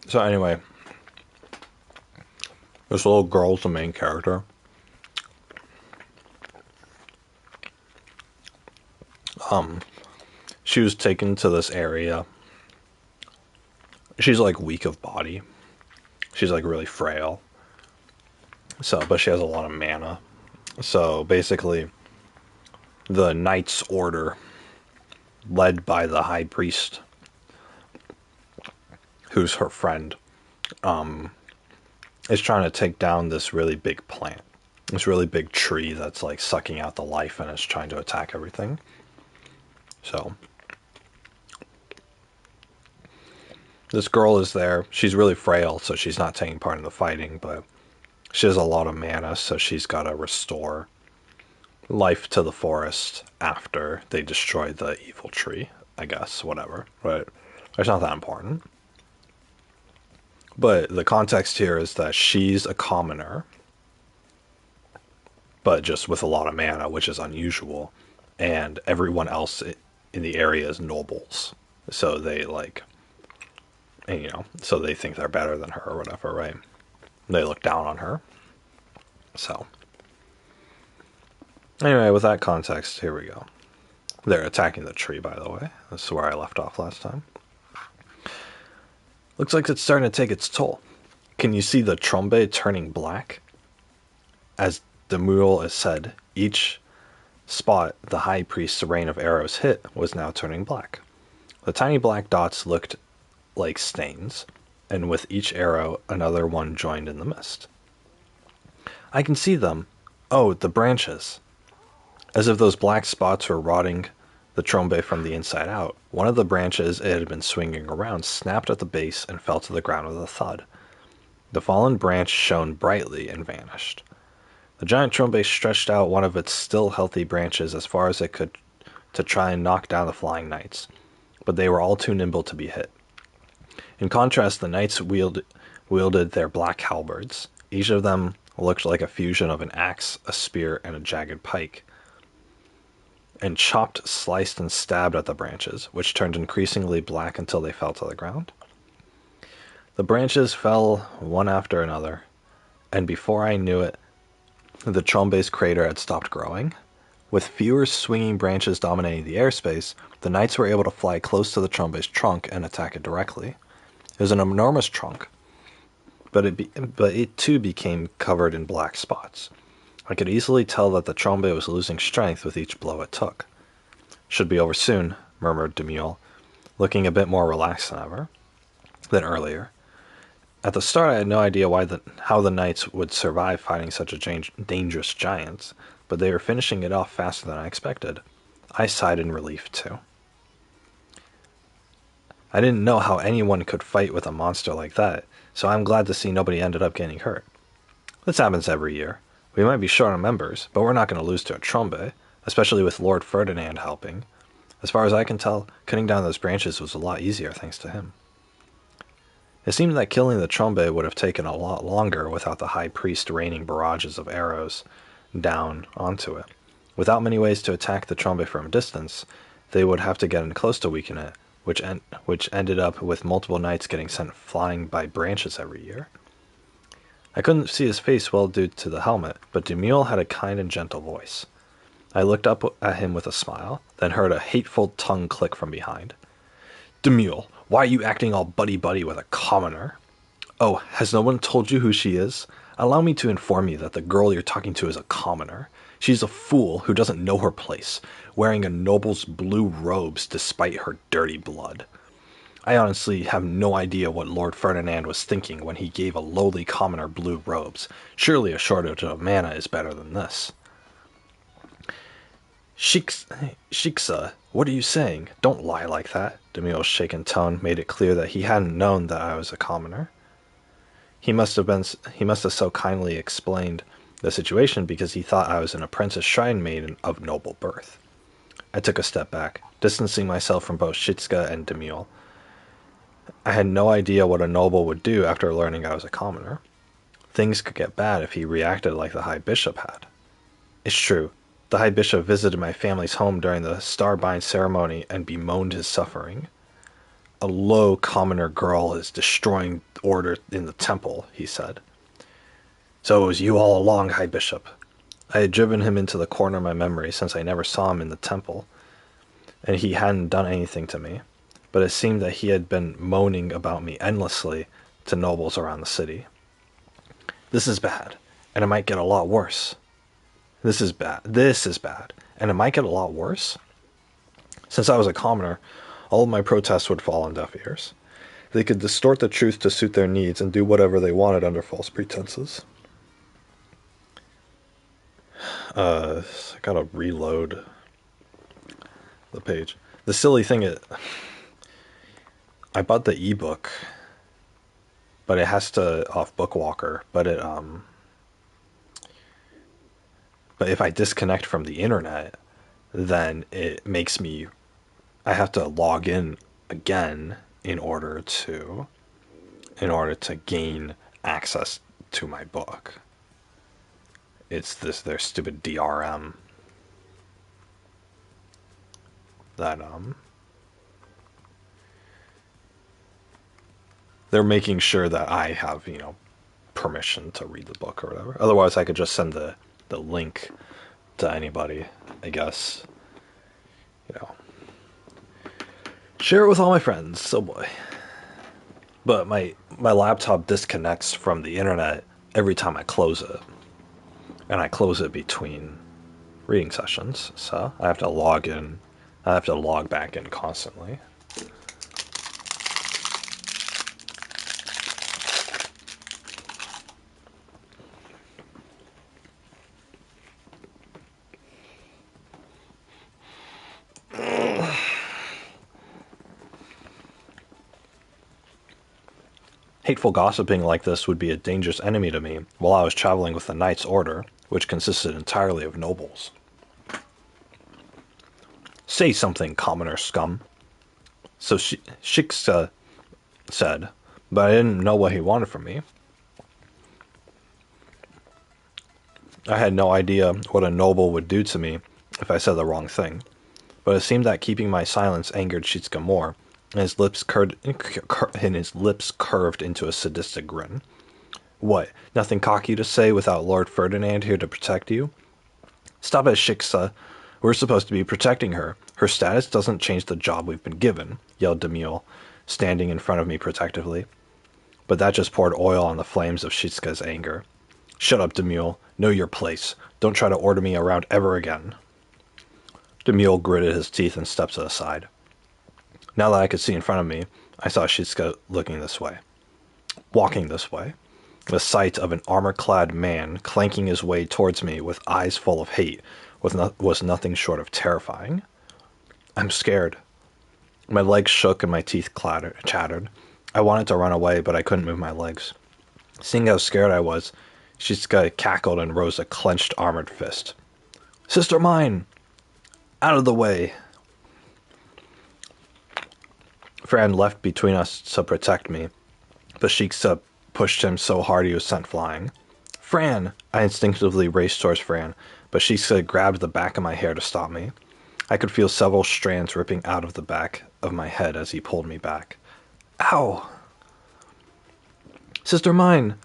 So anyway, this little girl's the main character. She was taken to this area. She's like weak of body. She's like really frail. So, but she has a lot of mana. So basically, the Knight's Order, led by the High Priest, who's her friend, is trying to take down this really big plant. This really big tree that's like sucking out the life and is trying to attack everything. So, this girl is there. She's really frail, so she's not taking part in the fighting, but she has a lot of mana, so she's got to restore life to the forest after they destroy the evil tree, I guess, whatever. But it's not that important. But the context here is that she's a commoner, but just with a lot of mana, which is unusual, and everyone else in the area is nobles. So they like, and, you know, so they think they're better than her or whatever, right? They look down on her. So, anyway, with that context, here we go. They're attacking the tree, by the way. This is where I left off last time. Looks like it's starting to take its toll. Can you see the trombe turning black? As Demuel has said, each spot the high priest's rain of arrows hit was now turning black. The tiny black dots looked like stains, and with each arrow, another one joined in the mist. I can see them. Oh, the branches. As if those black spots were rotting the trombe from the inside out. One of the branches it had been swinging around snapped at the base and fell to the ground with a thud. The fallen branch shone brightly and vanished. The giant trombe stretched out one of its still healthy branches as far as it could to try and knock down the flying knights, but they were all too nimble to be hit. In contrast, the knights wielded their black halberds. Each of them looked like a fusion of an axe, a spear, and a jagged pike, and chopped, sliced, and stabbed at the branches, which turned increasingly black until they fell to the ground. The branches fell one after another, and before I knew it, the trombe's crater had stopped growing. With fewer swinging branches dominating the airspace, the knights were able to fly close to the trombe's trunk and attack it directly. It was an enormous trunk, but it too became covered in black spots. I could easily tell that the trombe was losing strength with each blow it took. Should be over soon, murmured Demuel, looking a bit more relaxed than earlier. At the start, I had no idea how the knights would survive fighting such a dangerous giants, but they were finishing it off faster than I expected. I sighed in relief, too. I didn't know how anyone could fight with a monster like that, so I'm glad to see nobody ended up getting hurt. This happens every year. We might be short on members, but we're not going to lose to a trombe, especially with Lord Ferdinand helping. As far as I can tell, cutting down those branches was a lot easier thanks to him. It seemed that killing the trombe would have taken a lot longer without the high priest raining barrages of arrows down onto it. Without many ways to attack the trombe from a distance, they would have to get in close to weaken it, which ended up with multiple knights getting sent flying by branches every year. I couldn't see his face well due to the helmet, but Demuel had a kind and gentle voice. I looked up at him with a smile, then heard a hateful tongue click from behind. Demuel, why are you acting all buddy-buddy with a commoner? Oh, has no one told you who she is? Allow me to inform you that the girl you're talking to is a commoner. She's a fool who doesn't know her place, wearing a noble's blue robes despite her dirty blood. I honestly have no idea what Lord Ferdinand was thinking when he gave a lowly commoner blue robes. Surely a shortage of mana is better than this. Shiksa, what are you saying? Don't lie like that. Demille's shaken tone made it clear that he hadn't known that I was a commoner. He must have so kindly explained the situation because he thought I was an apprentice shrine maiden of noble birth. I took a step back, distancing myself from both Shitska and Demille. I had no idea what a noble would do after learning I was a commoner. Things could get bad if he reacted like the High Bishop had. It's true. The High Bishop visited my family's home during the Starbind ceremony and bemoaned his suffering. A low commoner girl is destroying order in the temple, he said. So it was you all along, High Bishop. I had driven him into the corner of my memory since I never saw him in the temple, and he hadn't done anything to me, but it seemed that he had been moaning about me endlessly to nobles around the city. This is bad, and it might get a lot worse. This is bad, and it might get a lot worse? Since I was a commoner, all of my protests would fall on deaf ears. They could distort the truth to suit their needs and do whatever they wanted under false pretenses. I gotta reload the page. The silly thing is, I bought the ebook, but it has to off Bookwalker. But if I disconnect from the internet, then it makes me. I have to log in again in order to gain access to my book. It's their stupid DRM that they're making sure that I have, permission to read the book or whatever. Otherwise I could just send the link to anybody, I guess. Share it with all my friends. Oh boy. But my laptop disconnects from the internet every time I close it. And I close it between reading sessions, so I have to log in. I have to log back in constantly. Hateful gossiping like this would be a dangerous enemy to me while I was traveling with the Knight's Order, which consisted entirely of nobles. Say something, commoner scum. So Shiksa said, but I didn't know what he wanted from me. I had no idea what a noble would do to me if I said the wrong thing, but it seemed that keeping my silence angered Shitska more, and his lips curved into a sadistic grin. What, nothing cocky to say without Lord Ferdinand here to protect you? Stop it, Shiksa. We're supposed to be protecting her. Her status doesn't change the job we've been given, yelled Demille, standing in front of me protectively. But that just poured oil on the flames of Shitska's anger. Shut up, Demille. Know your place. Don't try to order me around ever again. Demille gritted his teeth and stepped to the side. Now that I could see in front of me, I saw Shitska looking this way. Walking this way. The sight of an armor-clad man clanking his way towards me with eyes full of hate was nothing short of terrifying. I'm scared. My legs shook and my teeth chattered. I wanted to run away, but I couldn't move my legs. Seeing how scared I was, Shitska cackled and rose a clenched armored fist. Sister mine! Out of the way! Fran left between us to protect me, but Shitska pushed him so hard he was sent flying. Fran! I instinctively raced towards Fran, but Shitska grabbed the back of my hair to stop me. I could feel several strands ripping out of the back of my head as he pulled me back. Ow! Sister mine!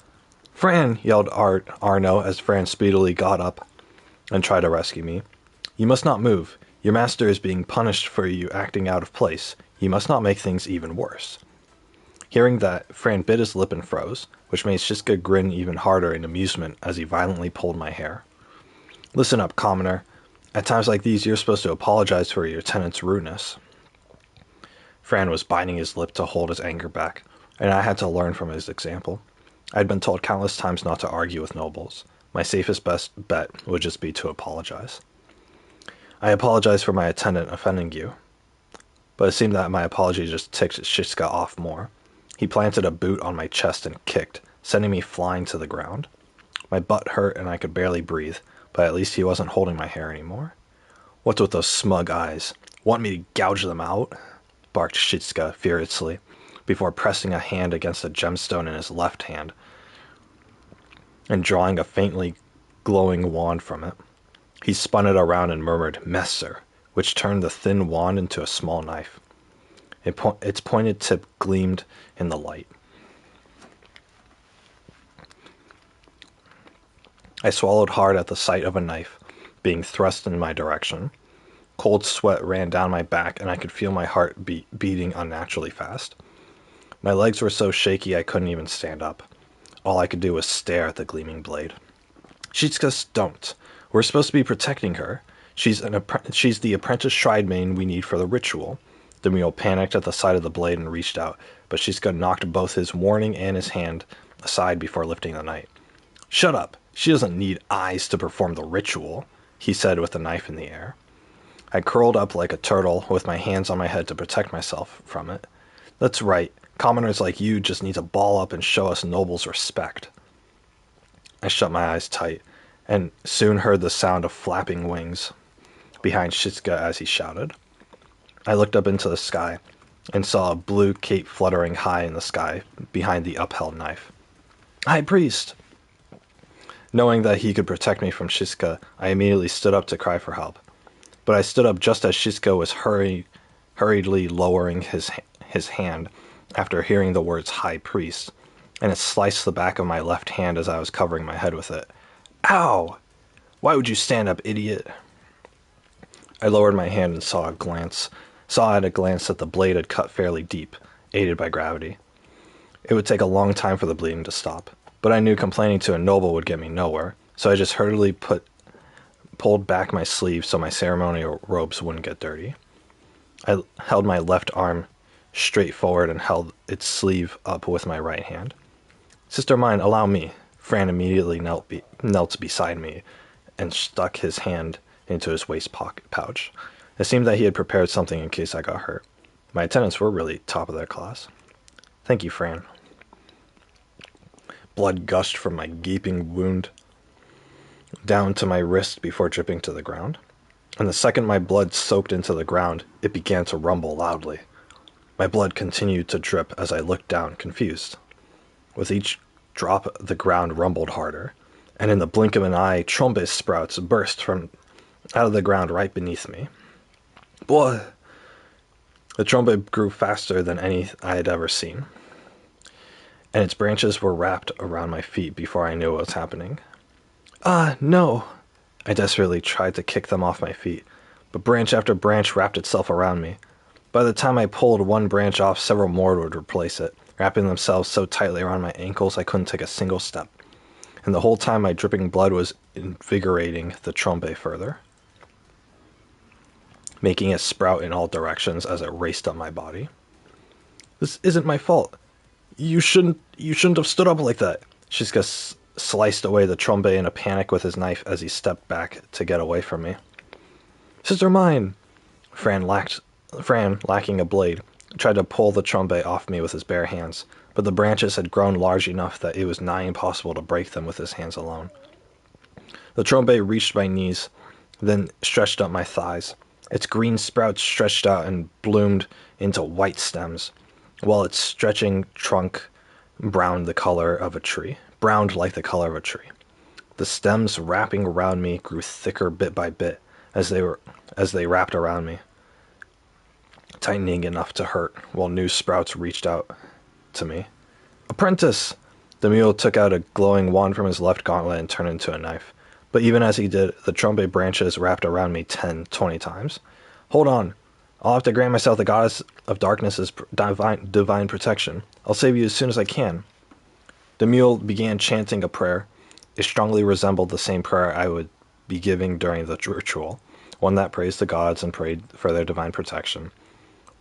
Fran! Yelled Arno as Fran speedily got up and tried to rescue me. You must not move. Your master is being punished for you acting out of place. You must not make things even worse. Hearing that, Fran bit his lip and froze, which made Shiska grin even harder in amusement as he violently pulled my hair. Listen up, commoner. At times like these, you're supposed to apologize for your tenant's rudeness. Fran was biting his lip to hold his anger back, and I had to learn from his example. I'd been told countless times not to argue with nobles. My safest best bet would just be to apologize. I apologize for my attendant offending you, but it seemed that my apology just ticked Shiska off more. He planted a boot on my chest and kicked, sending me flying to the ground. My butt hurt and I could barely breathe, but at least he wasn't holding my hair anymore. What's with those smug eyes? Want me to gouge them out? Barked Shiska furiously, before pressing a hand against a gemstone in his left hand and drawing a faintly glowing wand from it. He spun it around and murmured, Messer, which turned the thin wand into a small knife. Its pointed tip gleamed in the light. I swallowed hard at the sight of a knife being thrust in my direction. Cold sweat ran down my back, and I could feel my heart beating unnaturally fast. My legs were so shaky I couldn't even stand up. All I could do was stare at the gleaming blade. Shiska, don't. We're supposed to be protecting her. She's the apprentice Shridemane we need for the ritual. Demille panicked at the sight of the blade and reached out, but Shiska knocked both his warning and his hand aside before lifting the knife. Shut up. She doesn't need eyes to perform the ritual, he said with the knife in the air. I curled up like a turtle with my hands on my head to protect myself from it. That's right. Commoners like you just need to ball up and show us nobles respect. I shut my eyes tight and soon heard the sound of flapping wings behind Shiska as he shouted. I looked up into the sky and saw a blue cape fluttering high in the sky behind the upheld knife. High Priest! Knowing that he could protect me from Shiska, I immediately stood up to cry for help. But I stood up just as Shiska was hurriedly lowering his hand after hearing the words High Priest, and it sliced the back of my left hand as I was covering my head with it. Ow! Why would you stand up, idiot? I lowered my hand and saw at a glance that the blade had cut fairly deep, aided by gravity. It would take a long time for the bleeding to stop, but I knew complaining to a noble would get me nowhere, so I just hurriedly pulled back my sleeve so my ceremonial robes wouldn't get dirty. I held my left arm straight forward and held its sleeve up with my right hand. Sister mine, allow me. Fran immediately knelt beside me and stuck his hand into his waist pouch. It seemed that he had prepared something in case I got hurt. My attendants were really top of their class. Thank you, Fran. Blood gushed from my gaping wound down to my wrist before dripping to the ground. And the second my blood soaked into the ground, it began to rumble loudly. My blood continued to drip as I looked down, confused. With each drop, the ground rumbled harder, and in the blink of an eye, trombe sprouts burst from out of the ground right beneath me. Boy! The trombe grew faster than any I had ever seen, and its branches were wrapped around my feet before I knew what was happening. Ah, no! I desperately tried to kick them off my feet, but branch after branch wrapped itself around me. By the time I pulled one branch off, several more would replace it, wrapping themselves so tightly around my ankles I couldn't take a single step. And the whole time my dripping blood was invigorating the trombe further, making it sprout in all directions as it raced up my body. This isn't my fault. You shouldn't have stood up like that. Shiska sliced away the trombe in a panic with his knife as he stepped back to get away from me. Sister mine! Fran, lacking a blade, tried to pull the trombe off me with his bare hands, but the branches had grown large enough that it was nigh impossible to break them with his hands alone. The trombe reached my knees, then stretched up my thighs. Its green sprouts stretched out and bloomed into white stems, while its stretching trunk browned like the color of a tree. The stems wrapping around me grew thicker bit by bit as they wrapped around me, tightening enough to hurt, while new sprouts reached out to me. Apprentice! The mule took out a glowing wand from his left gauntlet and turned it into a knife. But even as he did, the trombe branches wrapped around me 10, 20 times. Hold on! I'll have to grant myself the goddess of darkness's divine protection. I'll save you as soon as I can. The mule began chanting a prayer. It strongly resembled the same prayer I would be giving during the ritual, one that praised the gods and prayed for their divine protection.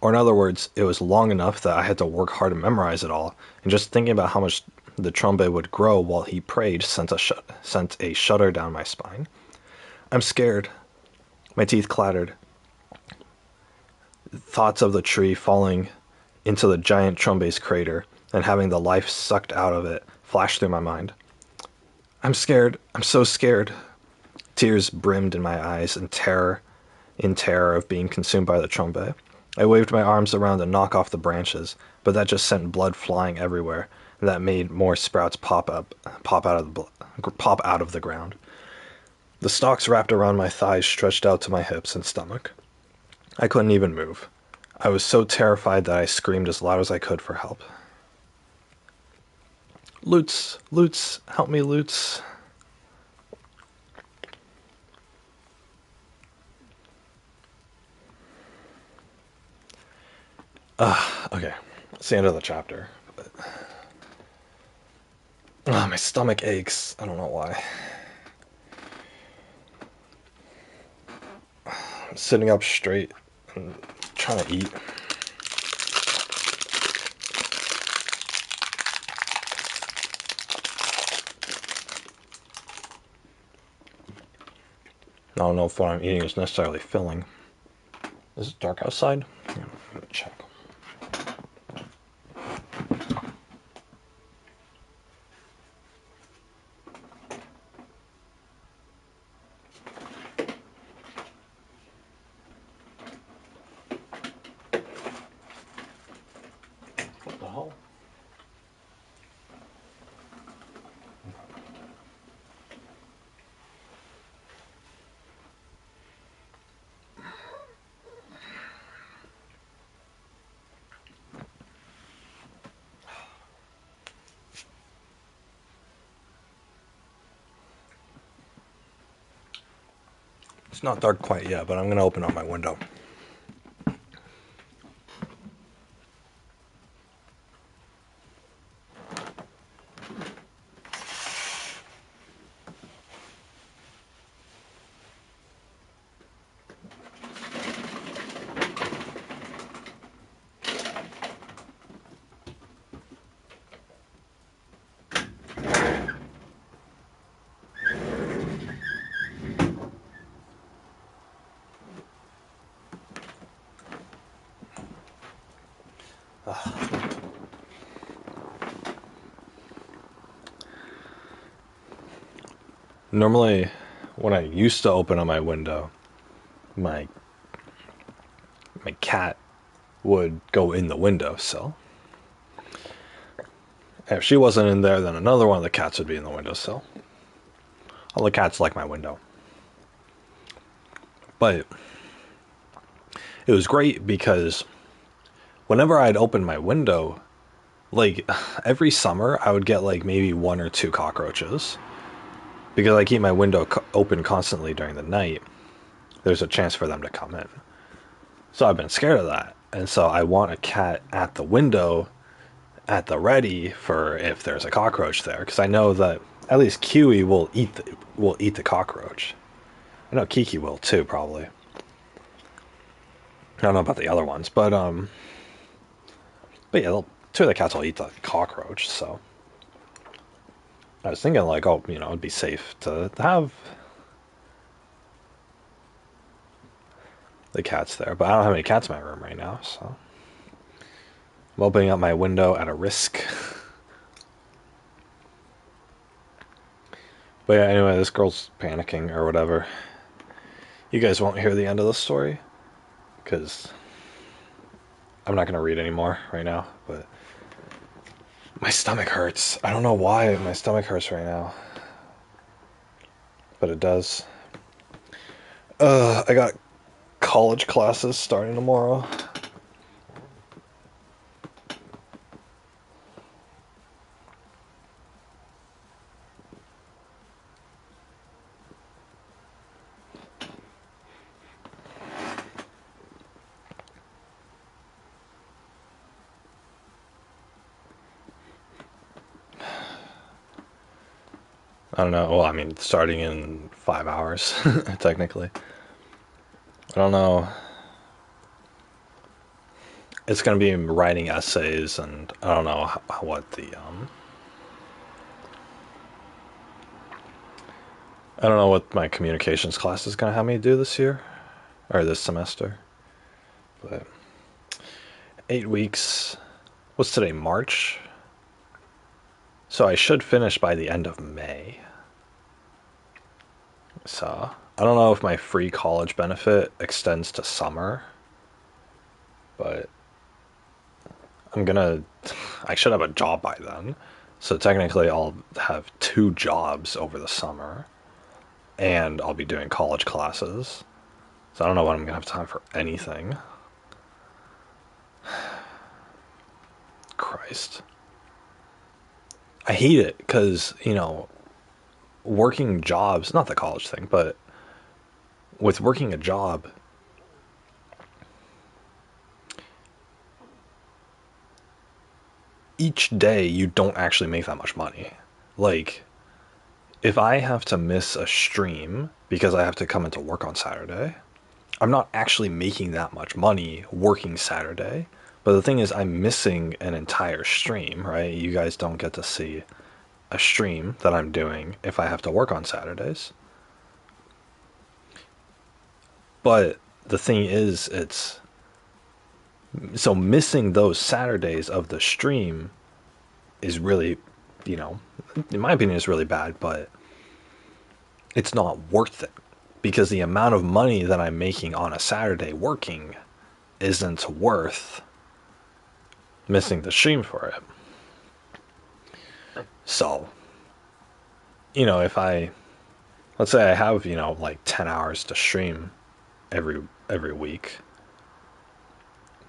Or in other words, it was long enough that I had to work hard to memorize it all, and just thinking about how much the trombe would grow while he prayed sent a shudder down my spine. I'm scared. My teeth clattered. Thoughts of the tree falling into the giant trombe's crater and having the life sucked out of it flashed through my mind. I'm scared. I'm so scared. Tears brimmed in my eyes in terror of being consumed by the trombe. I waved my arms around to knock off the branches, but that just sent blood flying everywhere, and that made more sprouts pop out of the ground. The stalks wrapped around my thighs stretched out to my hips and stomach. I couldn't even move. I was so terrified that I screamed as loud as I could for help. Lutz, Lutz, help me, Lutz. Okay, it's the end of the chapter. My stomach aches. I don't know why. I'm sitting up straight and trying to eat. I don't know if what I'm eating is necessarily filling. Is it dark outside? I'm gonna check. What the hell? It's not dark quite yet, but I'm going to open up my window. Normally, when I used to open up my window, my cat would go in the windowsill. If she wasn't in there, then another one of the cats would be in the windowsill. All the cats like my window. But it was great because whenever I'd open my window, like every summer, I would get like maybe one or two cockroaches. Because I keep my window open constantly during the night, there's a chance for them to come in. So I've been scared of that. And so I want a cat at the window at the ready for if there's a cockroach there, because I know that at least Kiwi will eat the cockroach. I know Kiki will too, probably. I don't know about the other ones, but yeah, two of the cats will eat the cockroach. So I was thinking like, oh, it'd be safe to have the cats there, but I don't have any cats in my room right now, so I'm opening up my window at a risk. But yeah, anyway, this girl's panicking or whatever. You guys won't hear the end of the story because I'm not going to read anymore right now, but my stomach hurts. I don't know why my stomach hurts right now, but it does. I got college classes starting tomorrow. I don't know. Well, I mean, starting in 5 hours, technically. I don't know. It's going to be writing essays, and I don't know what the I don't know what my communications class is going to have me do this year or this semester. But 8 weeks. What's today? March. So I should finish by the end of May. So I don't know if my free college benefit extends to summer, but I should have a job by then. So technically I'll have 2 jobs over the summer and I'll be doing college classes. So I don't know when I'm gonna have time for anything. Christ. I hate it because, working jobs, not the college thing, but with working a job, each day you don't actually make that much money. Like, if I have to miss a stream because I have to come into work on Saturday, I'm not actually making that much money working Saturday. But the thing is, I'm missing an entire stream, right? You guys don't get to see a stream that I'm doing if I have to work on Saturdays. But the thing is, it's so missing those Saturdays of the stream is really, in my opinion, is really bad, but it's not worth it because the amount of money that I'm making on a Saturday working isn't worth missing the stream for it. So, if let's say I have, like 10 hours to stream every week,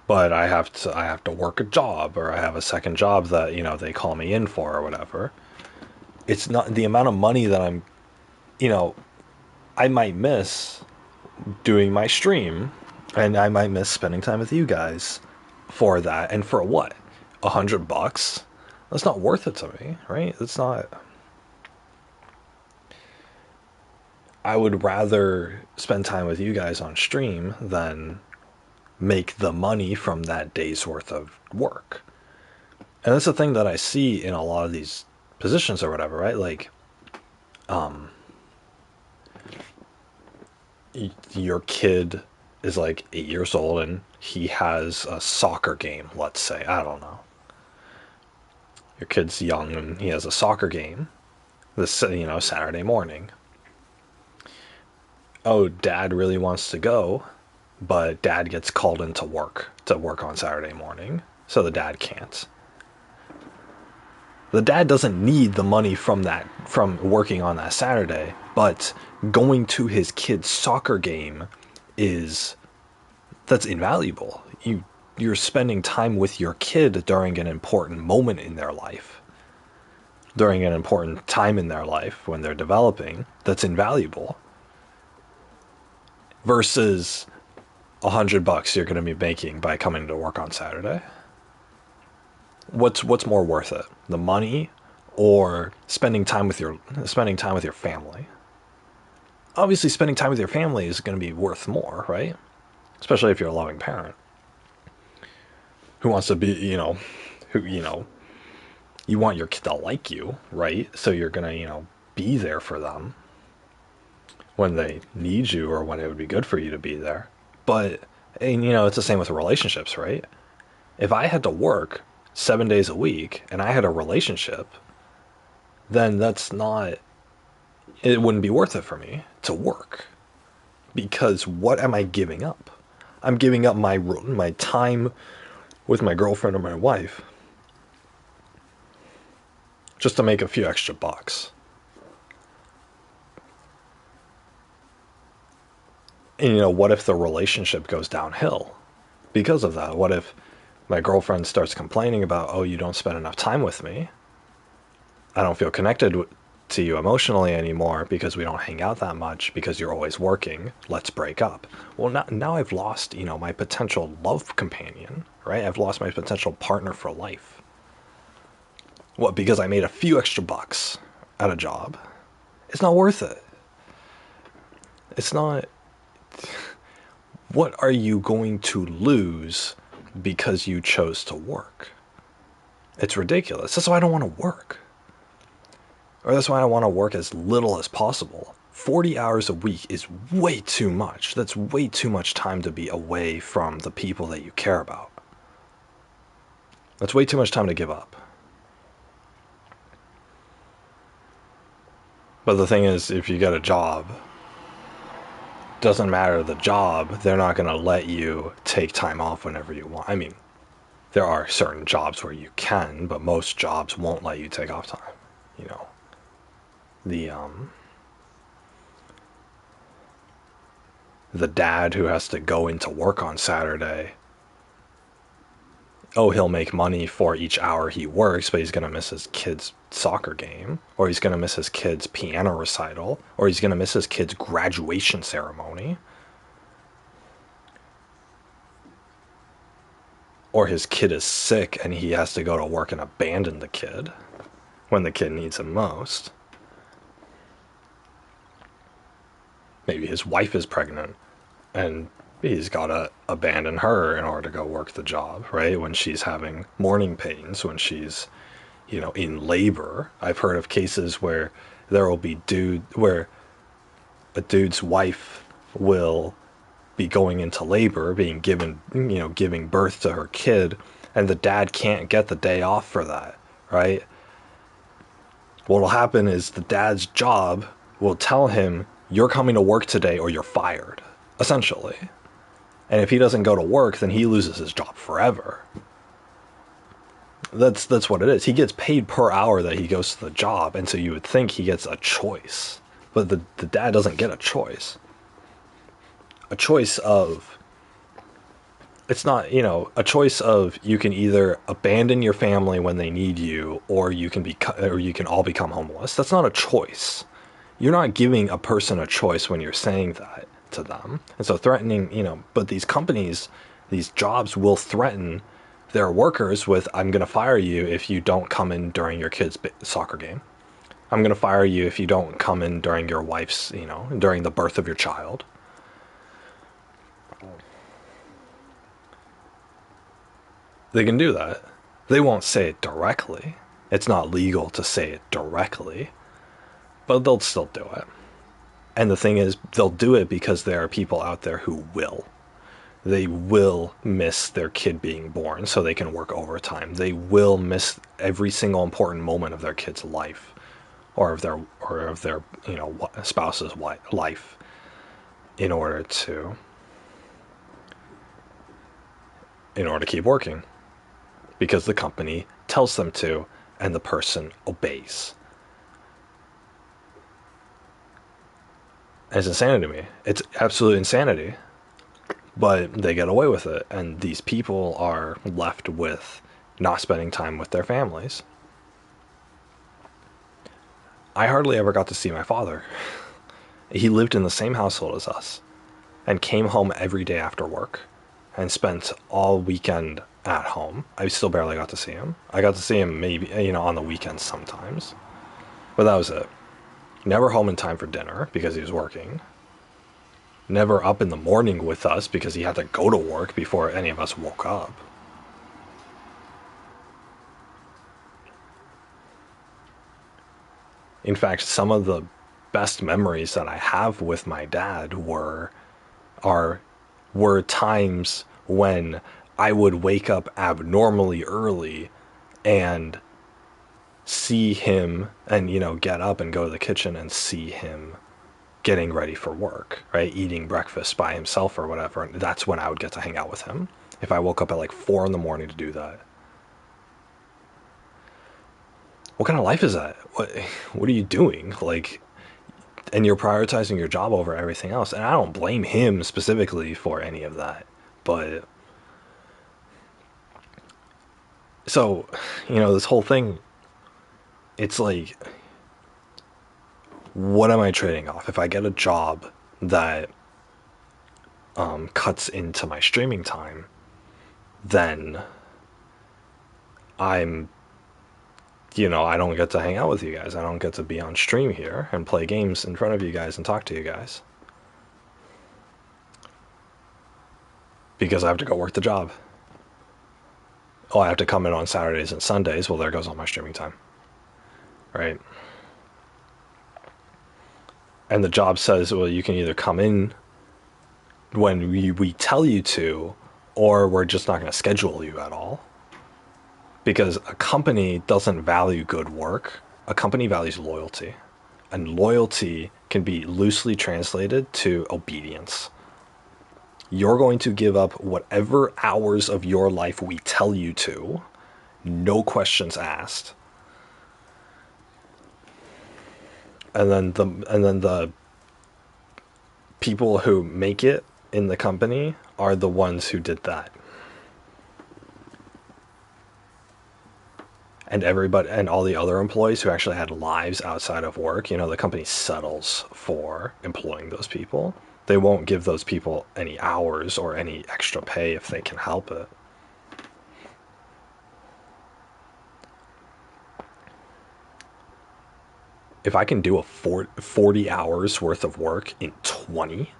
but I have to work a job or I have a second job that, they call me in for or whatever. It's not the amount of money that I might miss doing my stream and I might miss spending time with you guys for that. And for what? $100? That's not worth it to me, right? It's not. I would rather spend time with you guys on stream than make the money from that day's worth of work. And that's the thing that I see in a lot of these positions or whatever, right? Like, your kid is like 8 years old and he has a soccer game, let's say. I don't know. Your kid's young and he has a soccer game this, Saturday morning. Oh, dad really wants to go, but dad gets called into work to work on Saturday morning, so the dad can't. The dad doesn't need the money from working on that Saturday, but going to his kid's soccer game that's invaluable. You're spending time with your kid during an important moment in their life. During an important time in their life when they're developing, that's invaluable. Versus $100 you're going to be making by coming to work on Saturday. What's more worth it? The money or spending time with your family? Obviously spending time with your family is going to be worth more, right? Especially if you're a loving parent who wants to be, you want your kid to like you, right? So you're going to, be there for them when they need you or when it would be good for you to be there. But, and it's the same with relationships, right? If I had to work 7 days a week and I had a relationship, then it wouldn't be worth it for me to work. Because what am I giving up? I'm giving up my time with my girlfriend or my wife just to make a few extra bucks. And what if the relationship goes downhill because of that? What if my girlfriend starts complaining about, oh, you don't spend enough time with me. I don't feel connected to you emotionally anymore because we don't hang out that much because you're always working. Let's break up. Well, now I've lost, my potential love companion, right? I've lost my potential partner for life. What, because I made a few extra bucks at a job? It's not worth it. It's not. What are you going to lose because you chose to work? It's ridiculous. That's why I don't want to work. Or that's why I want to work as little as possible. 40 hours a week is way too much. That's way too much time to be away from the people that you care about. That's way too much time to give up. But the thing is, if you get a job, doesn't matter the job, they're not going to let you take time off whenever you want. I mean, there are certain jobs where you can, but most jobs won't let you take off time. You know, the dad who has to go into work on Saturday, oh, he'll make money for each hour he works, but he's going to miss his kid's soccer game, or he's going to miss his kid's piano recital, or he's going to miss his kid's graduation ceremony, or his kid is sick and he has to go to work and abandon the kid when the kid needs him most. Maybe his wife is pregnant and he's got to abandon her in order to go work the job, right? When she's having morning pains, when she's, in labor. I've heard of cases where there will be where a dude's wife will be going into labor, being giving birth to her kid, and the dad can't get the day off for that, right? What'll happen is the dad's job will tell him, you're coming to work today or you're fired, essentially. And if he doesn't go to work, then he loses his job forever. That's what it is. He gets paid per hour that he goes to the job, and so you would think he gets a choice. But the dad doesn't get a choice. A choice of... It's not, a choice of you can either abandon your family when they need you, or you can all become homeless. That's not a choice. You're not giving a person a choice when you're saying that to them. And so threatening, but these companies, these jobs will threaten their workers with, I'm going to fire you if you don't come in during your kid's soccer game. I'm going to fire you if you don't come in during your wife's, during the birth of your child. They can do that. They won't say it directly. It's not legal to say it directly, but they'll still do it. And the thing is, they'll do it because there are people out there who will. They will miss their kid being born so they can work overtime. They will miss every single important moment of their kid's life, or of their spouse's life, in order to keep working, because the company tells them to, and the person obeys. It's insanity to me. It's absolute insanity. But they get away with it, and these people are left with not spending time with their families. I hardly ever got to see my father. He lived in the same household as us, and came home every day after work, and spent all weekend at home. I still barely got to see him. I got to see him maybe, on the weekends sometimes. But that was it. Never home in time for dinner because he was working. Never up in the morning with us because he had to go to work before any of us woke up. In fact, some of the best memories that I have with my dad were times when I would wake up abnormally early and see him and, get up and go to the kitchen and see him getting ready for work, right? Eating breakfast by himself or whatever. And that's when I would get to hang out with him. If I woke up at like 4 a.m. to do that. What kind of life is that? What are you doing? And you're prioritizing your job over everything else. And I don't blame him specifically for any of that. But so, this whole thing, it's like, what am I trading off? If I get a job that cuts into my streaming time, then I'm I don't get to hang out with you guys. I don't get to be on stream here and play games in front of you guys and talk to you guys because I have to go work the job. Oh, I have to come in on Saturdays and Sundays. Well, there goes all my streaming time. Right? And the job says, well, you can either come in when we tell you to, or we're just not going to schedule you at all. Because a company doesn't value good work. A company values loyalty. And loyalty can be loosely translated to obedience. You're going to give up whatever hours of your life we tell you to, no questions asked. And then the people who make it in the company are the ones who did that. And everybody and all the other employees who actually had lives outside of work, the company settles for employing those people. They won't give those people any hours or any extra pay if they can help it. If I can do a 40 hours worth of work in 20,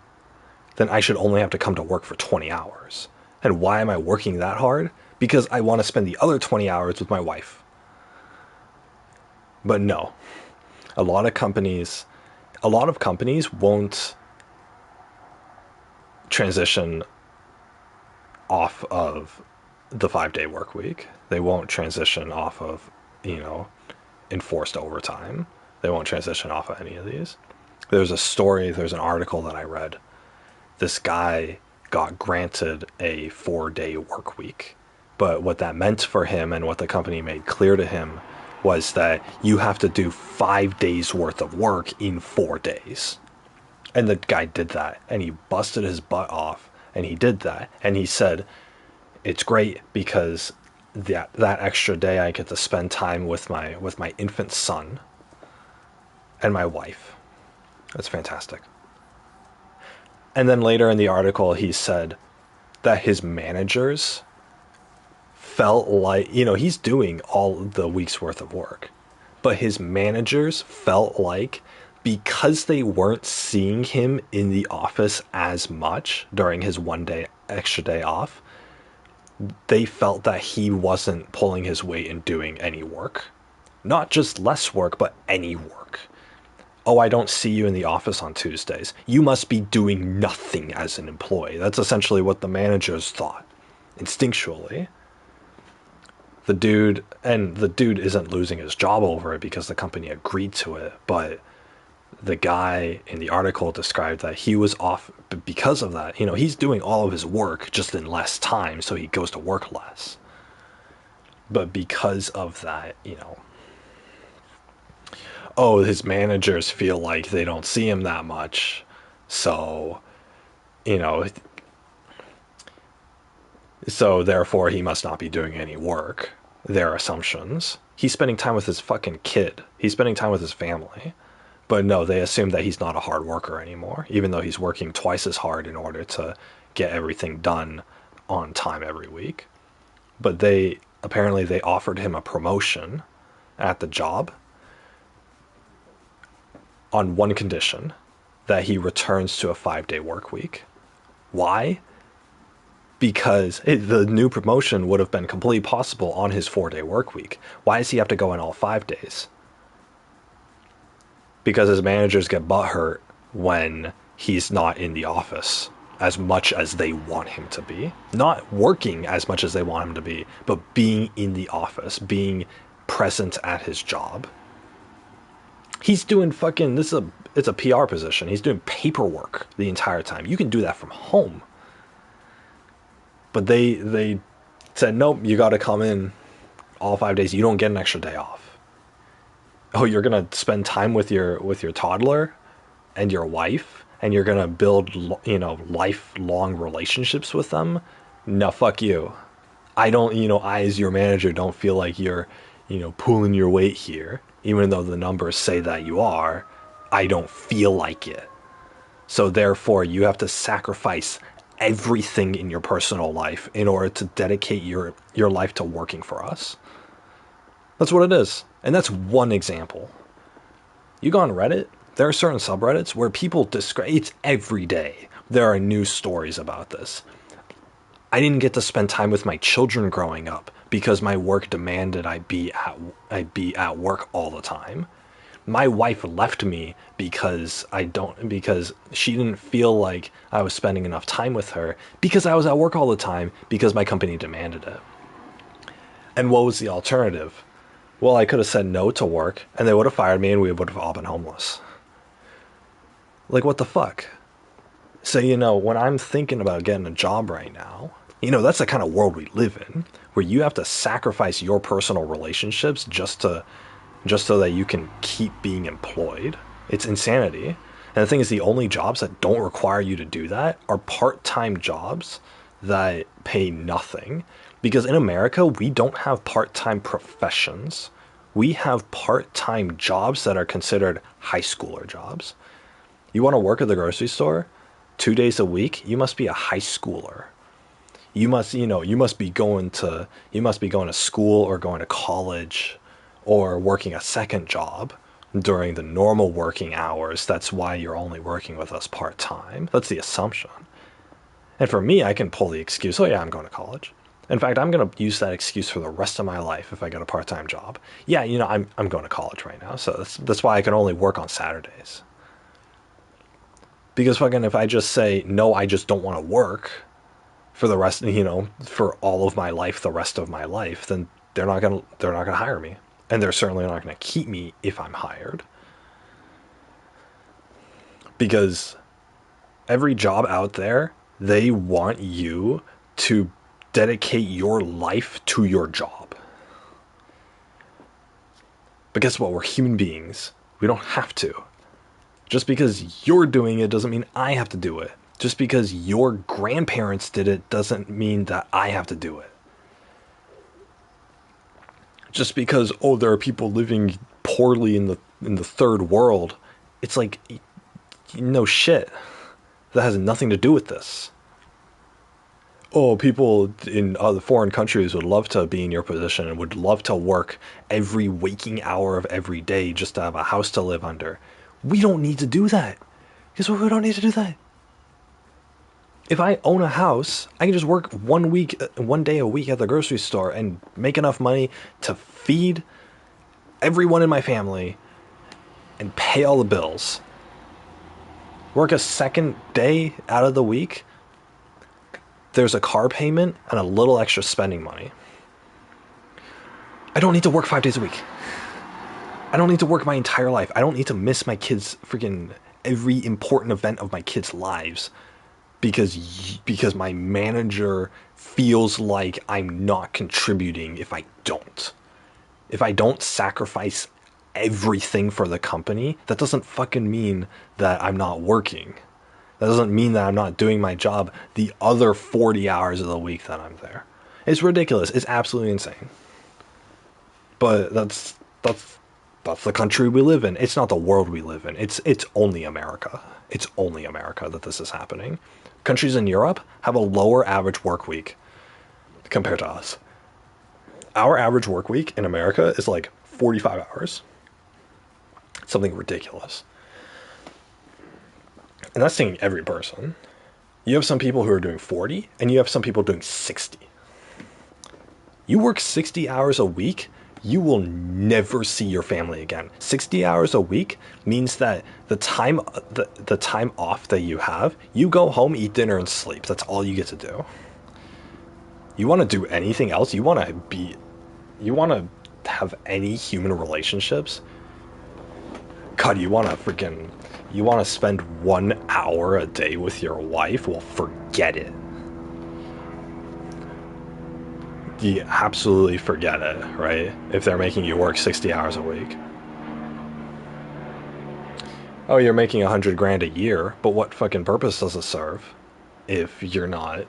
then I should only have to come to work for 20 hours. And why am I working that hard? Because I want to spend the other 20 hours with my wife. But no, a lot of companies won't transition off of the 5-day work week. They won't transition off of, enforced overtime. They won't transition off of any of these. There's an article that I read. This guy got granted a 4-day work week. But what that meant for him and what the company made clear to him was that you have to do 5 days worth of work in 4 days. And the guy did that, and he busted his butt off, and he did that. And he said, it's great because that extra day I get to spend time with my infant son and my wife. That's fantastic. And then later in the article, he said that his managers felt like, he's doing all the week's worth of work, but his managers felt like because they weren't seeing him in the office as much during his 1 day extra day off, they felt that he wasn't pulling his weight in doing any work. Not just less work, but any work. Oh, I don't see you in the office on Tuesdays. You must be doing nothing as an employee. That's essentially what the managers thought, instinctually. The dude isn't losing his job over it because the company agreed to it, but the guy in the article described that he was off because of that. He's doing all of his work just in less time, so he goes to work less. But because of that, his managers feel like they don't see him that much, so, so therefore he must not be doing any work. Their assumptions. He's spending time with his fucking kid. He's spending time with his family. But no, they assume that he's not a hard worker anymore, even though he's working twice as hard in order to get everything done on time every week. But they offered him a promotion at the job on one condition, that he returns to a 5-day work week. Why? Because the new promotion would have been completely possible on his 4-day work week. Why does he have to go in all 5 days? Because his managers get butthurt when he's not in the office as much as they want him to be. Not working as much as they want him to be, but being in the office, being present at his job. He's doing it's a PR position. He's doing paperwork the entire time. You can do that from home. But they said, nope, you got to come in all 5 days. You don't get an extra day off. Oh, you're going to spend time with your toddler and your wife, and you're going to build, lifelong relationships with them? No, fuck you. I as your manager don't feel like you're, pulling your weight here. Even though the numbers say that you are, I don't feel like it. So therefore, you have to sacrifice everything in your personal life in order to dedicate your life to working for us. That's what it is. And that's one example. You go on Reddit, there are certain subreddits where people describe it's every day. There are news stories about this. I didn't get to spend time with my children growing up because my work demanded I be at work all the time. My wife left me because she didn't feel like I was spending enough time with her because I was at work all the time because my company demanded it. And what was the alternative? Well, I could have said no to work and they would have fired me and we would have all been homeless. Like, what the fuck? So, when I'm thinking about getting a job right now, that's the kind of world we live in, where you have to sacrifice your personal relationships just so that you can keep being employed. It's insanity. And the thing is, the only jobs that don't require you to do that are part-time jobs that pay nothing. Because in America, we don't have part-time professions. We have part-time jobs that are considered high schooler jobs. You want to work at the grocery store 2 days a week? You must be a high schooler. You must be going to school or going to college or working a second job during the normal working hours. That's why you're only working with us part-time. That's the assumption. And for me, I can pull the excuse, oh yeah, I'm going to college. In fact, I'm going to use that excuse for the rest of my life if I get a part-time job. Yeah, I'm going to college right now, so that's why I can only work on Saturdays. Because fucking if I just say, no, I just don't want to work for the rest, for all of my life, the rest of my life, then they're not going to hire me. And they're certainly not going to keep me if I'm hired. Because every job out there, they want you to dedicate your life to your job. But guess what? We're human beings. We don't have to. Just because you're doing it doesn't mean I have to do it. Just because your grandparents did it doesn't mean that I have to do it. Just because, there are people living poorly in the third world, it's like, no shit. That has nothing to do with this. People in other foreign countries would love to be in your position and would love to work every waking hour of every day just to have a house to live under. We don't need to do that. Guess what? We don't need to do that. If I own a house, I can just work 1 day a week at the grocery store and make enough money to feed everyone in my family and pay all the bills. Work a second day out of the week. There's a car payment and a little extra spending money. I don't need to work 5 days a week. I don't need to work my entire life. I don't need to miss my kids' freaking every important event of my kids' lives because my manager feels like I'm not contributing if I don't. If I don't sacrifice everything for the company, that doesn't fucking mean that I'm not working. That doesn't mean that I'm not doing my job the other 40 hours of the week that I'm there. It's ridiculous. It's absolutely insane. But that's the country we live in. It's not the world we live in. It's only America. It's only America that this is happening. Countries in Europe have a lower average work week compared to us. Our average work week in America is like 45 hours. Something ridiculous. And that's taking every person. You have some people who are doing 40, and you have some people doing 60. You work 60 hours a week, you will never see your family again. 60 hours a week means that the time off that you have, you go home, eat dinner, and sleep. That's all you get to do. You want to do anything else? You want to have any human relationships? God, you want to spend 1 hour a day with your wife? Well, forget it. You absolutely forget it, right? If they're making you work 60 hours a week. Oh, you're making $100,000 a year, but what fucking purpose does it serve if you don't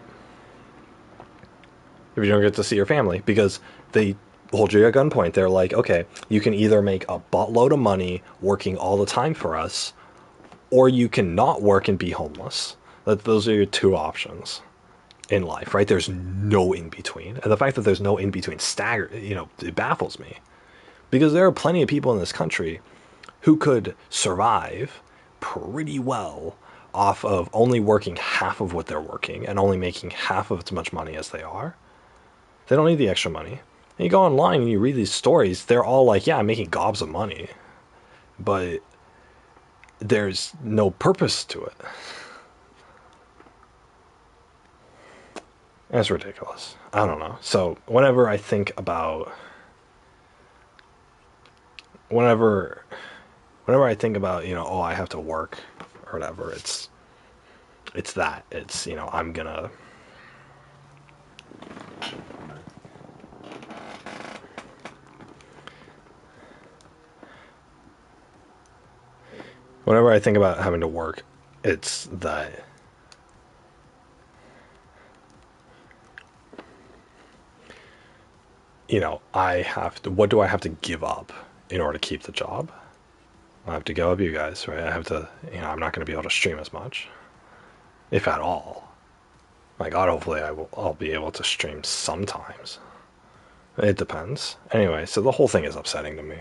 get to see your family? Because they hold you at gunpoint. They're like, okay, you can either make a buttload of money working all the time for us, or you can not work and be homeless. Those are your two options in life, right? There's no in between. And the fact that there's no in between it baffles me. Because there are plenty of people in this country who could survive pretty well off of only working half of what they're working and only making half of as much money as they are. They don't need the extra money. And you go online and you read these stories, they're all like, yeah, I'm making gobs of money. But there's no purpose to it. That's ridiculous. I don't know. So whenever I think about whenever I think about, oh, I have to work or whatever, it's that. It's, I'm gonna whenever I think about having to work, it's that I have to, what do I have to give up in order to keep the job? I have to give up you guys, right? I have to, I'm not going to be able to stream as much, if at all. My God, hopefully I'll be able to stream sometimes. It depends. Anyway, so the whole thing is upsetting to me.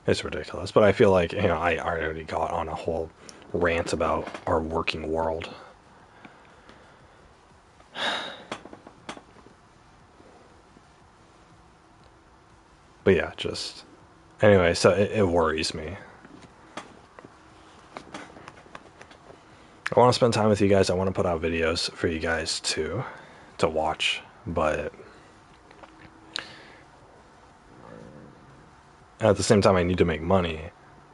It's ridiculous. But I feel like, I already got on a whole rant about our working world. But yeah, just... Anyway, so it worries me. I want to spend time with you guys. I want to put out videos for you guys to watch. But... at the same time, I need to make money.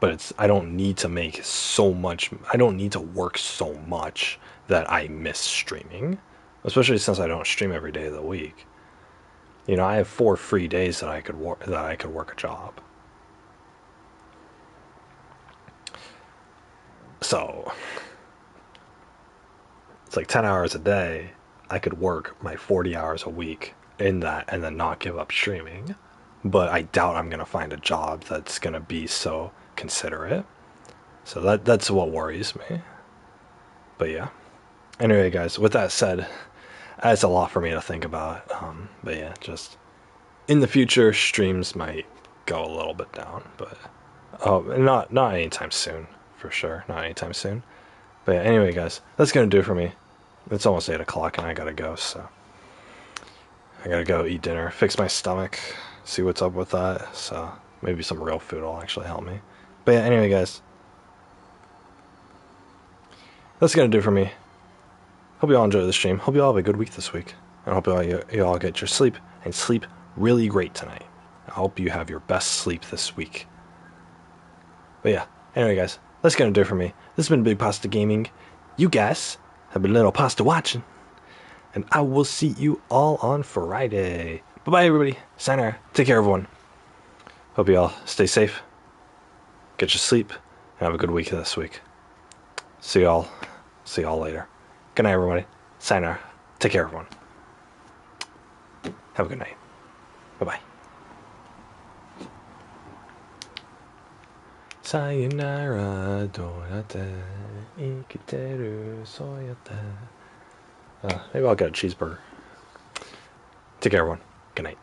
But I don't need to make so much... I don't need to work so much that I miss streaming. Especially since I don't stream every day of the week. I have 4 free days that I could work a job. So it's like 10 hours a day. I could work my 40 hours a week in that and then not give up streaming. But I doubt I'm gonna find a job that's gonna be so considerate. So that's what worries me. But yeah. Anyway, guys, with that said, that's a lot for me to think about. But yeah, just in the future, streams might go a little bit down, but not anytime soon, for sure. Not anytime soon. But yeah, anyway, guys, that's gonna do it for me. It's almost 8 o'clock, and I gotta go. So I gotta go eat dinner, fix my stomach, see what's up with that. So maybe some real food will actually help me. But yeah, anyway, guys, that's gonna do it for me. Hope you all enjoy the stream. Hope you all have a good week this week. And I hope you all get your sleep and sleep really great tonight. I hope you have your best sleep this week. But yeah, anyway, guys, that's gonna do it for me. This has been Big Pasta Gaming. You guys have been Little Pasta watching. And I will see you all on Friday. Bye-bye, everybody. Sayonara. Take care, everyone. Hope you all stay safe. Get your sleep. And have a good week this week. See y'all later. Good night, everybody. Sayonara. Take care, everyone. Have a good night. Bye-bye. Sayonara, dorate, ikiteru, soyate. Maybe I'll get a cheeseburger. Take care, everyone. Good night.